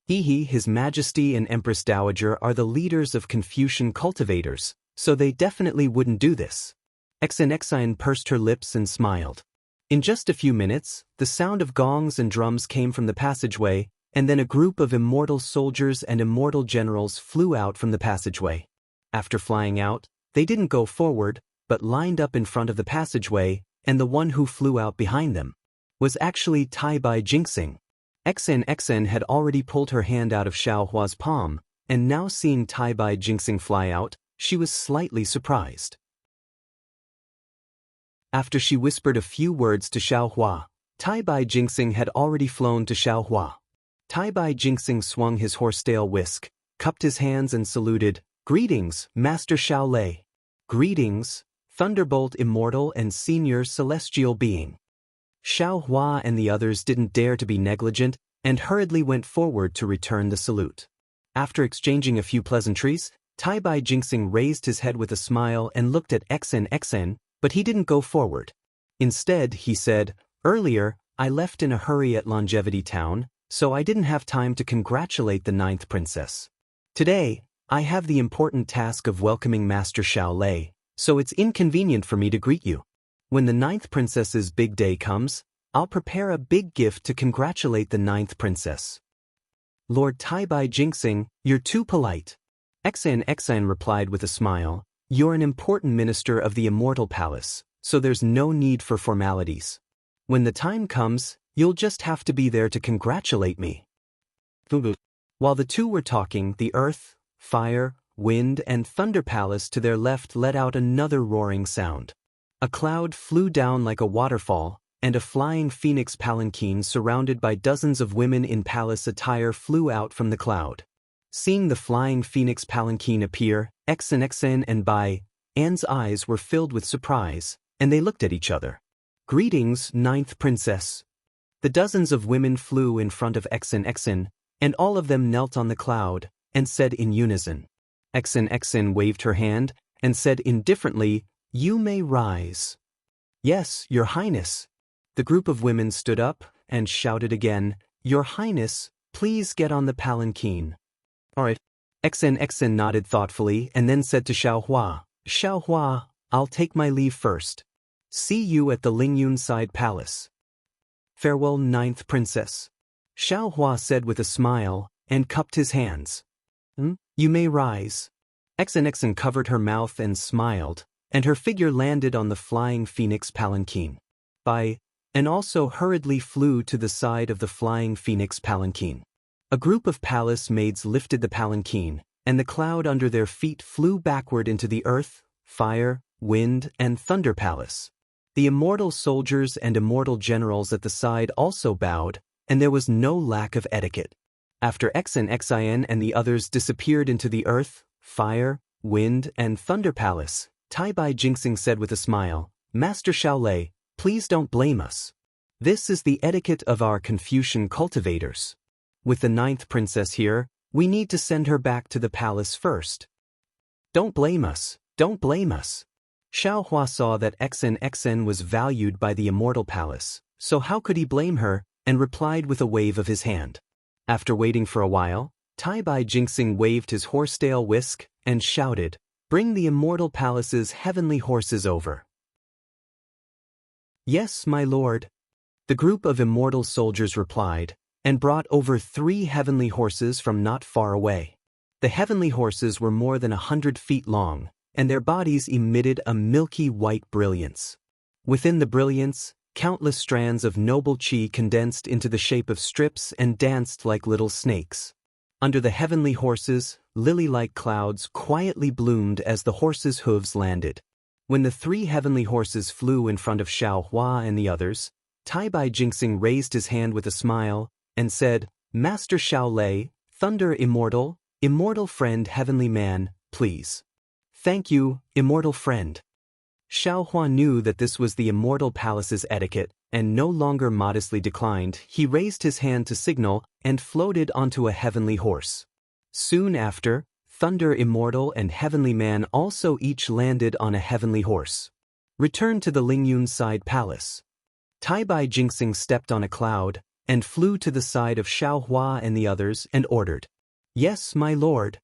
His Majesty and Empress Dowager are the leaders of Confucian cultivators, so they definitely wouldn't do this. XNXN pursed her lips and smiled. In just a few minutes, the sound of gongs and drums came from the passageway, and then a group of immortal soldiers and immortal generals flew out from the passageway. After flying out, they didn't go forward, but lined up in front of the passageway, and the one who flew out behind them was actually Tai Bai Jinxing. XNXN had already pulled her hand out of Xiao Hua's palm, and now seeing Tai Bai Jinxing fly out, she was slightly surprised. After she whispered a few words to Xiao Hua, Tai Bai Jinxing had already flown to Xiao Hua. Tai Bai Jinxing swung his horsetail whisk, cupped his hands and saluted, "Greetings, Master Xiao Lei." "Greetings, Thunderbolt Immortal and Senior Celestial Being." Xiao Hua and the others didn't dare to be negligent and hurriedly went forward to return the salute. After exchanging a few pleasantries, Tai Bai Jinxing raised his head with a smile and looked at XNXN, but he didn't go forward. Instead, he said, "Earlier, I left in a hurry at Longevity Town, so I didn't have time to congratulate the 9th princess. Today, I have the important task of welcoming Master Xiao Lei, so it's inconvenient for me to greet you. When the 9th princess's big day comes, I'll prepare a big gift to congratulate the 9th princess." "Lord Tai Bai Jinxing, you're too polite." XNXN replied with a smile, "You're an important minister of the Immortal Palace, so there's no need for formalities. When the time comes, you'll just have to be there to congratulate me." While the two were talking, the earth, fire, wind, and thunder palace to their left let out another roaring sound. A cloud flew down like a waterfall, and a flying phoenix palanquin surrounded by dozens of women in palace attire flew out from the cloud. Seeing the flying phoenix palanquin appear, XNXN and Bai Anne's eyes were filled with surprise, and they looked at each other. Greetings, ninth princess. The dozens of women flew in front of Exen, and all of them knelt on the cloud, and said in unison. Exen waved her hand, and said indifferently, "You may rise." "Yes, Your Highness." The group of women stood up, and shouted again, "Your Highness, please get on the palanquin." "All right." Exen nodded thoughtfully and then said to Xiaohua, "Xiaohua, I'll take my leave first. See you at the Lingyun Side Palace." "Farewell, ninth princess," Xiaohua said with a smile, and cupped his hands. "You may rise." Exen covered her mouth and smiled, and her figure landed on the flying phoenix palanquin. And also hurriedly flew to the side of the flying phoenix palanquin. A group of palace maids lifted the palanquin, and the cloud under their feet flew backward into the earth, fire, wind, and thunder palace. The immortal soldiers and immortal generals at the side also bowed, and there was no lack of etiquette. After Xin and the others disappeared into the earth, fire, wind, and thunder palace, Taibai Jingxing said with a smile, "Master Shaolei, please don't blame us. This is the etiquette of our Confucian cultivators. With the ninth princess here, we need to send her back to the palace first." "Don't blame us, don't blame us." Xiaohua saw that Exen was valued by the immortal palace, so how could he blame her, and replied with a wave of his hand. After waiting for a while, Taibai Jingxing waved his horsetail whisk and shouted, "Bring the immortal palace's heavenly horses over." "Yes, my lord." The group of immortal soldiers replied, and brought over 3 heavenly horses from not far away. The heavenly horses were more than 100 feet long, and their bodies emitted a milky white brilliance. Within the brilliance, countless strands of noble qi condensed into the shape of strips and danced like little snakes. Under the heavenly horses, lily-like clouds quietly bloomed as the horses' hooves landed. When the 3 heavenly horses flew in front of Xiaohua and the others, Taibai Jingxing raised his hand with a smile and said, "Master Shaolei, Thunder Immortal, immortal friend heavenly man, please." "Thank you, immortal friend." Xiaohua knew that this was the immortal palace's etiquette, and no longer modestly declined. He raised his hand to signal and floated onto a heavenly horse. Soon after, Thunder Immortal and Heavenly Man also each landed on a heavenly horse. Returned to the Lingyun Side Palace. Taibai Jingxing stepped on a cloud and flew to the side of Xiaohua and the others and ordered, "Yes, my lord."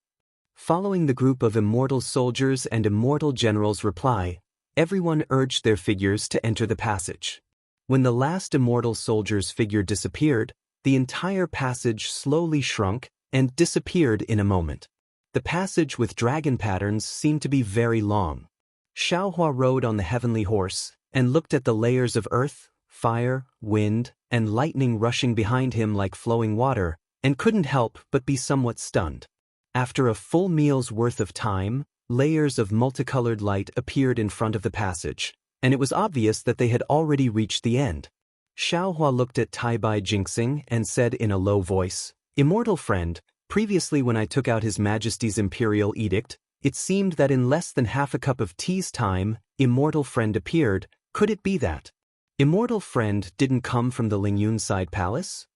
Following the group of immortal soldiers and immortal generals' reply, everyone urged their figures to enter the passage. When the last immortal soldier's figure disappeared, the entire passage slowly shrunk and disappeared in a moment. The passage with dragon patterns seemed to be very long. Xiaohua rode on the heavenly horse and looked at the layers of earth, fire, wind, and lightning rushing behind him like flowing water, and couldn't help but be somewhat stunned. After a full meal's worth of time, layers of multicolored light appeared in front of the passage, and it was obvious that they had already reached the end. Xiaohua looked at Taibai Jingxing and said in a low voice, "Immortal friend, previously when I took out His Majesty's Imperial Edict, it seemed that in less than half a cup of tea's time, Immortal friend appeared. Could it be that Immortal friend didn't come from the Lingyun Side Palace?"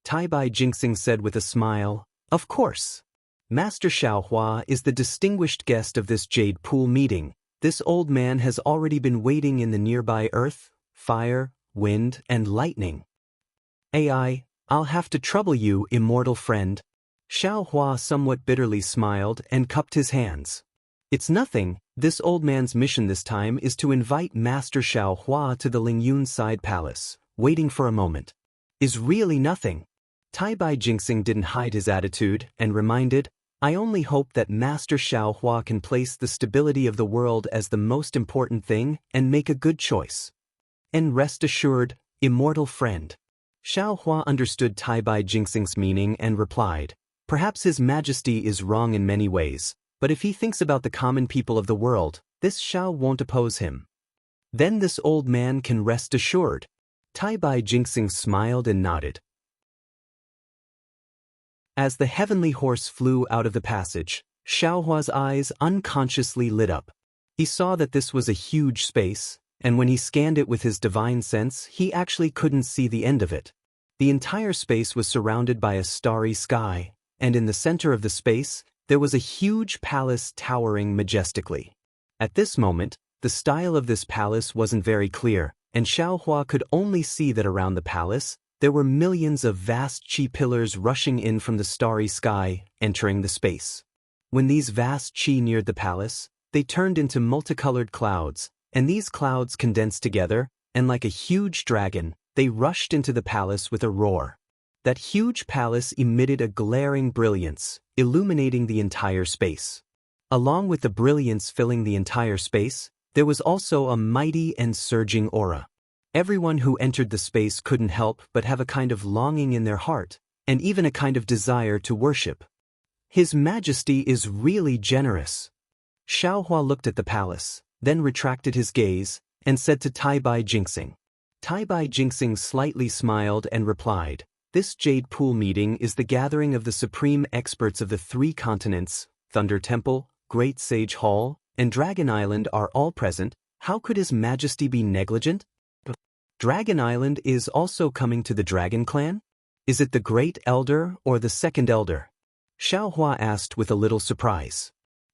Taibai Jingxing said with a smile, "Of course. Master Xiaohua is the distinguished guest of this Jade Pool meeting. This old man has already been waiting in the nearby earth, fire, wind, and lightning. I'll have to trouble you, immortal friend." Xiaohua somewhat bitterly smiled and cupped his hands. "It's nothing. This old man's mission this time is to invite Master Xiaohua to the Lingyun Side Palace. Waiting for a moment is really nothing." Taibai Jingxing didn't hide his attitude and reminded, "I only hope that Master Xiaohua can place the stability of the world as the most important thing and make a good choice. And rest assured, immortal friend." Xiaohua understood Taibai Jingxing's meaning and replied, "Perhaps His Majesty is wrong in many ways, but if he thinks about the common people of the world, this Xiao won't oppose him. Then this old man can rest assured." Taibai Jingxing smiled and nodded. As the heavenly horse flew out of the passage, Xiaohua's eyes unconsciously lit up. He saw that this was a huge space, and when he scanned it with his divine sense, he actually couldn't see the end of it. The entire space was surrounded by a starry sky, and in the center of the space, there was a huge palace towering majestically. At this moment, the style of this palace wasn't very clear, and Xiaohua could only see that around the palace, there were millions of vast chi pillars rushing in from the starry sky, entering the space. When these vast chi neared the palace, they turned into multicolored clouds, and these clouds condensed together, and like a huge dragon, they rushed into the palace with a roar. That huge palace emitted a glaring brilliance, illuminating the entire space. Along with the brilliance filling the entire space, there was also a mighty and surging aura. Everyone who entered the space couldn't help but have a kind of longing in their heart, and even a kind of desire to worship. His Majesty is really generous. Xiaohua looked at the palace, then retracted his gaze, and said to Taibai Jinxing. Taibai Jinxing slightly smiled and replied, "This Jade Pool meeting is the gathering of the supreme experts of the 3 continents, Thunder Temple, Great Sage Hall, and Dragon Island are all present. How could His Majesty be negligent?" Dragon Island is also coming to the Dragon Clan? Is it the Great Elder or the Second Elder? Xiaohua asked with a little surprise.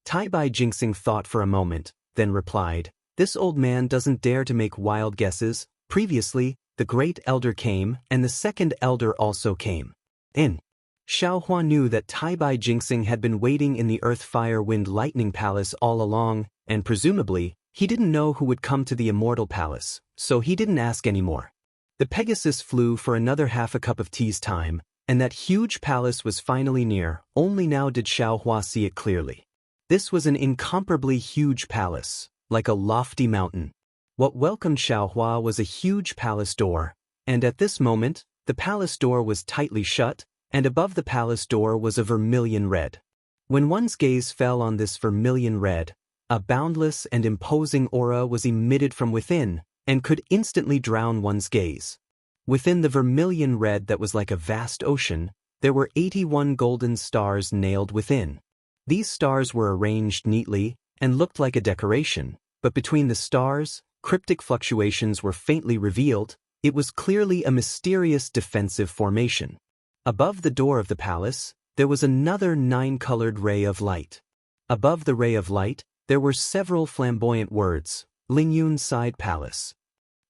Taibai Jinxing thought for a moment, then replied, "This old man doesn't dare to make wild guesses. Previously, the Great Elder came, and the Second Elder also came." Xiaohua knew that Taibai Jinxing had been waiting in the Earth Fire Wind Lightning Palace all along, and presumably, he didn't know who would come to the Immortal Palace, so he didn't ask anymore. The Pegasus flew for another half a cup of tea's time, and that huge palace was finally near. Only now did Xiaohua see it clearly. This was an incomparably huge palace, like a lofty mountain. What welcomed Xiaohua was a huge palace door, and at this moment, the palace door was tightly shut, and above the palace door was a vermilion red. When one's gaze fell on this vermilion red, a boundless and imposing aura was emitted from within, and could instantly drown one's gaze. Within the vermilion red that was like a vast ocean, there were 81 golden stars nailed within. These stars were arranged neatly, and looked like a decoration, but between the stars, cryptic fluctuations were faintly revealed. It was clearly a mysterious defensive formation. Above the door of the palace, there was another 9-colored ray of light. Above the ray of light, there were several flamboyant words, Lingyun Side Palace.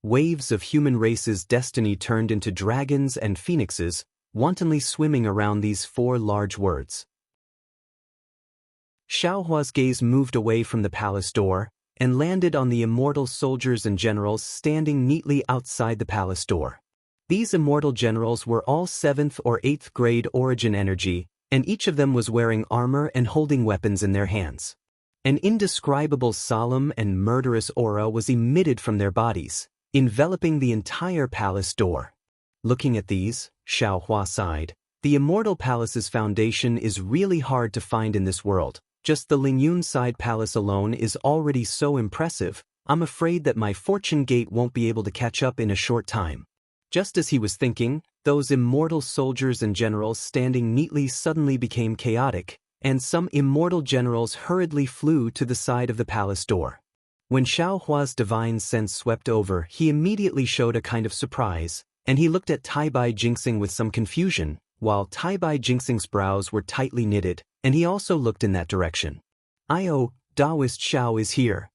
Waves of human race's destiny turned into dragons and phoenixes, wantonly swimming around these 4 large words. Xiaohua's gaze moved away from the palace door, and landed on the immortal soldiers and generals standing neatly outside the palace door. These immortal generals were all 7th or 8th grade origin energy, and each of them was wearing armor and holding weapons in their hands. An indescribable solemn and murderous aura was emitted from their bodies, enveloping the entire palace door. Looking at these, Xiaohua sighed. The Immortal Palace's foundation is really hard to find in this world. Just the Lingyun Side Palace alone is already so impressive. I'm afraid that my fortune gate won't be able to catch up in a short time. Just as he was thinking, those immortal soldiers and generals standing neatly suddenly became chaotic, and some immortal generals hurriedly flew to the side of the palace door. When Xiaohua's divine sense swept over, he immediately showed a kind of surprise, and he looked at Taibai Jinxing with some confusion, while Taibai Jinxing's brows were tightly knitted, and he also looked in that direction. "Io, Taoist Xiao is here."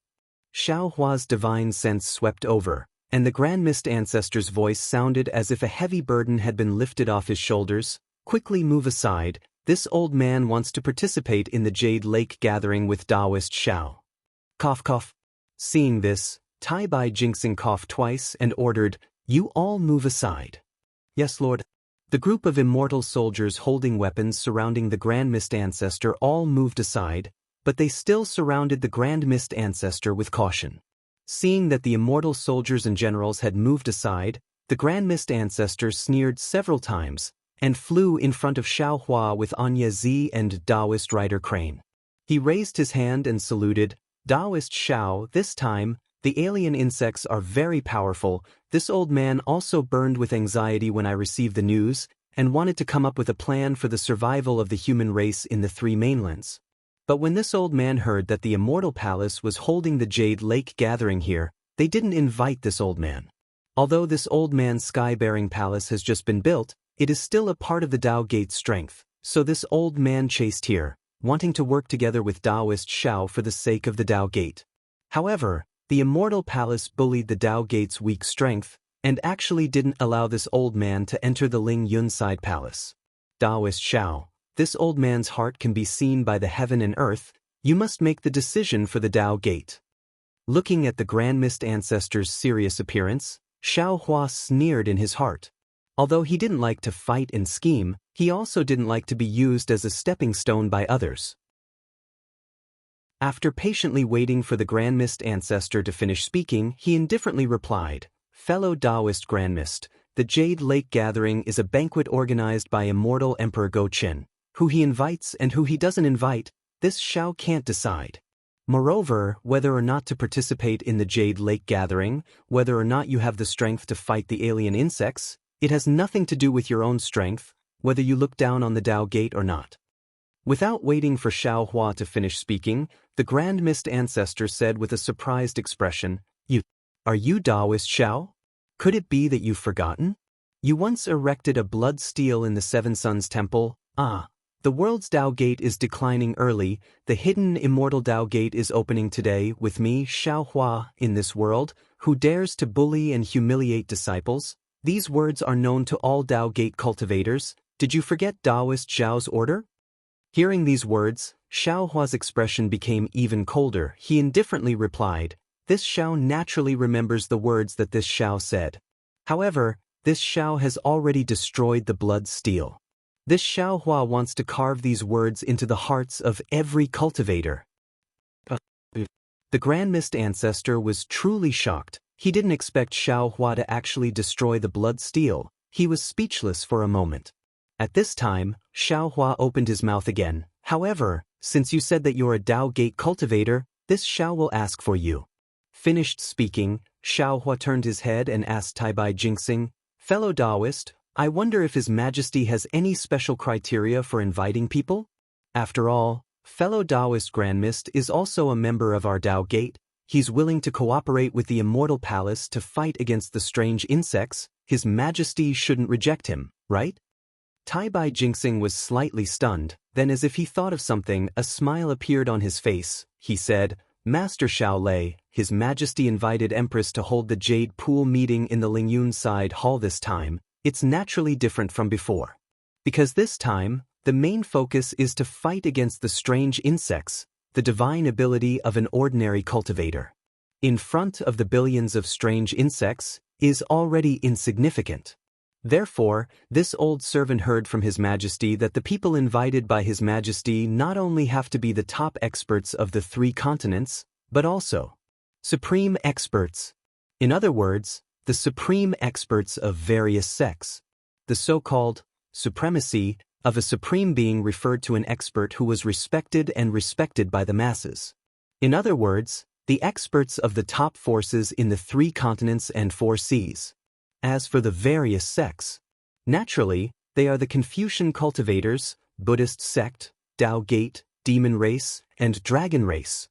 Xiaohua's divine sense swept over, and the Grand Mist Ancestor's voice sounded as if a heavy burden had been lifted off his shoulders. "Quickly move aside, this old man wants to participate in the Jade Lake gathering with Taoist Xiao." Cough cough. Seeing this, Taibai Jinxing coughed twice and ordered, "You all move aside." "Yes, Lord." The group of immortal soldiers holding weapons surrounding the Grand Mist Ancestor all moved aside, but they still surrounded the Grand Mist Ancestor with caution. Seeing that the immortal soldiers and generals had moved aside, the Grand Mist Ancestor sneered several times, and flew in front of Xiaohua with Anya Zi and Taoist Rider Crane. He raised his hand and saluted, "Taoist Xiao, this time, the alien insects are very powerful." This old man also burned with anxiety when I received the news, and wanted to come up with a plan for the survival of the human race in the 3 mainlands. But when this old man heard that the Immortal Palace was holding the Jade Lake gathering here, they didn't invite this old man. Although this old man's sky-bearing palace has just been built, it is still a part of the Tao Gate's strength, so this old man chased here, wanting to work together with Taoist Shao for the sake of the Tao Gate. However, the Immortal Palace bullied the Tao Gate's weak strength, and actually didn't allow this old man to enter the Ling Yun side palace. Taoist Shao, this old man's heart can be seen by the heaven and earth, you must make the decision for the Tao Gate. Looking at the Grand Mist ancestor's serious appearance, Xiao Hua sneered in his heart. Although he didn't like to fight and scheme, he also didn't like to be used as a stepping stone by others. After patiently waiting for the Grand Mist ancestor to finish speaking, he indifferently replied, "Fellow Taoist Grand Mist, the Jade Lake Gathering is a banquet organized by Immortal Emperor Go Qin. Who he invites and who he doesn't invite, this Shao can't decide. Moreover, whether or not to participate in the Jade Lake Gathering, whether or not you have the strength to fight the alien insects, it has nothing to do with your own strength, whether you look down on the Tao Gate or not." Without waiting for Xiao Hua to finish speaking, the Grand Mist ancestor said with a surprised expression, Are you Taoist Shao? Could it be that you've forgotten? You once erected a blood stele in the Seven Suns Temple. The world's Tao Gate is declining early, the hidden immortal Tao Gate is opening today with me, Xiao Hua, in this world, who dares to bully and humiliate disciples. These words are known to all Tao Gate cultivators. Did you forget Taoist Zhao's order? Hearing these words, Xiao Hua's expression became even colder. He indifferently replied, "This Xiao naturally remembers the words that this Xiao said. However, this Xiao has already destroyed the blood stele. This Xiao Hua wants to carve these words into the hearts of every cultivator." The Grand Mist ancestor was truly shocked. He didn't expect Xiao Hua to actually destroy the blood stele. He was speechless for a moment. At this time, Xiao Hua opened his mouth again. "However, since you said that you're a Tao Gate cultivator, this Xiao will ask for you." Finished speaking, Xiao Hua turned his head and asked Taibai Jinxing, "Fellow Taoist, I wonder if His Majesty has any special criteria for inviting people? After all, fellow Taoist Grand Mist is also a member of our Tao Gate. He's willing to cooperate with the Immortal Palace to fight against the strange insects. His Majesty shouldn't reject him, right?" Taibai Jinxing was slightly stunned, then as if he thought of something, a smile appeared on his face. He said, "Master Xiao Lei, His Majesty invited Empress to hold the Jade Pool meeting in the Lingyun side hall this time. It's naturally different from before. Because this time, the main focus is to fight against the strange insects, the divine ability of an ordinary cultivator. In front of the billions of strange insects, is already insignificant. Therefore, this old servant heard from His Majesty that the people invited by His Majesty not only have to be the top experts of the 3 continents, but also supreme experts. In other words, the supreme experts of various sects. The so-called supremacy of a supreme being referred to an expert who was respected by the masses. In other words, the experts of the top forces in the 3 continents and 4 seas. As for the various sects, naturally, they are the Confucian cultivators, Buddhist sect, Tao Gate, demon race, and dragon race.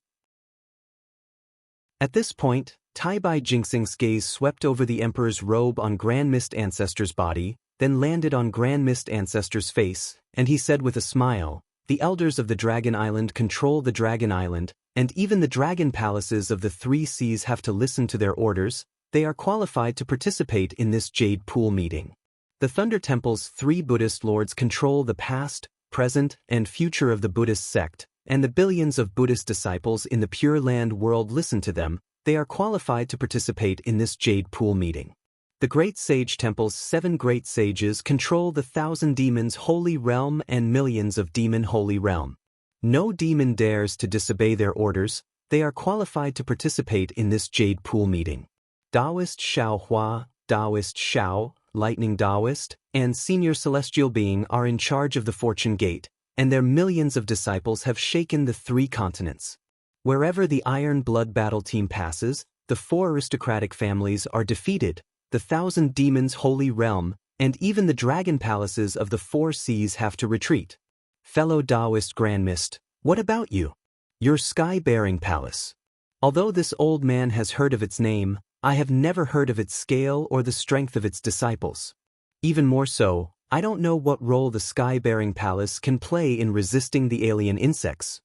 At this point, Taibai Jinxing's gaze swept over the Emperor's robe on Grand Mist Ancestor's body, then landed on Grand Mist Ancestor's face, and he said with a smile, "The elders of the Dragon Island control the Dragon Island, and even the dragon palaces of the 3 seas have to listen to their orders. They are qualified to participate in this Jade Pool meeting. The Thunder Temple's 3 Buddhist lords control the past, present, and future of the Buddhist sect, and the billions of Buddhist disciples in the Pure Land world listen to them. They are qualified to participate in this Jade Pool meeting. The Great Sage Temple's 7 great sages control the 1,000 demons holy realm and millions of demon holy realm. No demon dares to disobey their orders. They are qualified to participate in this Jade Pool meeting. Taoist Xiao Hua, Taoist Xiao, Lightning Taoist, and Senior Celestial Being are in charge of the Fortune Gate, and their millions of disciples have shaken the 3 continents. Wherever the Iron Blood battle team passes, the 4 aristocratic families are defeated, the 1,000 demons holy realm, and even the dragon palaces of the 4 seas have to retreat. Fellow Taoist Grand Mist, What about you? Your sky-bearing palace. Although this old man has heard of its name, I have never heard of its scale or the strength of its disciples. Even more so, I don't know what role the sky-bearing palace can play in resisting the alien insects.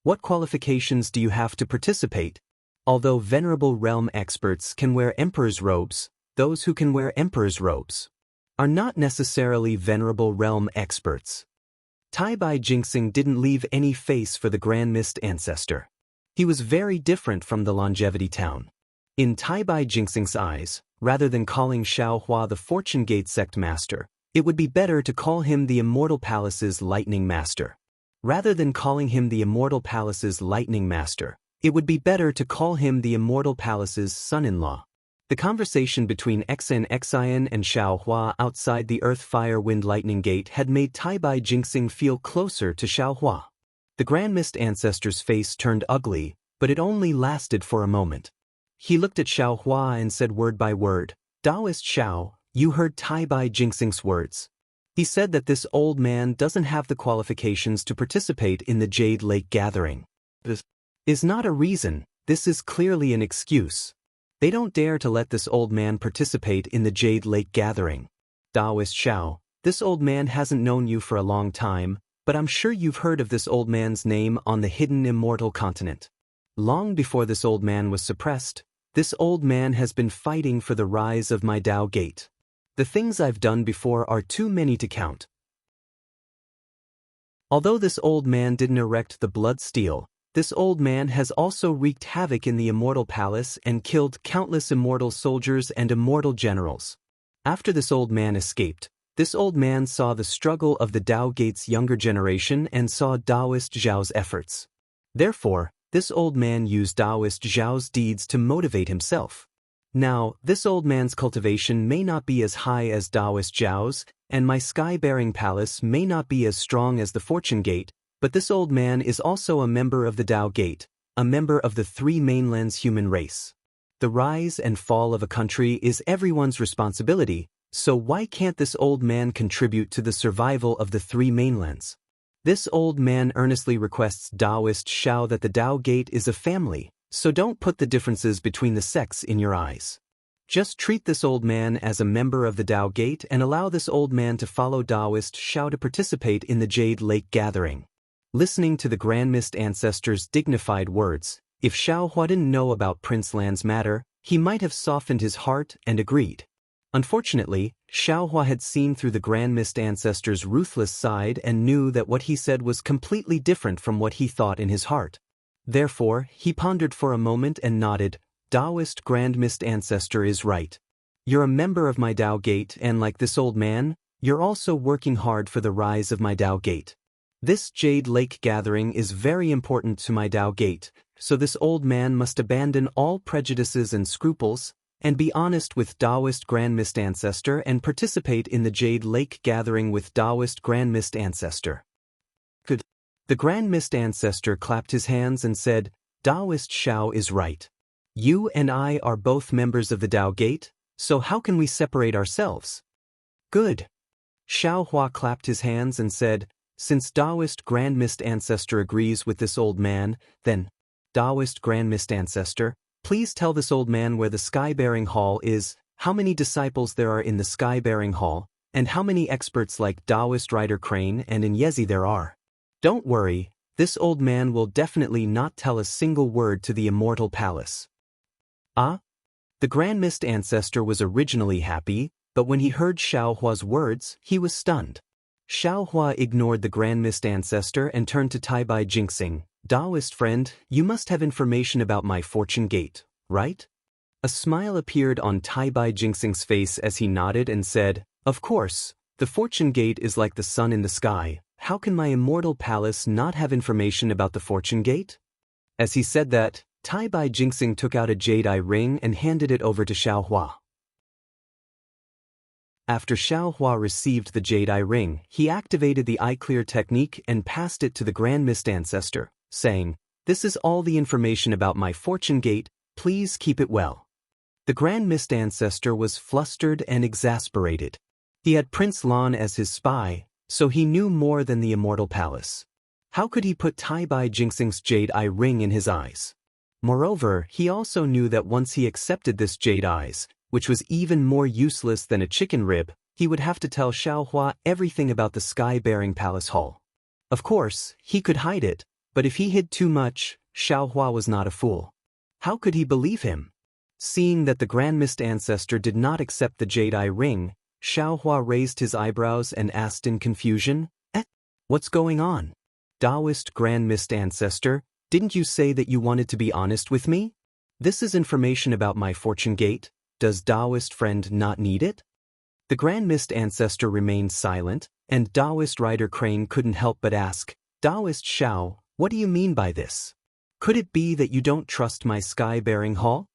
What qualifications do you have to participate? Although venerable realm experts can wear emperor's robes, those who can wear emperor's robes are not necessarily venerable realm experts. Tai Bai Jinxing didn't leave any face for the Grand Mist ancestor. He was very different from the Longevity Town. In Tai Bai Jinxing's eyes, rather than calling Xiao Hua the Fortune Gate Sect Master, it would be better to call him the Immortal Palace's Lightning Master. Rather than calling him the Immortal Palace's Lightning Master, it would be better to call him the Immortal Palace's son-in-law. The conversation between Xen Xian and Xiao Hua outside the Earth Fire Wind Lightning Gate had made Tai Bai Jinxing feel closer to Xiao Hua. The Grand Mist ancestor's face turned ugly, but it only lasted for a moment. He looked at Xiao Hua and said word by word, "Taoist Xiao, you heard Tai Bai Jinxing's words. He said that this old man doesn't have the qualifications to participate in the Jade Lake gathering. This is not a reason, this is clearly an excuse. They don't dare to let this old man participate in the Jade Lake gathering. Taoist Xiao, this old man hasn't known you for a long time, but I'm sure you've heard of this old man's name on the hidden immortal continent. Long before this old man was suppressed, this old man has been fighting for the rise of my Dao Gate. The things I've done before are too many to count." Although this old man didn't erect the blood steel, this old man has also wreaked havoc in the Immortal Palace and killed countless immortal soldiers and immortal generals. After this old man escaped, this old man saw the struggle of the Dao Gate's younger generation and saw Taoist Zhao's efforts. Therefore, this old man used Taoist Zhao's deeds to motivate himself. Now, this old man's cultivation may not be as high as Taoist Zhao's, and my sky-bearing palace may not be as strong as the Fortune Gate, but this old man is also a member of the Dao Gate, a member of the three mainlands human race. The rise and fall of a country is everyone's responsibility, so why can't this old man contribute to the survival of the three mainlands? This old man earnestly requests Taoist Xiao that the Dao Gate is a family, so don't put the differences between the sects in your eyes. Just treat this old man as a member of the Dao Gate and allow this old man to follow Taoist Xiao to participate in the Jade Lake gathering. Listening to the Grand Mist ancestor's dignified words, if Xiao Hua didn't know about Prince Lan's matter, he might have softened his heart and agreed. Unfortunately, Xiao Hua had seen through the Grand Mist ancestor's ruthless side and knew that what he said was completely different from what he thought in his heart. Therefore, he pondered for a moment and nodded. Taoist Grand Mist ancestor is right. You're a member of my Dao Gate and like this old man, you're also working hard for the rise of my Dao Gate. This Jade Lake gathering is very important to my Dao Gate, so this old man must abandon all prejudices and scruples, and be honest with Taoist Grand Mist ancestor and participate in the Jade Lake gathering with Taoist Grand Mist ancestor. Good. The Grand Mist ancestor clapped his hands and said, Taoist Xiao is right. You and I are both members of the Dao Gate, so how can we separate ourselves? Good. Xiao Hua clapped his hands and said, since Taoist Grand Mist ancestor agrees with this old man, then, Taoist Grand Mist ancestor, please tell this old man where the Sky-Bearing Hall is, how many disciples there are in the Sky-Bearing Hall, and how many experts like Taoist Rider Crane and Inyezi there are. Don't worry, this old man will definitely not tell a single word to the Immortal Palace. Ah? The Grand Mist ancestor was originally happy, but when he heard Xiao Hua's words, he was stunned. Xiao Hua ignored the Grand Mist ancestor and turned to Tai Bai Jinxing. Taoist friend, you must have information about my Fortune Gate, right? A smile appeared on Tai Bai Jinxing's face as he nodded and said, of course, the Fortune Gate is like the sun in the sky. How can my immortal palace not have information about the Fortune Gate? As he said that, Tai Bai Jinxing took out a jade eye ring and handed it over to Xiao Hua. After Xiao Hua received the jade eye ring, he activated the eye clear technique and passed it to the Grand Mist ancestor, saying, this is all the information about my Fortune Gate, please keep it well. The Grand Mist ancestor was flustered and exasperated. He had Prince Lan as his spy, so he knew more than the Immortal Palace. How could he put Tai Bai Jinxing's jade eye ring in his eyes? Moreover, he also knew that once he accepted this jade eyes, which was even more useless than a chicken rib, he would have to tell Xiaohua everything about the sky-bearing palace hall. Of course, he could hide it, but if he hid too much, Xiaohua was not a fool. How could he believe him? Seeing that the Grand Mist Ancestor did not accept the jade eye ring, Xiaohua raised his eyebrows and asked in confusion, What's going on? Taoist Grand Mist Ancestor, didn't you say that you wanted to be honest with me? This is information about my fortune gate. Does Taoist friend not need it? The Grand Mist Ancestor remained silent, and Taoist Rider Crane couldn't help but ask, Taoist Xiao, what do you mean by this? Could it be that you don't trust my sky-bearing hall?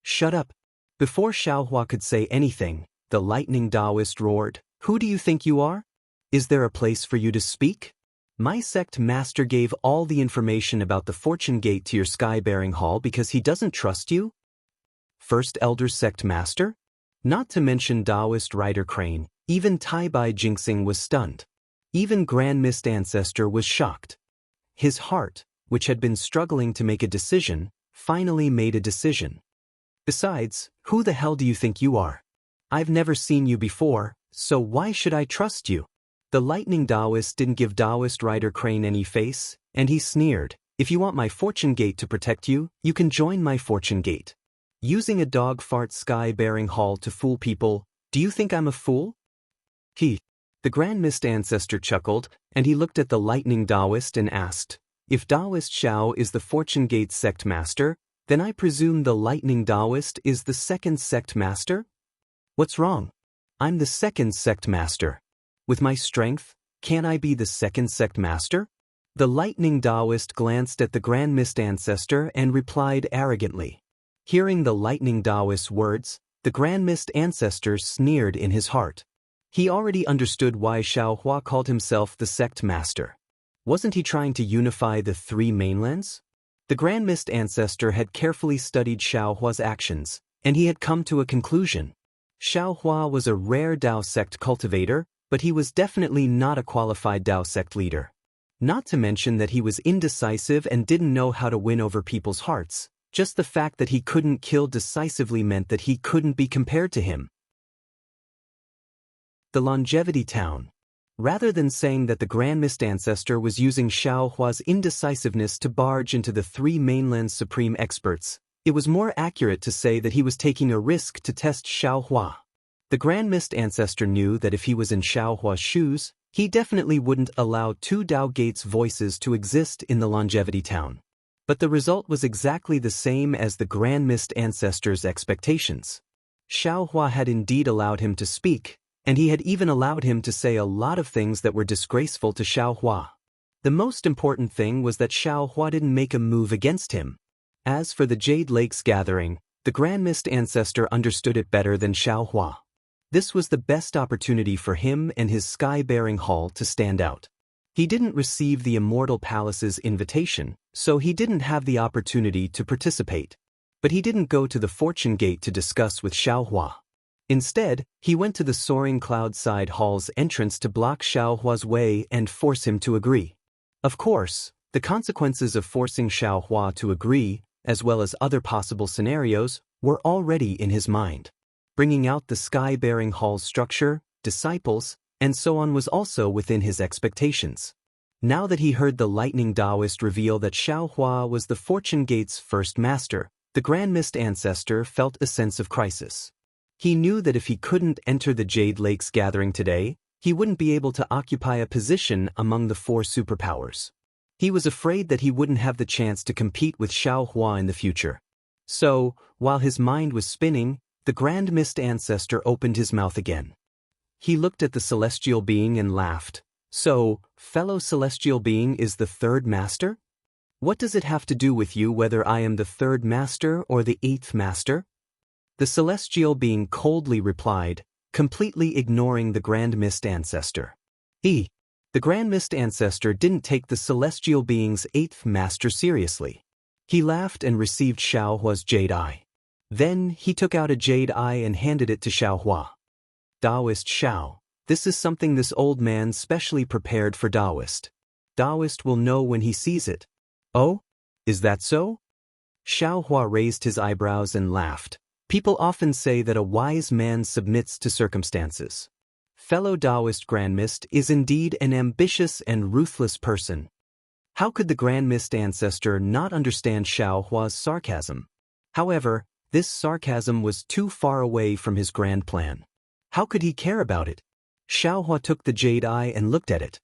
Shut up. Before Xiaohua could say anything, the lightning Taoist roared, Who do you think you are? Is there a place for you to speak? My sect master gave all the information about the fortune gate to your sky-bearing hall because he doesn't trust you? First Elder Sect Master? Not to mention Taoist Rider Crane, even Tai Bai Jinxing was stunned. Even Grand Mist Ancestor was shocked. His heart, which had been struggling to make a decision, finally made a decision. Besides, who the hell do you think you are? I've never seen you before, so why should I trust you? The lightning Taoist didn't give Taoist Rider Crane any face, and he sneered, If you want my fortune gate to protect you, you can join my fortune gate. Using a dog fart sky-bearing hall to fool people, do you think I'm a fool? The Grand Mist Ancestor chuckled, and he looked at the lightning Taoist and asked, If Taoist Xiao is the fortune gate sect master, then I presume the lightning Taoist is the second sect master? What's wrong? I'm the second sect master. With my strength, can I be the second sect master? The lightning Taoist glanced at the Grand Mist Ancestor and replied arrogantly. Hearing the lightning Taoist's words, the Grand Mist Ancestor sneered in his heart. He already understood why Xiaohua called himself the sect master. Wasn't he trying to unify the three mainlands? The Grand Mist Ancestor had carefully studied Xiaohua's actions, and he had come to a conclusion. Xiaohua was a rare Dao sect cultivator, but he was definitely not a qualified Dao sect leader. Not to mention that he was indecisive and didn't know how to win over people's hearts. Just the fact that he couldn't kill decisively meant that he couldn't be compared to him. The Longevity Town. Rather than saying that the Grand Mist Ancestor was using Xiaohua's indecisiveness to barge into the three mainland's supreme experts, it was more accurate to say that he was taking a risk to test Xiaohua. The Grand Mist Ancestor knew that if he was in Xiaohua's shoes, he definitely wouldn't allow two Dao Gates voices to exist in the Longevity Town. But the result was exactly the same as the Grand Mist Ancestor's expectations. Xiaohua had indeed allowed him to speak, and he had even allowed him to say a lot of things that were disgraceful to Xiaohua. The most important thing was that Xiaohua didn't make a move against him. As for the Jade Lakes gathering, the Grand Mist Ancestor understood it better than Xiaohua. This was the best opportunity for him and his sky-bearing hall to stand out. He didn't receive the Immortal Palace's invitation, so he didn't have the opportunity to participate. But he didn't go to the Fortune Gate to discuss with Xiaohua. Instead, he went to the Soaring Cloud Side Hall's entrance to block Xiaohua's way and force him to agree. Of course, the consequences of forcing Xiaohua to agree, as well as other possible scenarios, were already in his mind. Bringing out the sky-bearing hall's structure, disciples, and so on was also within his expectations. Now that he heard the lightning Taoist reveal that Xiaohua was the Fortune Gate's first master, the Grand Mist Ancestor felt a sense of crisis. He knew that if he couldn't enter the Jade Lakes gathering today, he wouldn't be able to occupy a position among the four superpowers. He was afraid that he wouldn't have the chance to compete with Xiaohua in the future. So, while his mind was spinning, the Grand Mist Ancestor opened his mouth again. He looked at the celestial being and laughed. So, fellow celestial being is the third master? What does it have to do with you whether I am the third master or the eighth master? The celestial being coldly replied, completely ignoring the Grand Mist Ancestor. The Grand Mist Ancestor didn't take the celestial being's eighth master seriously. He laughed and received Xiaohua's jade eye. Then he took out a jade eye and handed it to Xiaohua. Taoist Xiao, this is something this old man specially prepared for Taoist. Taoist will know when he sees it. Oh? Is that so? Xiao Hua raised his eyebrows and laughed. People often say that a wise man submits to circumstances. Fellow Taoist Grand Mist is indeed an ambitious and ruthless person. How could the Grand Mist ancestor not understand Xiao Hua's sarcasm? However, this sarcasm was too far away from his grand plan. How could he care about it? Xiao Hua took the jade eye and looked at it.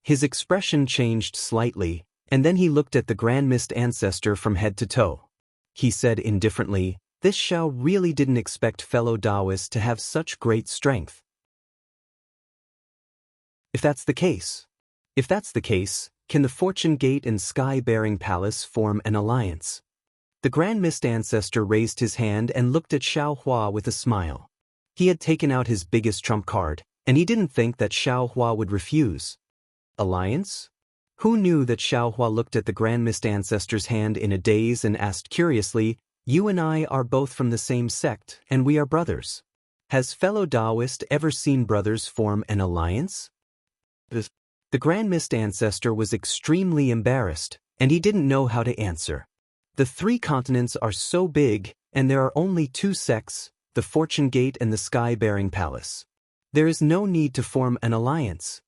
His expression changed slightly, and then he looked at the Grand Mist ancestor from head to toe. He said indifferently, "This Xiao really didn't expect fellow Taoists to have such great strength." If that's the case, can the Fortune Gate and Sky-Bearing Palace form an alliance? The Grand Mist ancestor raised his hand and looked at Xiao Hua with a smile. He had taken out his biggest trump card, and he didn't think that Xiao Hua would refuse. Alliance? Who knew that Xiao Hua looked at the Grand Mist ancestor's hand in a daze and asked curiously, "You and I are both from the same sect, and we are brothers. Has fellow Taoist ever seen brothers form an alliance?" The Grand Mist ancestor was extremely embarrassed, and he didn't know how to answer. The 3 continents are so big, and there are only 2 sects, the Fortune Gate and the Sky-Bearing Palace. There is no need to form an alliance.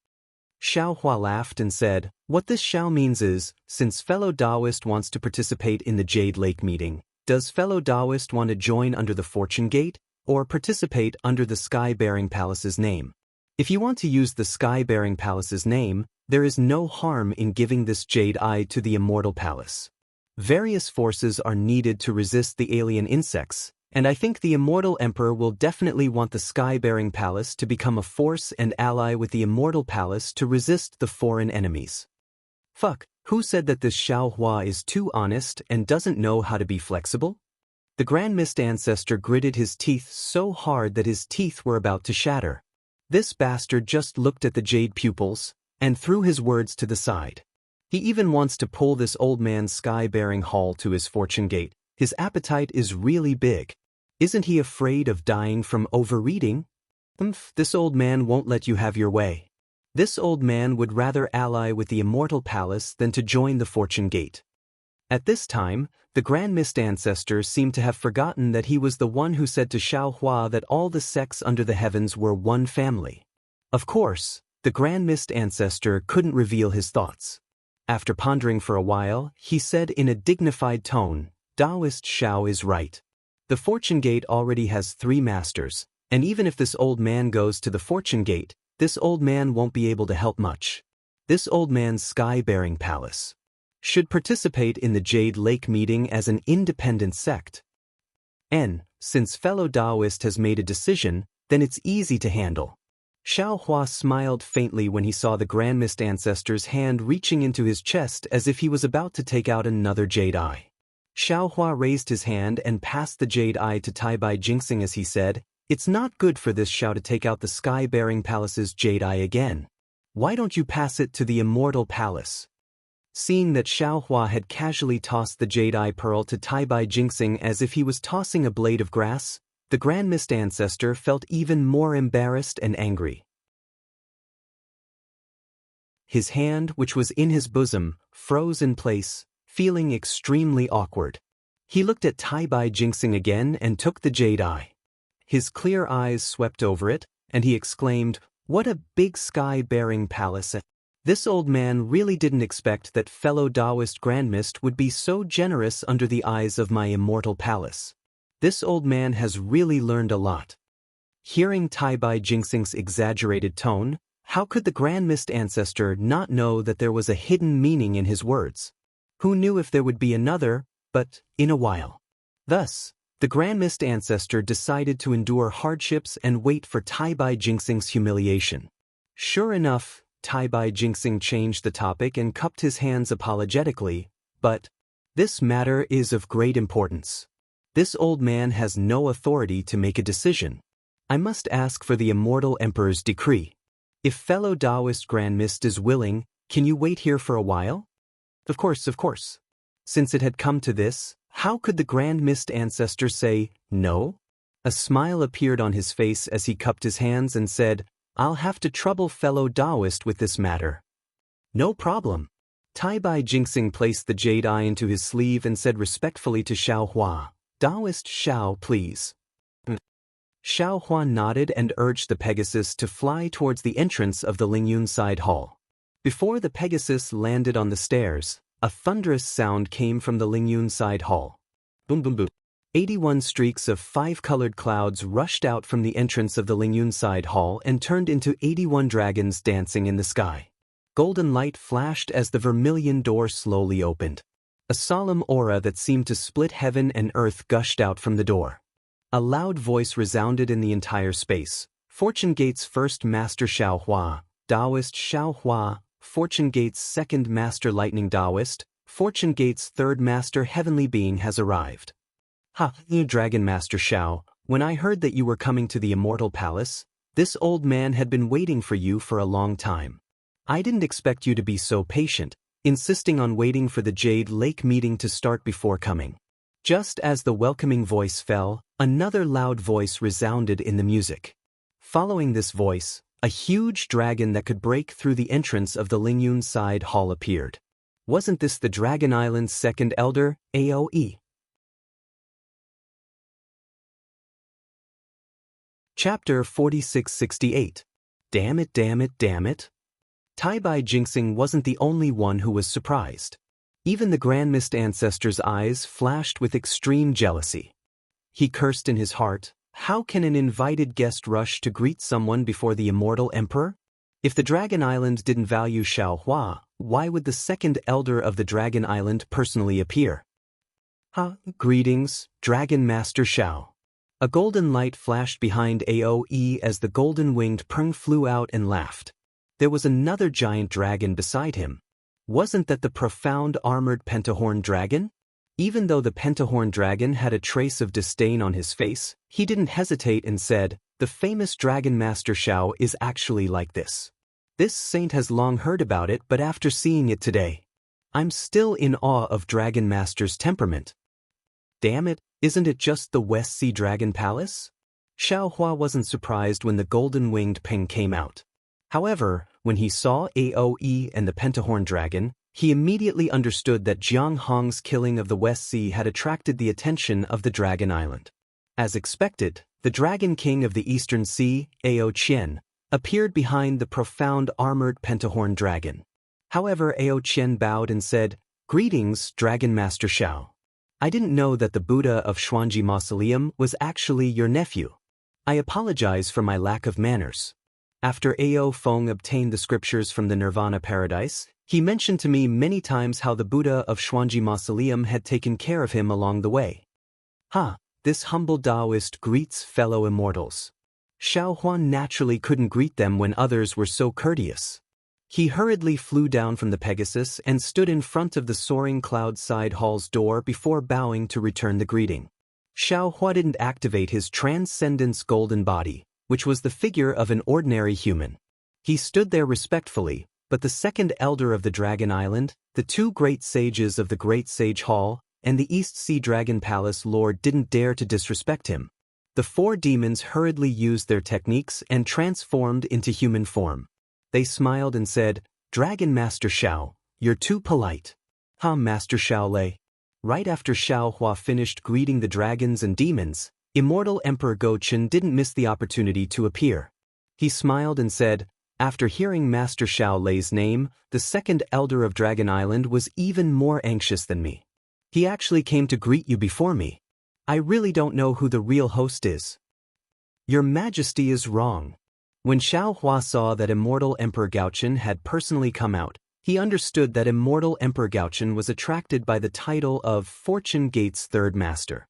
Xiao Hua laughed and said, "What this Xiao means is, since fellow Taoist wants to participate in the Jade Lake meeting, does fellow Taoist want to join under the Fortune Gate, or participate under the Sky-Bearing Palace's name? If you want to use the Sky-Bearing Palace's name, there is no harm in giving this Jade Eye to the Immortal Palace. Various forces are needed to resist the alien insects, and I think the Immortal Emperor will definitely want the Sky-Bearing Palace to become a force and ally with the Immortal Palace to resist the foreign enemies." Fuck, who said that this Xiao Hua is too honest and doesn't know how to be flexible? The Grand Mist ancestor gritted his teeth so hard that his teeth were about to shatter. This bastard just looked at the jade pupils and threw his words to the side. He even wants to pull this old man's Sky-Bearing Hall to his Fortune Gate. His appetite is really big. Isn't he afraid of dying from overeating? This old man won't let you have your way. This old man would rather ally with the Immortal Palace than to join the Fortune Gate. At this time, the Grand Mist ancestor seemed to have forgotten that he was the one who said to Xiao Hua that all the sects under the heavens were one family. Of course, the Grand Mist ancestor couldn't reveal his thoughts. After pondering for a while, he said in a dignified tone, "Taoist Xiao is right. The Fortune Gate already has 3 masters, and even if this old man goes to the Fortune Gate, this old man won't be able to help much. This old man's Sky-Bearing Palace should participate in the Jade Lake meeting as an independent sect. And, since fellow Taoist has made a decision, then it's easy to handle." Xiao Hua smiled faintly when he saw the Grand Mist ancestor's hand reaching into his chest as if he was about to take out another jade eye. Xiao Hua raised his hand and passed the jade eye to Tai Bai Jinxing as he said, "It's not good for this Xiao to take out the Sky-Bearing Palace's jade eye again. Why don't you pass it to the Immortal Palace?" Seeing that Xiao Hua had casually tossed the jade eye pearl to Tai Bai Jinxing as if he was tossing a blade of grass, the Grand Mist ancestor felt even more embarrassed and angry. His hand, which was in his bosom, froze in place, feeling extremely awkward. He looked at Tai Bai Jinxing again and took the jade eye. His clear eyes swept over it, and he exclaimed, "What a big Sky-Bearing Palace!" This old man really didn't expect that fellow Taoist Grand Mist would be so generous under the eyes of my Immortal Palace. This old man has really learned a lot. Hearing Tai Bai Jinxing's exaggerated tone, how could the Grand Mist ancestor not know that there was a hidden meaning in his words? Who knew if there would be another, but in a while? Thus, the Grand Mist ancestor decided to endure hardships and wait for Tai Bai Jinxing's humiliation. Sure enough, Tai Bai Jinxing changed the topic and cupped his hands apologetically, "But this matter is of great importance. This old man has no authority to make a decision. I must ask for the Immortal Emperor's decree. If fellow Taoist Grand Mist is willing, can you wait here for a while?" Of course. Since it had come to this, how could the Grand Mist ancestor say no? A smile appeared on his face as he cupped his hands and said, "I'll have to trouble fellow Taoist with this matter." No problem. Tai Bai Jingxing placed the jade eye into his sleeve and said respectfully to Xiao Hua, Taoist Xiao, please. Xiao Hua nodded and urged the Pegasus to fly towards the entrance of the Lingyun side hall. Before the Pegasus landed on the stairs, a thunderous sound came from the Lingyun side hall. Boom boom boom. 81 streaks of 5-colored clouds rushed out from the entrance of the Lingyun side hall and turned into 81 dragons dancing in the sky. Golden light flashed as the vermilion door slowly opened. A solemn aura that seemed to split heaven and earth gushed out from the door. A loud voice resounded in the entire space. Fortune Gate's first master Xiao Hua, Taoist Xiao Hua, Fortune Gate's second master Lightning Taoist, Fortune Gate's third master Heavenly Being has arrived. Ha, Dragon Master Xiao, when I heard that you were coming to the Immortal Palace, this old man had been waiting for you for a long time. I didn't expect you to be so patient, insisting on waiting for the Jade Lake meeting to start before coming. Just as the welcoming voice fell, another loud voice resounded in the music. Following this voice, a huge dragon that could break through the entrance of the Lingyun side hall appeared. Wasn't this the Dragon Island's second elder, Aoe? Chapter 4668. Damn it, damn it, damn it. Tai Bai Jingxing wasn't the only one who was surprised. Even the Grand Mist Ancestor's eyes flashed with extreme jealousy. He cursed in his heart, how can an invited guest rush to greet someone before the immortal emperor? If the Dragon Island didn't value Xiao Hua, why would the second elder of the Dragon Island personally appear? Greetings, Dragon Master Xiao. A golden light flashed behind Aoe as the golden-winged Peng flew out and laughed. There was another giant dragon beside him. Wasn't that the profound armored pentahorn dragon? Even though the pentahorn dragon had a trace of disdain on his face, he didn't hesitate and said, the famous Dragon Master Xiao is actually like this. This saint has long heard about it, but after seeing it today, I'm still in awe of Dragon Master's temperament. Damn it, isn't it just the West Sea Dragon Palace? Xiao Hua wasn't surprised when the golden-winged Peng came out. However, when he saw Aoe and the pentahorn dragon, he immediately understood that Jiang Hong's killing of the West Sea had attracted the attention of the Dragon Island. As expected, the Dragon King of the Eastern Sea, Ao Qian, appeared behind the profound armored pentahorn dragon. However, Ao Qian bowed and said, Greetings, Dragon Master Xiao. I didn't know that the Buddha of Xuanji Mausoleum was actually your nephew. I apologize for my lack of manners. After Ao Feng obtained the scriptures from the Nirvana paradise, he mentioned to me many times how the Buddha of Xuanji Mausoleum had taken care of him along the way. This humble Taoist greets fellow immortals. Xiao Huan naturally couldn't greet them when others were so courteous. He hurriedly flew down from the Pegasus and stood in front of the soaring cloud side hall's door before bowing to return the greeting. Xiao Hua didn't activate his transcendence golden body, which was the figure of an ordinary human. He stood there respectfully, but the second elder of the Dragon Island, the two great sages of the Great Sage Hall, and the East Sea Dragon Palace Lord didn't dare to disrespect him. The four demons hurriedly used their techniques and transformed into human form. They smiled and said, Dragon Master Xiao, you're too polite. Master Xiao Lei. Right after Xiao Hua finished greeting the dragons and demons, Immortal Emperor Go Chen didn't miss the opportunity to appear. He smiled and said, after hearing Master Xiao Lei's name, the second elder of Dragon Island was even more anxious than me. He actually came to greet you before me. I really don't know who the real host is. Your Majesty is wrong. When Xiao Hua saw that Immortal Emperor Gaochen had personally come out, he understood that Immortal Emperor Gaochen was attracted by the title of Fortune Gate's third master.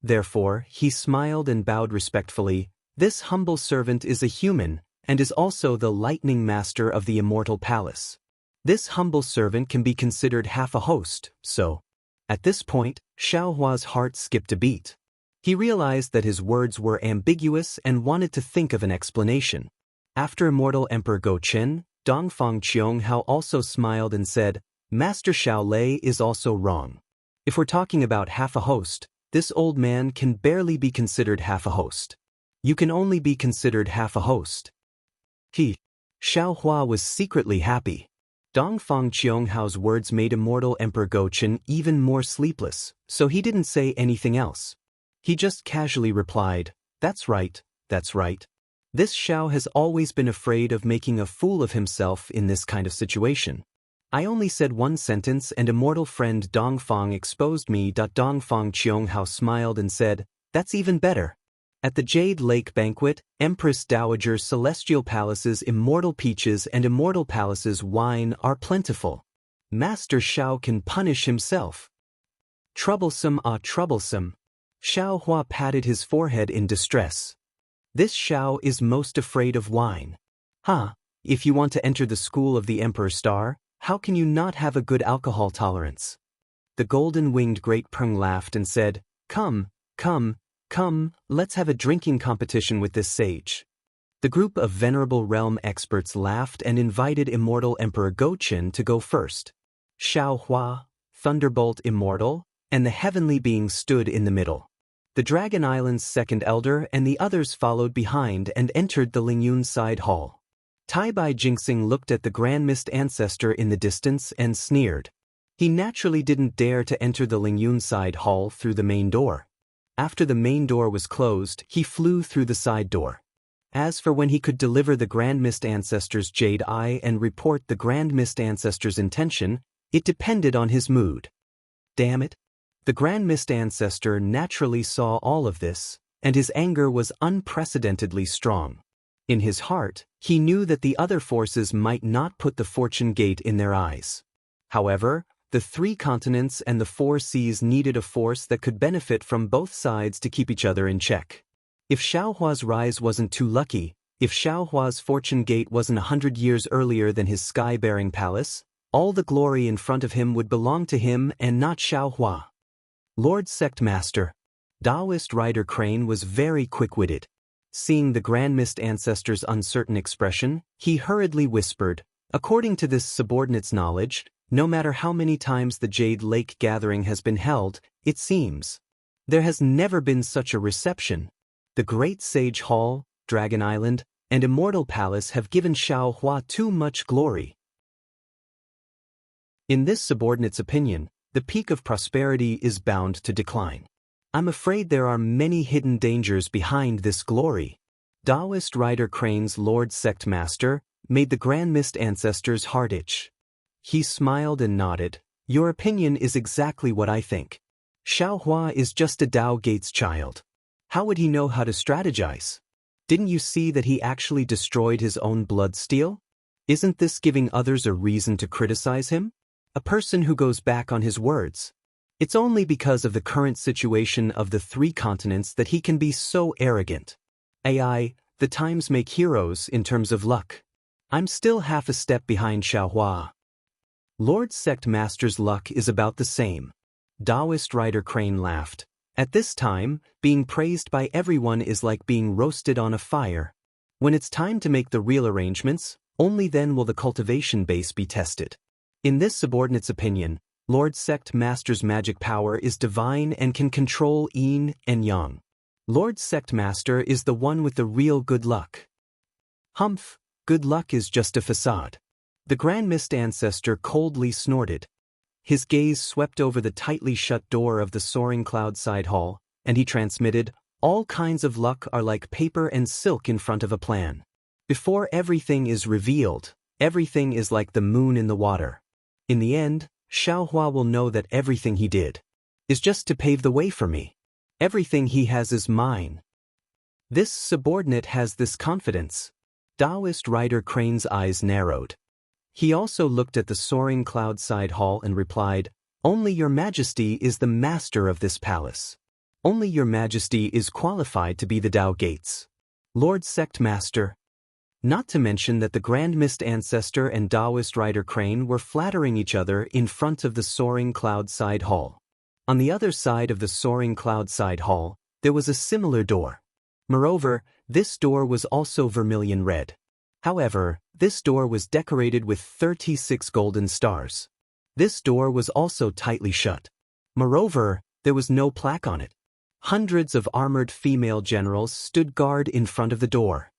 Therefore, he smiled and bowed respectfully. This humble servant is a human, and is also the lightning master of the Immortal Palace. This humble servant can be considered half a host, so. At this point, Xiao Hua's heart skipped a beat. He realized that his words were ambiguous and wanted to think of an explanation. After Immortal Emperor Go Chen, Dongfang Qiong also smiled and said, Master Xiao Lei is also wrong. If we're talking about half a host, this old man can barely be considered half a host. You can only be considered half a host. Xiao Hua was secretly happy. Dongfang Qionghao's words made immortal Emperor Gochen even more sleepless, so he didn't say anything else. He just casually replied, "That's right, that's right. This Xiao has always been afraid of making a fool of himself in this kind of situation. I only said one sentence and immortal friend Dongfang exposed me." Dongfang Qionghao smiled and said, "That's even better. At the Jade Lake banquet, Empress Dowager Celestial Palace's immortal peaches and immortal palace's wine are plentiful. Master Xiao can punish himself." Troublesome, troublesome. Xiao Hua patted his forehead in distress. This Xiao is most afraid of wine. If you want to enter the school of the Emperor Star, how can you not have a good alcohol tolerance? The golden-winged Great Peng laughed and said, Come, let's have a drinking competition with this sage." The group of venerable realm experts laughed and invited immortal Emperor Gochen to go first. Xiao Hua, Thunderbolt Immortal, and the heavenly being stood in the middle. The Dragon Island's second elder and the others followed behind and entered the Lingyun side hall. Tai Bai Jingxing looked at the Grand Mist Ancestor in the distance and sneered. He naturally didn't dare to enter the Lingyun side hall through the main door. After the main door was closed, he flew through the side door. As for when he could deliver the Grand Mist Ancestor's Jade Eye and report the Grand Mist Ancestor's intention, it depended on his mood. Damn it. The Grand Mist Ancestor naturally saw all of this, and his anger was unprecedentedly strong. In his heart, he knew that the other forces might not put the fortune gate in their eyes. However, the 3 continents and the 4 seas needed a force that could benefit from both sides to keep each other in check. If Xiaohua's rise wasn't too lucky, if Xiaohua's fortune gate wasn't 100 years earlier than his sky-bearing palace, all the glory in front of him would belong to him and not Xiaohua. Lord Sect Master. Taoist Rider Crane was very quick-witted. Seeing the Grand Mist Ancestor's uncertain expression, he hurriedly whispered, "According to this subordinate's knowledge, no matter how many times the Jade Lake gathering has been held, it seems there has never been such a reception. The Great Sage Hall, Dragon Island, and Immortal Palace have given Xiao Hua too much glory." In this subordinate's opinion, the peak of prosperity is bound to decline. I'm afraid there are many hidden dangers behind this glory. Taoist Rider Crane's Lord Sect Master made the Grand Mist Ancestor's heart itch. He smiled and nodded. "Your opinion is exactly what I think. Xiao Hua is just a Tao Gates child. How would he know how to strategize? Didn't you see that he actually destroyed his own blood steel? Isn't this giving others a reason to criticize him? A person who goes back on his words. It's only because of the current situation of the 3 continents that he can be so arrogant. AI, the times make heroes in terms of luck. I'm still half a step behind Xiao Hua. Lord Sect Master's luck is about the same." Taoist Rider Crane laughed. "At this time, being praised by everyone is like being roasted on a fire. When it's time to make the real arrangements, only then will the cultivation base be tested." In this subordinate's opinion, Lord Sect Master's magic power is divine and can control yin and yang. Lord Sect Master is the one with the real good luck. Humph, good luck is just a facade. The Grand Mist Ancestor coldly snorted. His gaze swept over the tightly shut door of the soaring cloud side hall, and he transmitted, "All kinds of luck are like paper and silk in front of a plan. Before everything is revealed, everything is like the moon in the water. In the end, Xiao Hua will know that everything he did is just to pave the way for me. Everything he has is mine." This subordinate has this confidence. Taoist Rider Crane's eyes narrowed. He also looked at the soaring cloud side hall and replied, "Only your majesty is the master of this palace. Only your majesty is qualified to be the Tao Gates. Lord Sect Master." Not to mention that the Grand Mist Ancestor and Taoist Rider Crane were flattering each other in front of the soaring cloud side hall. On the other side of the soaring cloud side hall, there was a similar door. Moreover, this door was also vermilion red. However, this door was decorated with 36 golden stars. This door was also tightly shut. Moreover, there was no plaque on it. Hundreds of armored female generals stood guard in front of the door.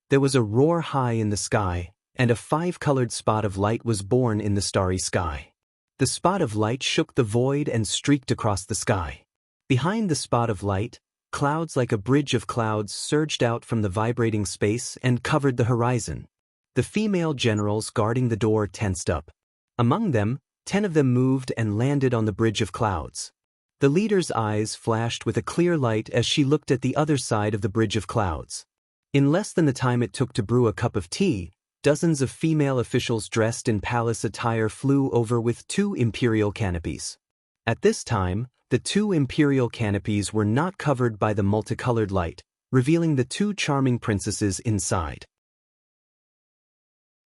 There was a roar high in the sky, and a five-colored spot of light was born in the starry sky. The spot of light shook the void and streaked across the sky. Behind the spot of light, clouds like a bridge of clouds surged out from the vibrating space and covered the horizon. The female generals guarding the door tensed up. Among them, 10 of them moved and landed on the bridge of clouds. The leader's eyes flashed with a clear light as she looked at the other side of the bridge of clouds. In less than the time it took to brew a cup of tea, dozens of female officials dressed in palace attire flew over with 2 imperial canopies. At this time, the 2 imperial canopies were not covered by the multicolored light, revealing the 2 charming princesses inside.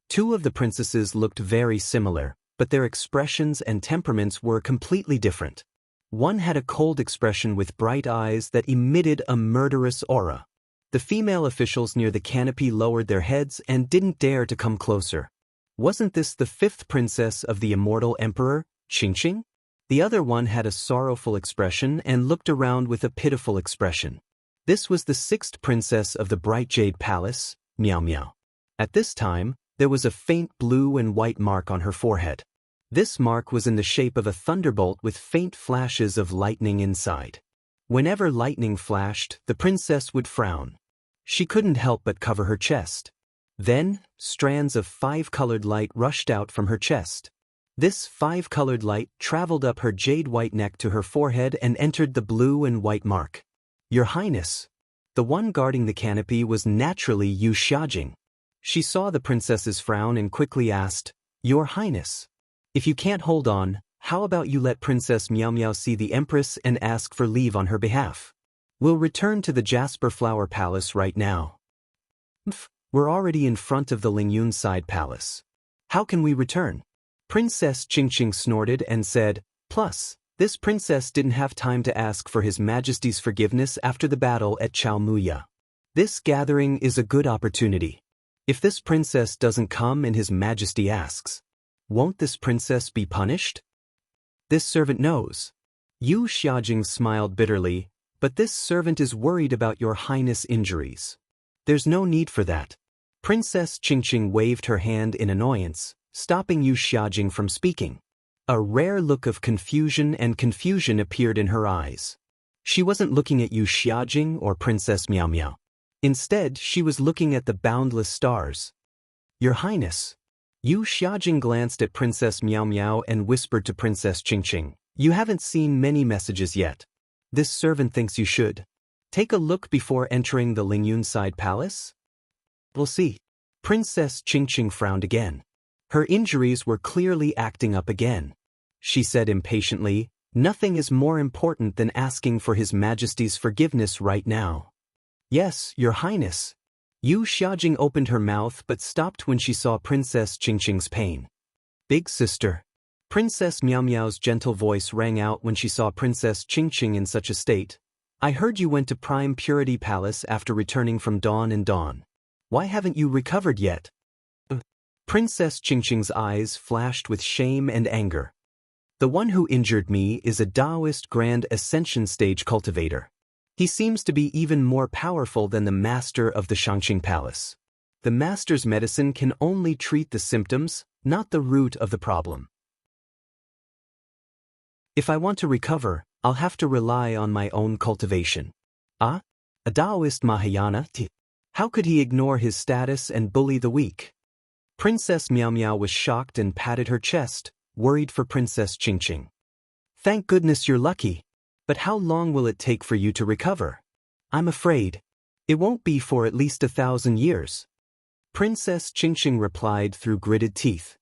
2 of the princesses looked very similar, but their expressions and temperaments were completely different. One had a cold expression with bright eyes that emitted a murderous aura. The female officials near the canopy lowered their heads and didn't dare to come closer. Wasn't this the 5th princess of the immortal emperor, Qingqing? The other one had a sorrowful expression and looked around with a pitiful expression. This was the 6th princess of the bright jade palace, Miao Miao. At this time, there was a faint blue and white mark on her forehead. This mark was in the shape of a thunderbolt with faint flashes of lightning inside. Whenever lightning flashed, the princess would frown. She couldn't help but cover her chest. Then, strands of 5-colored light rushed out from her chest. This 5-colored light traveled up her jade-white neck to her forehead and entered the blue and white mark. Your Highness. The one guarding the canopy was naturally Yu Xiaojing. She saw the princess's frown and quickly asked, Your Highness. If you can't hold on, how about you let Princess Miao Miao see the Empress and ask for leave on her behalf? We'll return to the Jasper Flower Palace right now. We're already in front of the Lingyun Side Palace. How can we return? Princess Qingqing snorted and said, Plus, this princess didn't have time to ask for His Majesty's forgiveness after the battle at Chaomuya. This gathering is a good opportunity. If this princess doesn't come and His Majesty asks, won't this princess be punished? This servant knows. Yu Xiaojing smiled bitterly, but this servant is worried about your Highness' injuries. There's no need for that. Princess Qingqing waved her hand in annoyance, stopping Yu Xiaojing from speaking. A rare look of confusion appeared in her eyes. She wasn't looking at Yu Xiaojing or Princess Miao Miao. Instead, she was looking at the boundless stars. Your Highness. Yu Xiaojing glanced at Princess Miao Miao and whispered to Princess Qingqing, You haven't seen many messages yet. This servant thinks you should. Take a look before entering the Lingyun Side Palace? We'll see. Princess Qingqing frowned again. Her injuries were clearly acting up again. She said impatiently, Nothing is more important than asking for His Majesty's forgiveness right now. Yes, Your Highness. Yu Xiaojing opened her mouth but stopped when she saw Princess Qingqing's pain. Big sister. Princess Miao Miao's gentle voice rang out when she saw Princess Qingqing in such a state. I heard you went to Prime Purity Palace after returning from Dawn and Dawn. Why haven't you recovered yet? Princess Qingqing's eyes flashed with shame and anger. The one who injured me is a Taoist Grand Ascension Stage cultivator. He seems to be even more powerful than the master of the Shangqing Palace. The master's medicine can only treat the symptoms, not the root of the problem. If I want to recover, I'll have to rely on my own cultivation. A Taoist Mahayana? How could he ignore his status and bully the weak? Princess Miao Miao was shocked and patted her chest, worried for Princess Qingqing. Thank goodness you're lucky. But how long will it take for you to recover? I'm afraid. It won't be for at least 1,000 years. Princess Qingqing replied through gritted teeth.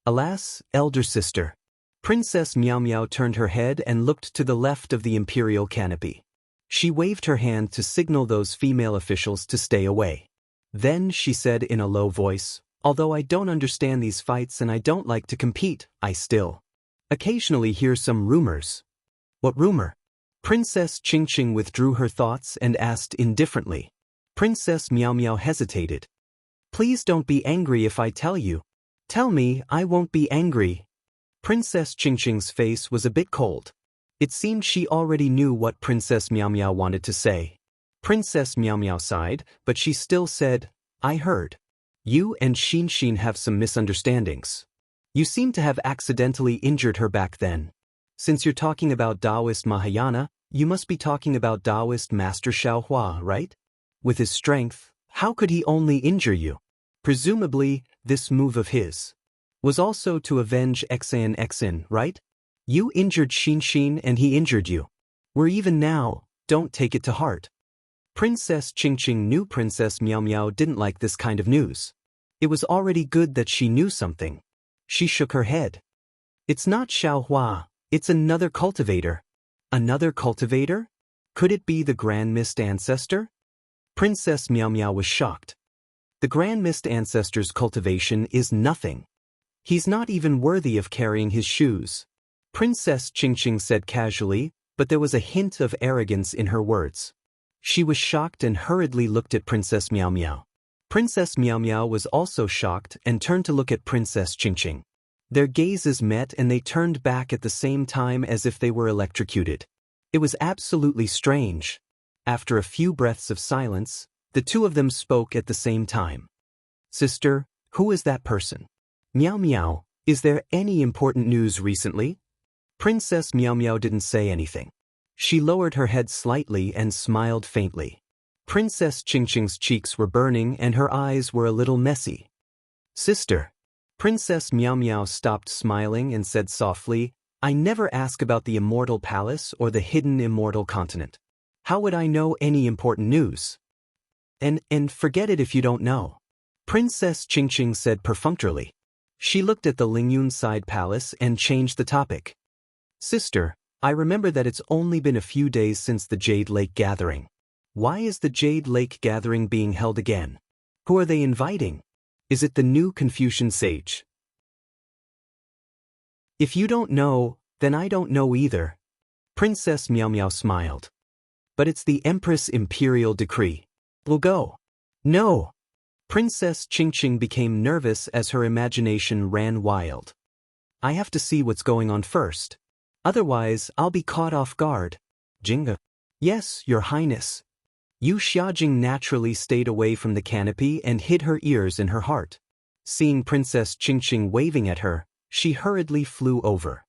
Alas, elder sister. Princess Miao Miao turned her head and looked to the left of the imperial canopy. She waved her hand to signal those female officials to stay away. Then she said in a low voice, Although I don't understand these fights and I don't like to compete, I still occasionally hear some rumors. What rumor? Princess Qingqing withdrew her thoughts and asked indifferently. Princess Miao Miao hesitated. Please don't be angry if I tell you. Tell me, I won't be angry. Princess Qingqing's face was a bit cold. It seemed she already knew what Princess Miao Miao wanted to say. Princess Miao Miao sighed, but she still said, I heard. You and Xin have some misunderstandings. You seem to have accidentally injured her back then. Since you're talking about Taoist Mahayana, you must be talking about Taoist Master Xiaohua, right? With his strength, how could he only injure you? Presumably, this move of his was also to avenge Xin, right? You injured Xin and he injured you. We're even now, don't take it to heart. Princess Qingqing knew Princess Miao Miao didn't like this kind of news. It was already good that she knew something. She shook her head. It's not Xiaohua, it's another cultivator. Another cultivator? Could it be the Grand Mist Ancestor? Princess Miao Miao was shocked. The Grand Mist Ancestor's cultivation is nothing. He's not even worthy of carrying his shoes. Princess Qingqing said casually, but there was a hint of arrogance in her words. She was shocked and hurriedly looked at Princess Miao Miao. Princess Miao Miao was also shocked and turned to look at Princess Qingqing. Their gazes met and they turned back at the same time as if they were electrocuted. It was absolutely strange. After a few breaths of silence, the two of them spoke at the same time. Sister, who is that person? Miao Miao, is there any important news recently? Princess Miao Miao didn't say anything. She lowered her head slightly and smiled faintly. Princess Qingqing's cheeks were burning and her eyes were a little messy. Sister. Princess Miao Miao stopped smiling and said softly, I never ask about the immortal palace or the hidden immortal continent. How would I know any important news? And forget it if you don't know. Princess Qingqing said perfunctorily. She looked at the Lingyun side palace and changed the topic. Sister, I remember that it's only been a few days since the Jade Lake Gathering. Why is the Jade Lake Gathering being held again? Who are they inviting? Is it the new Confucian sage? If you don't know, then I don't know either. Princess Miao Miao smiled. But it's the Empress' imperial decree. We'll go. No. Princess Qingqing became nervous as her imagination ran wild. I have to see what's going on first. Otherwise, I'll be caught off guard. Jinga. Yes, Your Highness. Yu Xiaojing naturally stayed away from the canopy and hid her ears in her heart. Seeing Princess Qingqing waving at her, she hurriedly flew over.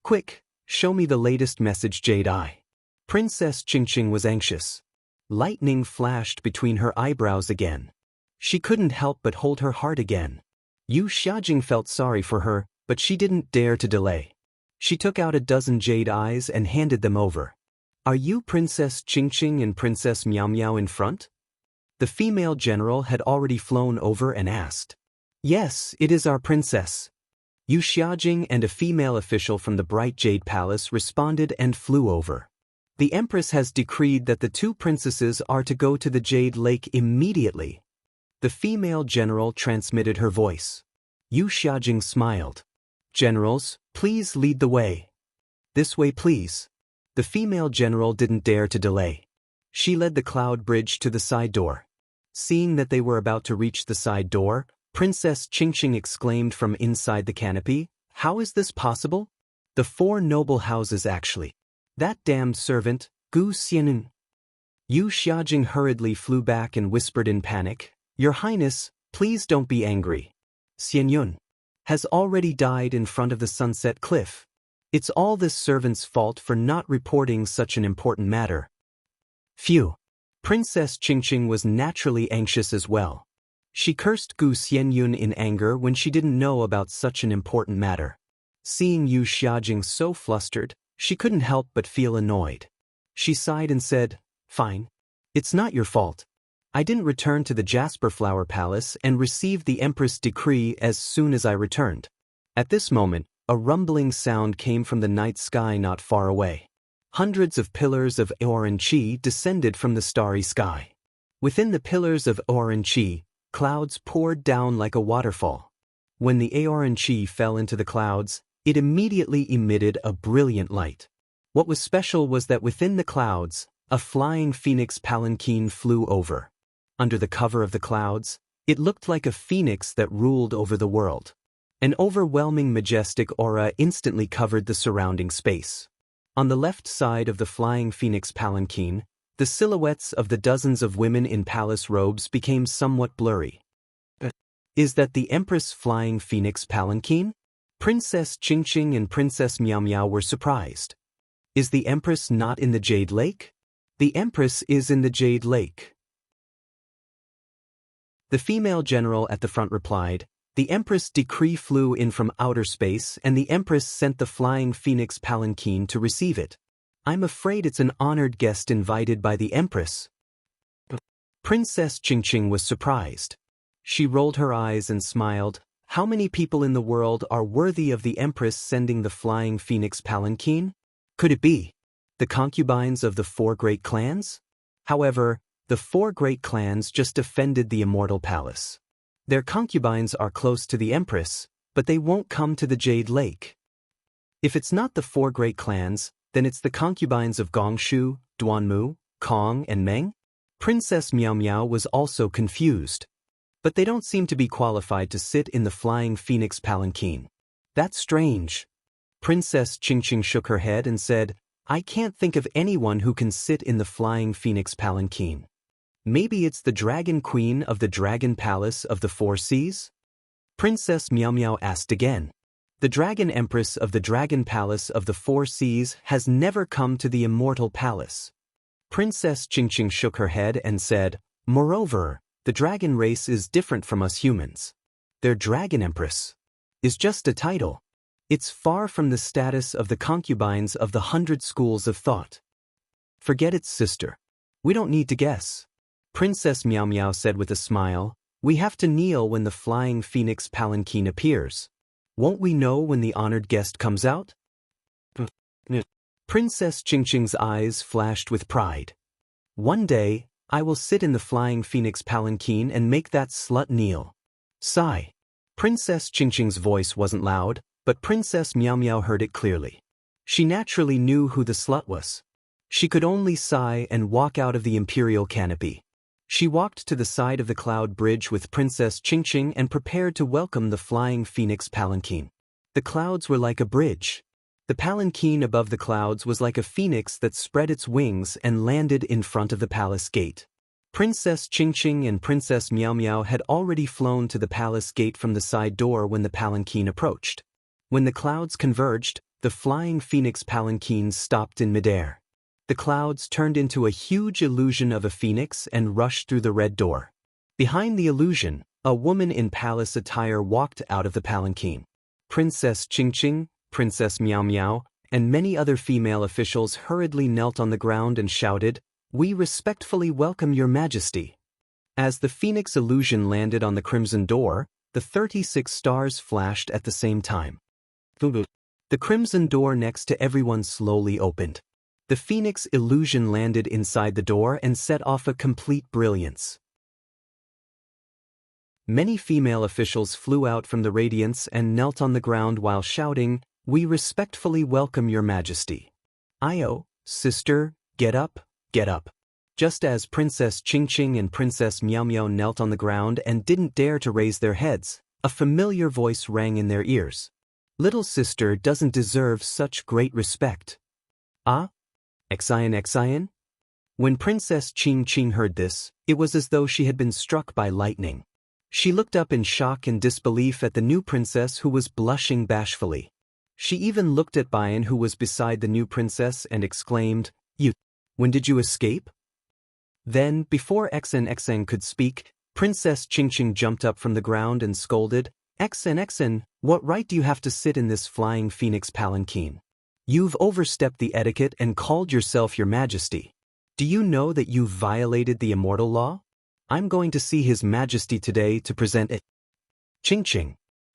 Quick, show me the latest message, Jade Eye. Princess Qingqing was anxious. Lightning flashed between her eyebrows again. She couldn't help but hold her heart again. Yu Xiaojing felt sorry for her, but she didn't dare to delay. She took out a dozen jade eyes and handed them over. Are you Princess Qingqing and Princess Miao Miao in front? The female general had already flown over and asked. Yes, it is our princess. Yu Xiaojing and a female official from the Bright Jade Palace responded and flew over. The Empress has decreed that the two princesses are to go to the Jade Lake immediately. The female general transmitted her voice. Yu Xiaojing smiled. Generals, please lead the way. This way, please. The female general didn't dare to delay. She led the cloud bridge to the side door. Seeing that they were about to reach the side door, Princess Qingqing exclaimed from inside the canopy, How is this possible? The four noble houses actually. That damned servant, Gu Xianun. Yu Xiaojing hurriedly flew back and whispered in panic, Your Highness, please don't be angry. Xianyun has already died in front of the Sunset Cliff. It's all this servant's fault for not reporting such an important matter. Phew. Princess Qingqing was naturally anxious as well. She cursed Gu Xianyun in anger when she didn't know about such an important matter. Seeing Yu Xiaojing so flustered, she couldn't help but feel annoyed. She sighed and said, Fine. It's not your fault. I didn't return to the Jasper Flower Palace and received the Empress' decree as soon as I returned. At this moment, a rumbling sound came from the night sky not far away. Hundreds of pillars of Aoran Qi descended from the starry sky. Within the pillars of Aoran Qi, clouds poured down like a waterfall. When the Aoran Qi fell into the clouds, it immediately emitted a brilliant light. What was special was that within the clouds, a flying phoenix palanquin flew over. Under the cover of the clouds, it looked like a phoenix that ruled over the world. An overwhelming majestic aura instantly covered the surrounding space. On the left side of the flying phoenix palanquin, The silhouettes of the dozens of women in palace robes became somewhat blurry. Is that the Empress flying phoenix palanquin? Princess Qingqing and Princess Miao Miao were surprised. Is the Empress not in the Jade Lake? The Empress is in the Jade Lake. The female general at the front replied, the Empress decree flew in from outer space and the Empress sent the flying phoenix palanquin to receive it. I'm afraid it's an honored guest invited by the Empress. Princess Qingqing was surprised. She rolled her eyes and smiled. How many people in the world are worthy of the Empress sending the flying phoenix palanquin? Could it be the concubines of the 4 great clans? However, the 4 great clans just defended the immortal palace. Their concubines are close to the Empress, but they won't come to the Jade Lake. If it's not the 4 great clans, then it's the concubines of Gongshu, Duanmu, Kong, and Meng? Princess Miao Miao was also confused. But they don't seem to be qualified to sit in the flying phoenix palanquin. That's strange. Princess Qingqing shook her head and said, I can't think of anyone who can sit in the flying phoenix palanquin. Maybe it's the Dragon Queen of the Dragon Palace of the 4 Seas? Princess Miao Miao asked again. The Dragon Empress of the Dragon Palace of the 4 Seas has never come to the Immortal Palace. Princess Qingqing shook her head and said, moreover, the dragon race is different from us humans. Their Dragon Empress is just a title. It's far from the status of the concubines of the 100 schools of thought. Forget it, sister. We don't need to guess. Princess Miao Miao said with a smile, we have to kneel when the flying phoenix palanquin appears. Won't we know when the honored guest comes out? Princess Qingqing's eyes flashed with pride. One day, I will sit in the flying phoenix palanquin and make that slut kneel. Sigh. Princess Qingqing's voice wasn't loud, but Princess Miao Miao heard it clearly. She naturally knew who the slut was. She could only sigh and walk out of the imperial canopy. She walked to the side of the cloud bridge with Princess Qingqing and prepared to welcome the flying phoenix palanquin. The clouds were like a bridge. The palanquin above the clouds was like a phoenix that spread its wings and landed in front of the palace gate. Princess Qingqing and Princess Miao Miao had already flown to the palace gate from the side door when the palanquin approached. When the clouds converged, the flying phoenix palanquin stopped in midair. The clouds turned into a huge illusion of a phoenix and rushed through the red door. Behind the illusion, a woman in palace attire walked out of the palanquin. Princess Qingqing, Princess Miao Miao, and many other female officials hurriedly knelt on the ground and shouted, we respectfully welcome your majesty. As the phoenix illusion landed on the crimson door, the 36 stars flashed at the same time. The crimson door next to everyone slowly opened. The phoenix illusion landed inside the door and set off a complete brilliance. Many female officials flew out from the radiance and knelt on the ground while shouting, we respectfully welcome your majesty. Io, sister, get up, get up. Just as Princess Qingqing and Princess Miao Miao knelt on the ground and didn't dare to raise their heads, a familiar voice rang in their ears. Little sister doesn't deserve such great respect. Ah? Xian? When Princess Qingqing heard this, it was as though she had been struck by lightning. She looked up in shock and disbelief at the new princess who was blushing bashfully. She even looked at Bian who was beside the new princess and exclaimed, when did you escape? Then, before Xen could speak, Princess Qingqing jumped up from the ground and scolded, Xen, what right do you have to sit in this flying phoenix palanquin? You've overstepped the etiquette and called yourself your majesty. Do you know that you've violated the immortal law? I'm going to see his majesty today to present it. Qingqing.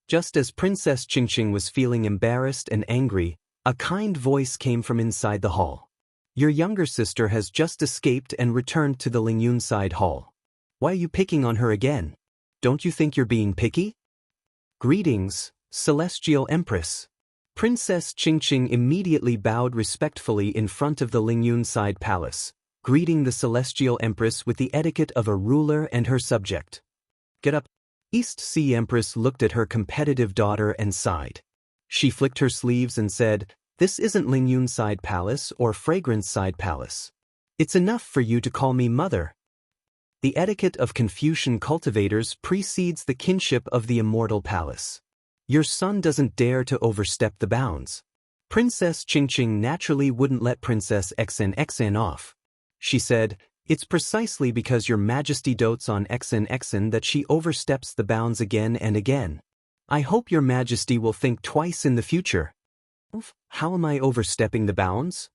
Just as Princess Qingqing was feeling embarrassed and angry, a kind voice came from inside the hall. Your younger sister has just escaped and returned to the Lingyun side hall. Why are you picking on her again? Don't you think you're being picky? Greetings, Celestial Empress. Princess Qingqing immediately bowed respectfully in front of the Lingyun side palace, greeting the Celestial Empress with the etiquette of a ruler and her subject. Get up. East Sea Empress looked at her competitive daughter and sighed. She flicked her sleeves and said, this isn't Lingyun side palace or Fragrance side palace. It's enough for you to call me mother. The etiquette of Confucian cultivators precedes the kinship of the immortal palace. Your son doesn't dare to overstep the bounds. Princess Qingqing naturally wouldn't let Princess XN off. She said, "It's precisely because your majesty dotes on XN that she oversteps the bounds again and again. I hope your majesty will think twice in the future." How am I overstepping the bounds?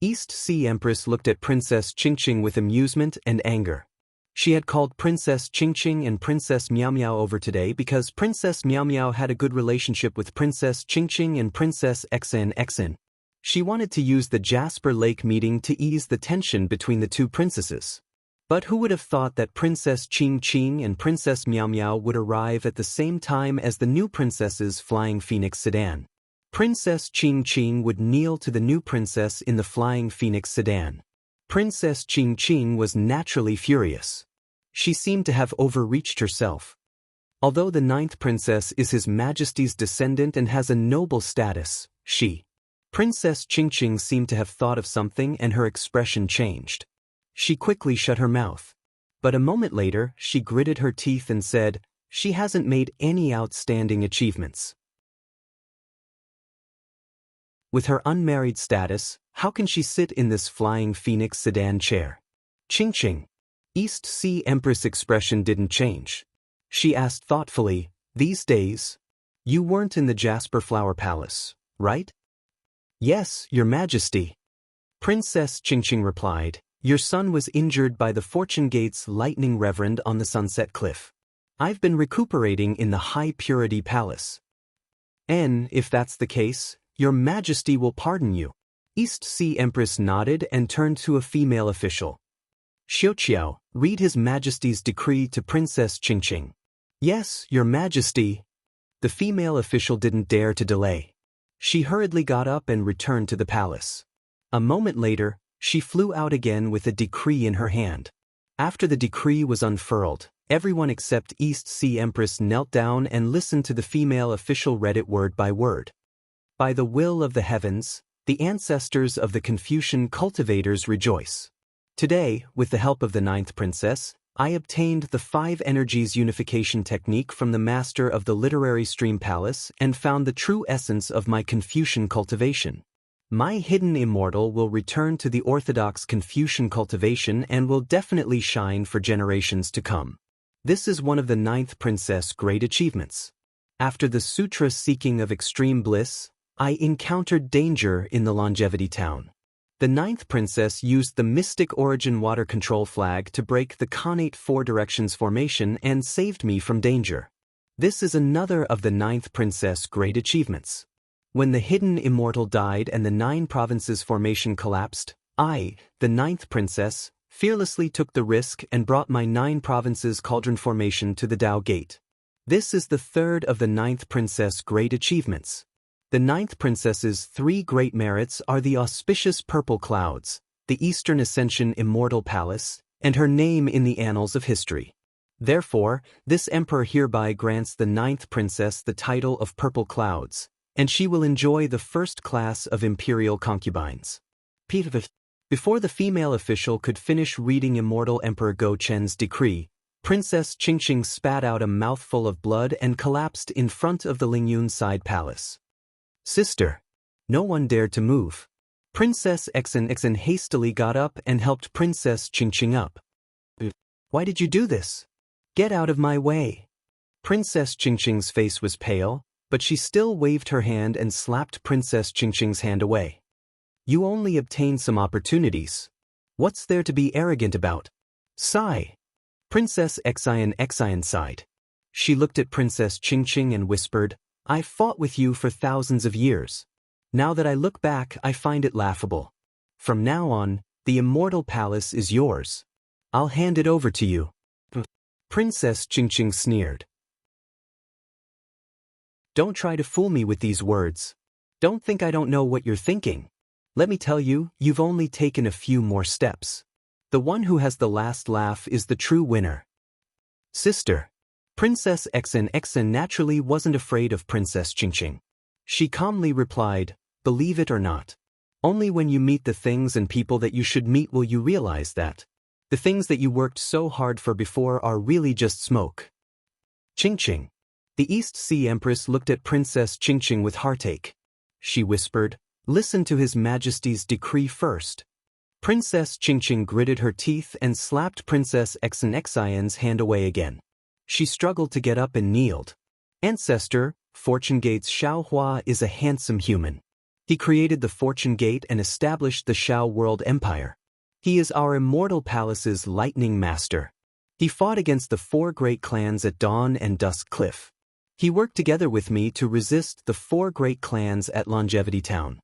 East Sea Empress looked at Princess Qingqing with amusement and anger. She had called Princess Qingqing and Princess Miao Miao over today because Princess Miao Miao had a good relationship with Princess Qingqing and Princess XN. She wanted to use the Jasper Lake meeting to ease the tension between the two princesses. But who would have thought that Princess Qingqing and Princess Miao Miao would arrive at the same time as the new princess's Flying Phoenix sedan? Princess Qingqing would kneel to the new princess in the Flying Phoenix sedan. Princess Qingqing was naturally furious. She seemed to have overreached herself. Although the ninth princess is His Majesty's descendant and has a noble status, Princess Qingqing seemed to have thought of something and her expression changed. She quickly shut her mouth. But a moment later, she gritted her teeth and said, "She hasn't made any outstanding achievements. With her unmarried status, how can she sit in this Flying Phoenix sedan chair?" Qingqing. East Sea Empress' expression didn't change. She asked thoughtfully, "These days? You weren't in the Jasper Flower Palace, right?" "Yes, Your Majesty." Princess Qingqing replied, "Your son was injured by the Fortune Gate's lightning reverend on the Sunset Cliff. I've been recuperating in the High Purity Palace. And, if that's the case, Your Majesty will pardon you." East Sea Empress nodded and turned to a female official. "Xiuqiao, read His Majesty's decree to Princess Qingqing." "Yes, Your Majesty." The female official didn't dare to delay. She hurriedly got up and returned to the palace. A moment later, she flew out again with a decree in her hand. After the decree was unfurled, everyone except East Sea Empress knelt down and listened to the female official read it word by word. "By the will of the heavens, the ancestors of the Confucian cultivators rejoice. Today, with the help of the ninth princess, I obtained the 5 energies unification technique from the master of the literary stream palace and found the true essence of my Confucian cultivation. My hidden immortal will return to the orthodox Confucian cultivation and will definitely shine for generations to come. This is one of the ninth princess' great achievements. After the sutra seeking of extreme bliss, I encountered danger in the longevity town. The ninth princess used the mystic origin water control flag to break the connate 4 directions formation and saved me from danger. This is another of the ninth princess' great achievements. When the hidden immortal died and the 9 provinces formation collapsed, I, the ninth princess, fearlessly took the risk and brought my 9 provinces cauldron formation to the Dao Gate. This is the third of the ninth princess' great achievements. The ninth princess's 3 great merits are the auspicious purple clouds, the Eastern Ascension Immortal Palace, and her name in the annals of history. Therefore, this emperor hereby grants the ninth princess the title of Purple Clouds, and she will enjoy the first class of imperial concubines. Before the female official could finish reading Immortal Emperor Go Chen's decree, Princess Qingqing spat out a mouthful of blood and collapsed in front of the Lingyun side palace. "Sister." No one dared to move. Princess XN hastily got up and helped Princess Qingqing up. "Why did you do this? Get out of my way." Princess Qingqing's face was pale, but she still waved her hand and slapped Princess Qingqing's hand away. "You only obtained some opportunities. What's there to be arrogant about?" Sigh. Princess Xian sighed. She looked at Princess Qingqing and whispered, "I've fought with you for thousands of years. Now that I look back, I find it laughable. From now on, the Immortal Palace is yours. I'll hand it over to you." Princess Qingqing sneered. "Don't try to fool me with these words. Don't think I don't know what you're thinking. Let me tell you, you've only taken a few more steps. The one who has the last laugh is the true winner." "Sister." Princess XN naturally wasn't afraid of Princess Qingqing. She calmly replied, "Believe it or not, Only when you meet the things and people that you should meet will you realize that the things that you worked so hard for before are really just smoke. Ching-ching. The East Sea Empress looked at Princess Ching-ching with heartache. She whispered, "Listen to His Majesty's decree first." Princess Ching-ching gritted her teeth and slapped Princess Xian's hand away again. She struggled to get up and kneeled. Ancestor, Fortune Gate's Xiao Hua is a handsome human. He created the Fortune Gate and established the Xiao World Empire. He is our immortal palace's lightning master. He fought against the 4 great clans at Dawn and Dusk Cliff. He worked together with me to resist the 4 great clans at Longevity Town.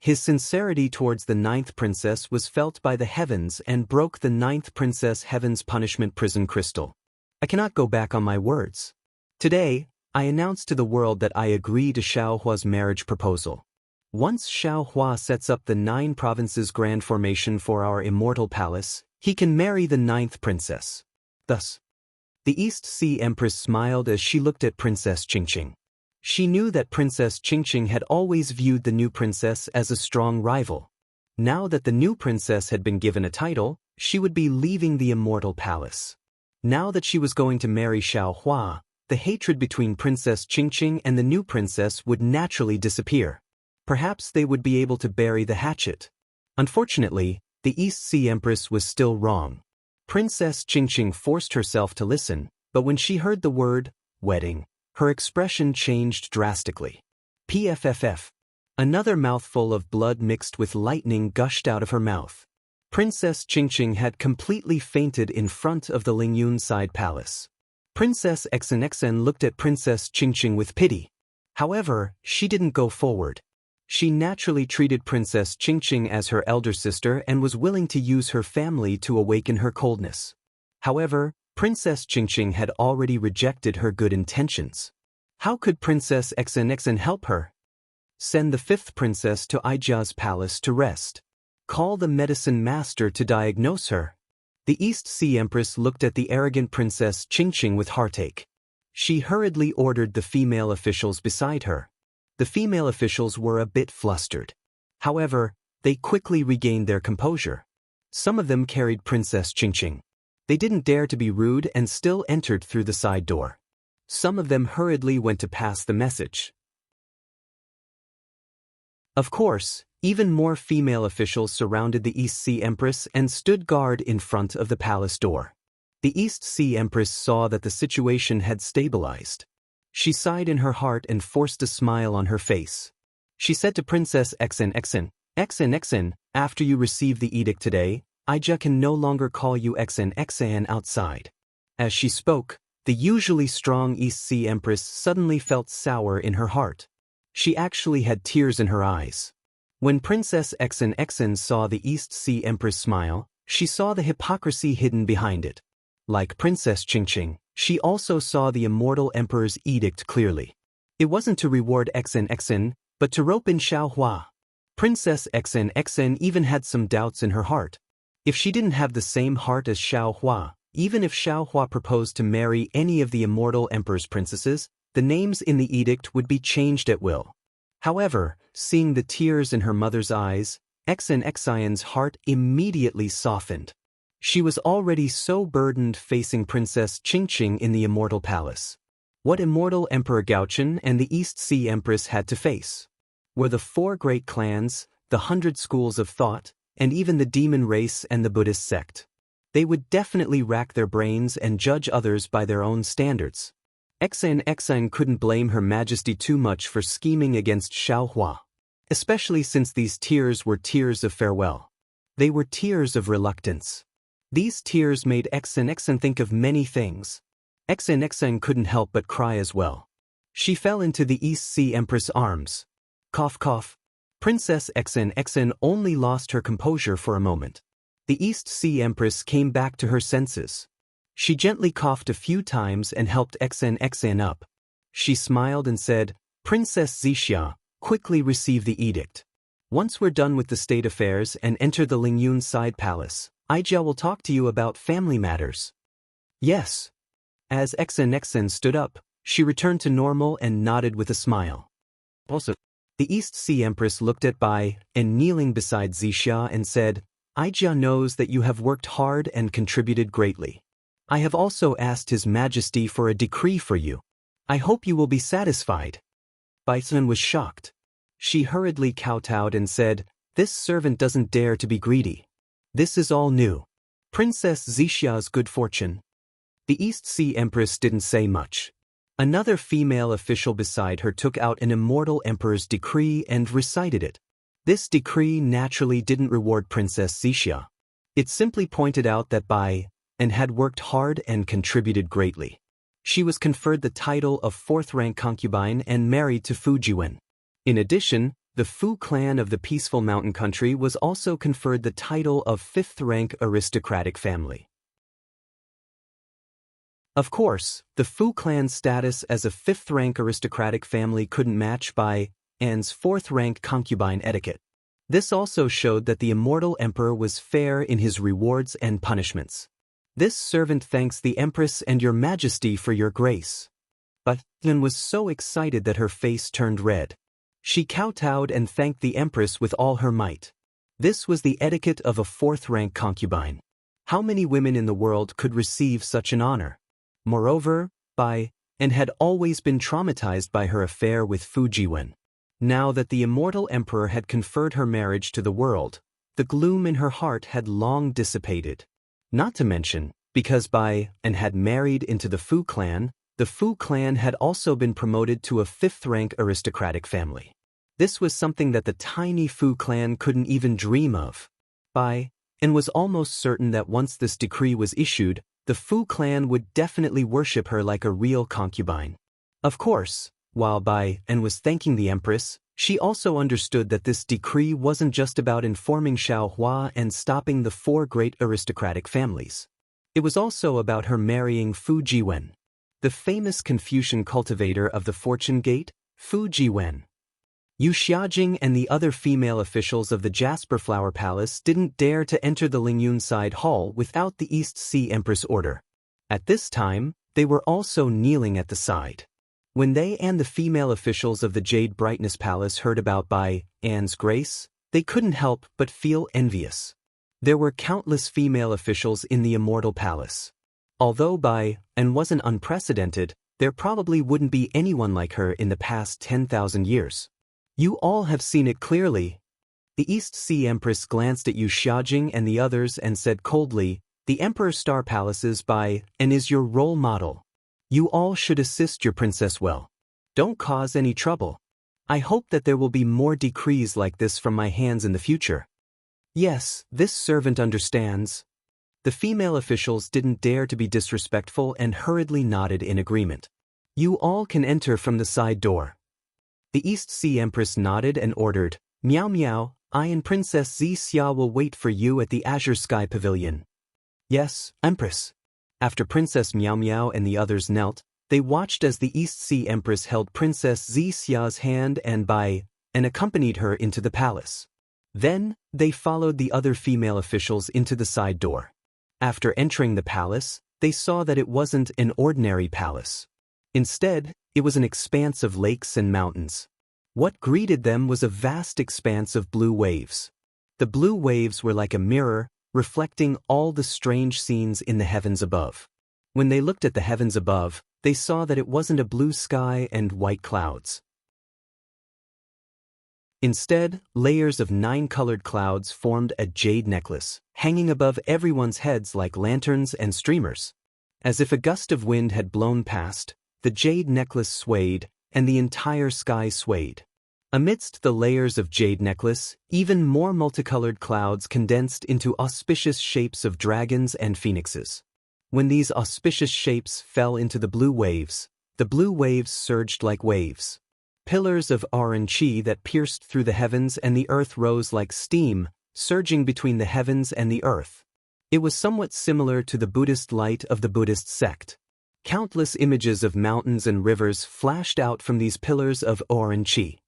His sincerity towards the 9th princess was felt by the heavens and broke the 9th princess Heaven's punishment prison crystal. I cannot go back on my words. Today, I announce to the world that I agree to Xiao Hua's marriage proposal. Once Xiao Hua sets up the 9 provinces grand formation for our immortal palace, he can marry the 9th princess. Thus, the East Sea Empress smiled as she looked at Princess Ching-ching. She knew that Princess Ching-ching had always viewed the new princess as a strong rival. Now that the new princess had been given a title, she would be leaving the immortal palace. Now that she was going to marry Xiao Hua, the hatred between Princess Ching-ching and the new princess would naturally disappear. Perhaps they would be able to bury the hatchet. Unfortunately, the East Sea Empress was still wrong. Princess Ching-ching forced herself to listen, but when she heard the word, wedding, her expression changed drastically. Pfff. Another mouthful of blood mixed with lightning gushed out of her mouth. Princess Ching-ching had completely fainted in front of the Lingyun side palace. Princess Xian looked at Princess Ching-ching with pity. However, she didn't go forward. She naturally treated Princess Ching-ching as her elder sister and was willing to use her family to awaken her coldness. However, Princess Ching-ching had already rejected her good intentions. How could Princess Xian help her? Send the 5th princess to Aijia's palace to rest. Call the medicine master to diagnose her. The East Sea Empress looked at the arrogant Princess Ching-ching with heartache. She hurriedly ordered the female officials beside her. The female officials were a bit flustered. However, they quickly regained their composure. Some of them carried Princess Ching-ching. They didn't dare to be rude and still entered through the side door. Some of them hurriedly went to pass the message. Of course, even more female officials surrounded the East Sea Empress and stood guard in front of the palace door. The East Sea Empress saw that the situation had stabilized. She sighed in her heart and forced a smile on her face. She said to Princess Xian, after you receive the edict today, Aijia can no longer call you Xian outside. As she spoke, the usually strong East Sea Empress suddenly felt sour in her heart. She actually had tears in her eyes. When Princess Xian saw the East Sea Empress smile, she saw the hypocrisy hidden behind it. Like Princess Ching-ching, she also saw the immortal emperor's edict clearly. It wasn't to reward Xian, but to rope in Xiao Hua. Princess Xian even had some doubts in her heart. If she didn't have the same heart as Xiao Hua, even if Xiao Hua proposed to marry any of the immortal emperor's princesses, the names in the edict would be changed at will. However, seeing the tears in her mother's eyes, Xian's heart immediately softened. She was already so burdened facing Princess Ching-ching in the immortal palace. What immortal Emperor Gaochen and the East Sea Empress had to face were the 4 great clans, the 100 schools of thought, and even the demon race and the Buddhist sect. They would definitely rack their brains and judge others by their own standards. Xian couldn't blame Her Majesty too much for scheming against Xiao Hua, especially since these tears were tears of farewell. They were tears of reluctance. These tears made Xian think of many things. Xian couldn't help but cry as well. She fell into the East Sea Empress' arms. Cough cough. Princess Xian only lost her composure for a moment. The East Sea Empress came back to her senses. She gently coughed a few times and helped Xian up. She smiled and said, "Princess Zixia, quickly receive the edict. Once we're done with the state affairs and enter the Lingyun side palace, Aijia will talk to you about family matters." Yes. As Xian stood up, she returned to normal and nodded with a smile. Also, The East Sea Empress looked at Bai and kneeling beside Zixia and said, Aijia knows that you have worked hard and contributed greatly. I have also asked His Majesty for a decree for you. I hope you will be satisfied. Baisun was shocked. She hurriedly kowtowed and said, This servant doesn't dare to be greedy. This is all new. Princess Zixia's good fortune. The East Sea Empress didn't say much. Another female official beside her took out an immortal emperor's decree and recited it. This decree naturally didn't reward Princess Zixia. It simply pointed out that Bai and had worked hard and contributed greatly. She was conferred the title of 4th-rank concubine and married to Fu Jiwen. In addition, the Fu clan of the peaceful mountain country was also conferred the title of 5th-rank aristocratic family. Of course, the Fu clan's status as a 5th-rank aristocratic family couldn't match Bai An's 4th-rank concubine etiquette. This also showed that the immortal emperor was fair in his rewards and punishments. This servant thanks the Empress and your Majesty for your grace. But Yin was so excited that her face turned red. She kowtowed and thanked the Empress with all her might. This was the etiquette of a 4th-rank concubine. How many women in the world could receive such an honor? Moreover, Bai An had always been traumatized by her affair with Fu Jiwen. Now that the immortal emperor had conferred her marriage to the world, the gloom in her heart had long dissipated. Not to mention, because Bai An had married into the Fu clan had also been promoted to a 5th-rank aristocratic family. This was something that the tiny Fu clan couldn't even dream of. Bai An was almost certain that once this decree was issued, the Fu clan would definitely worship her like a real concubine. Of course, while Bai An was thanking the Empress, she also understood that this decree wasn't just about informing Xiaohua and stopping the 4 great aristocratic families. It was also about her marrying Fu Jiwen, the famous Confucian cultivator of the Fortune Gate, Fu Jiwen. Yu Xiajing and the other female officials of the Jasper Flower Palace didn't dare to enter the Lingyun side hall without the East Sea Empress order. At this time, they were also kneeling at the side. When they and the female officials of the Jade Brightness Palace heard about Bai An's grace, they couldn't help but feel envious. There were countless female officials in the Immortal Palace. Although Bai An wasn't unprecedented, there probably wouldn't be anyone like her in the past 10,000 years. You all have seen it clearly. The East Sea Empress glanced at Yu Xiajing and the others and said coldly, The Emperor's Star Palaces Bai An is your role model. You all should assist your princess well. Don't cause any trouble. I hope that there will be more decrees like this from my hands in the future. Yes, this servant understands. The female officials didn't dare to be disrespectful and hurriedly nodded in agreement. You all can enter from the side door. The East Sea Empress nodded and ordered, Miao Miao, I and Princess Zixia will wait for you at the Azure Sky Pavilion. Yes, Empress. After Princess Miao Miao and the others knelt, they watched as the East Sea Empress held Princess Zixia's hand and Bai An accompanied her into the palace. Then, they followed the other female officials into the side door. After entering the palace, they saw that it wasn't an ordinary palace. Instead, it was an expanse of lakes and mountains. What greeted them was a vast expanse of blue waves. The blue waves were like a mirror, reflecting all the strange scenes in the heavens above. When they looked at the heavens above, they saw that it wasn't a blue sky and white clouds. Instead, layers of 9-colored clouds formed a jade necklace, hanging above everyone's heads like lanterns and streamers. As if a gust of wind had blown past, the jade necklace swayed, and the entire sky swayed. Amidst the layers of jade necklace, even more multicolored clouds condensed into auspicious shapes of dragons and phoenixes. When these auspicious shapes fell into the blue waves surged like waves. Pillars of orange chi that pierced through the heavens and the earth rose like steam, surging between the heavens and the earth. It was somewhat similar to the Buddhist light of the Buddhist sect. Countless images of mountains and rivers flashed out from these pillars of orange chi.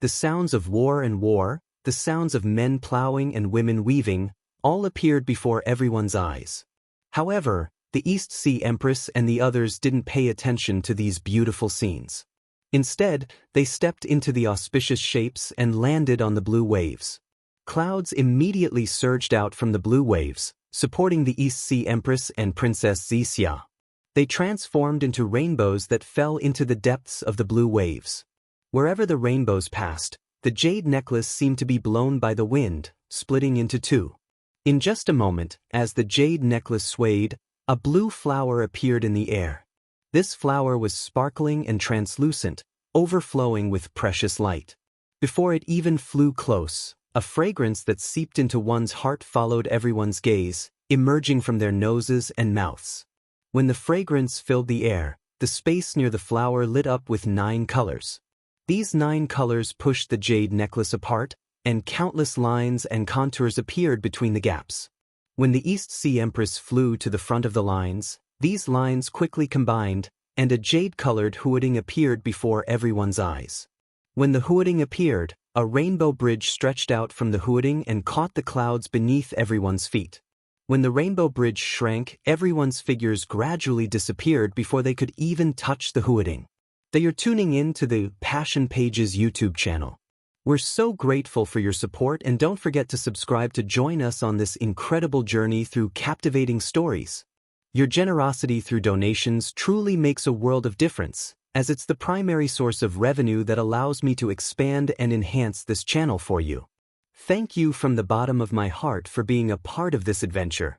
The sounds of war, the sounds of men plowing and women weaving, all appeared before everyone's eyes. However, the East Sea Empress and the others didn't pay attention to these beautiful scenes. Instead, they stepped into the auspicious shapes and landed on the blue waves. Clouds immediately surged out from the blue waves, supporting the East Sea Empress and Princess Xixia. They transformed into rainbows that fell into the depths of the blue waves. Wherever the rainbows passed, the jade necklace seemed to be blown by the wind, splitting into two. In just a moment, as the jade necklace swayed, a blue flower appeared in the air. This flower was sparkling and translucent, overflowing with precious light. Before it even flew close, a fragrance that seeped into one's heart followed everyone's gaze, emerging from their noses and mouths. When the fragrance filled the air, the space near the flower lit up with 9 colors. These 9 colors pushed the jade necklace apart, and countless lines and contours appeared between the gaps. When the East Sea Empress flew to the front of the lines, these lines quickly combined, and a jade-colored hooding appeared before everyone's eyes. When the hooding appeared, a rainbow bridge stretched out from the hooding and caught the clouds beneath everyone's feet. When the rainbow bridge shrank, everyone's figures gradually disappeared before they could even touch the hooding. They are tuning in to the Passion Pages YouTube channel. We're so grateful for your support, and don't forget to subscribe to join us on this incredible journey through captivating stories. Your generosity through donations truly makes a world of difference, as it's the primary source of revenue that allows me to expand and enhance this channel for you. Thank you from the bottom of my heart for being a part of this adventure.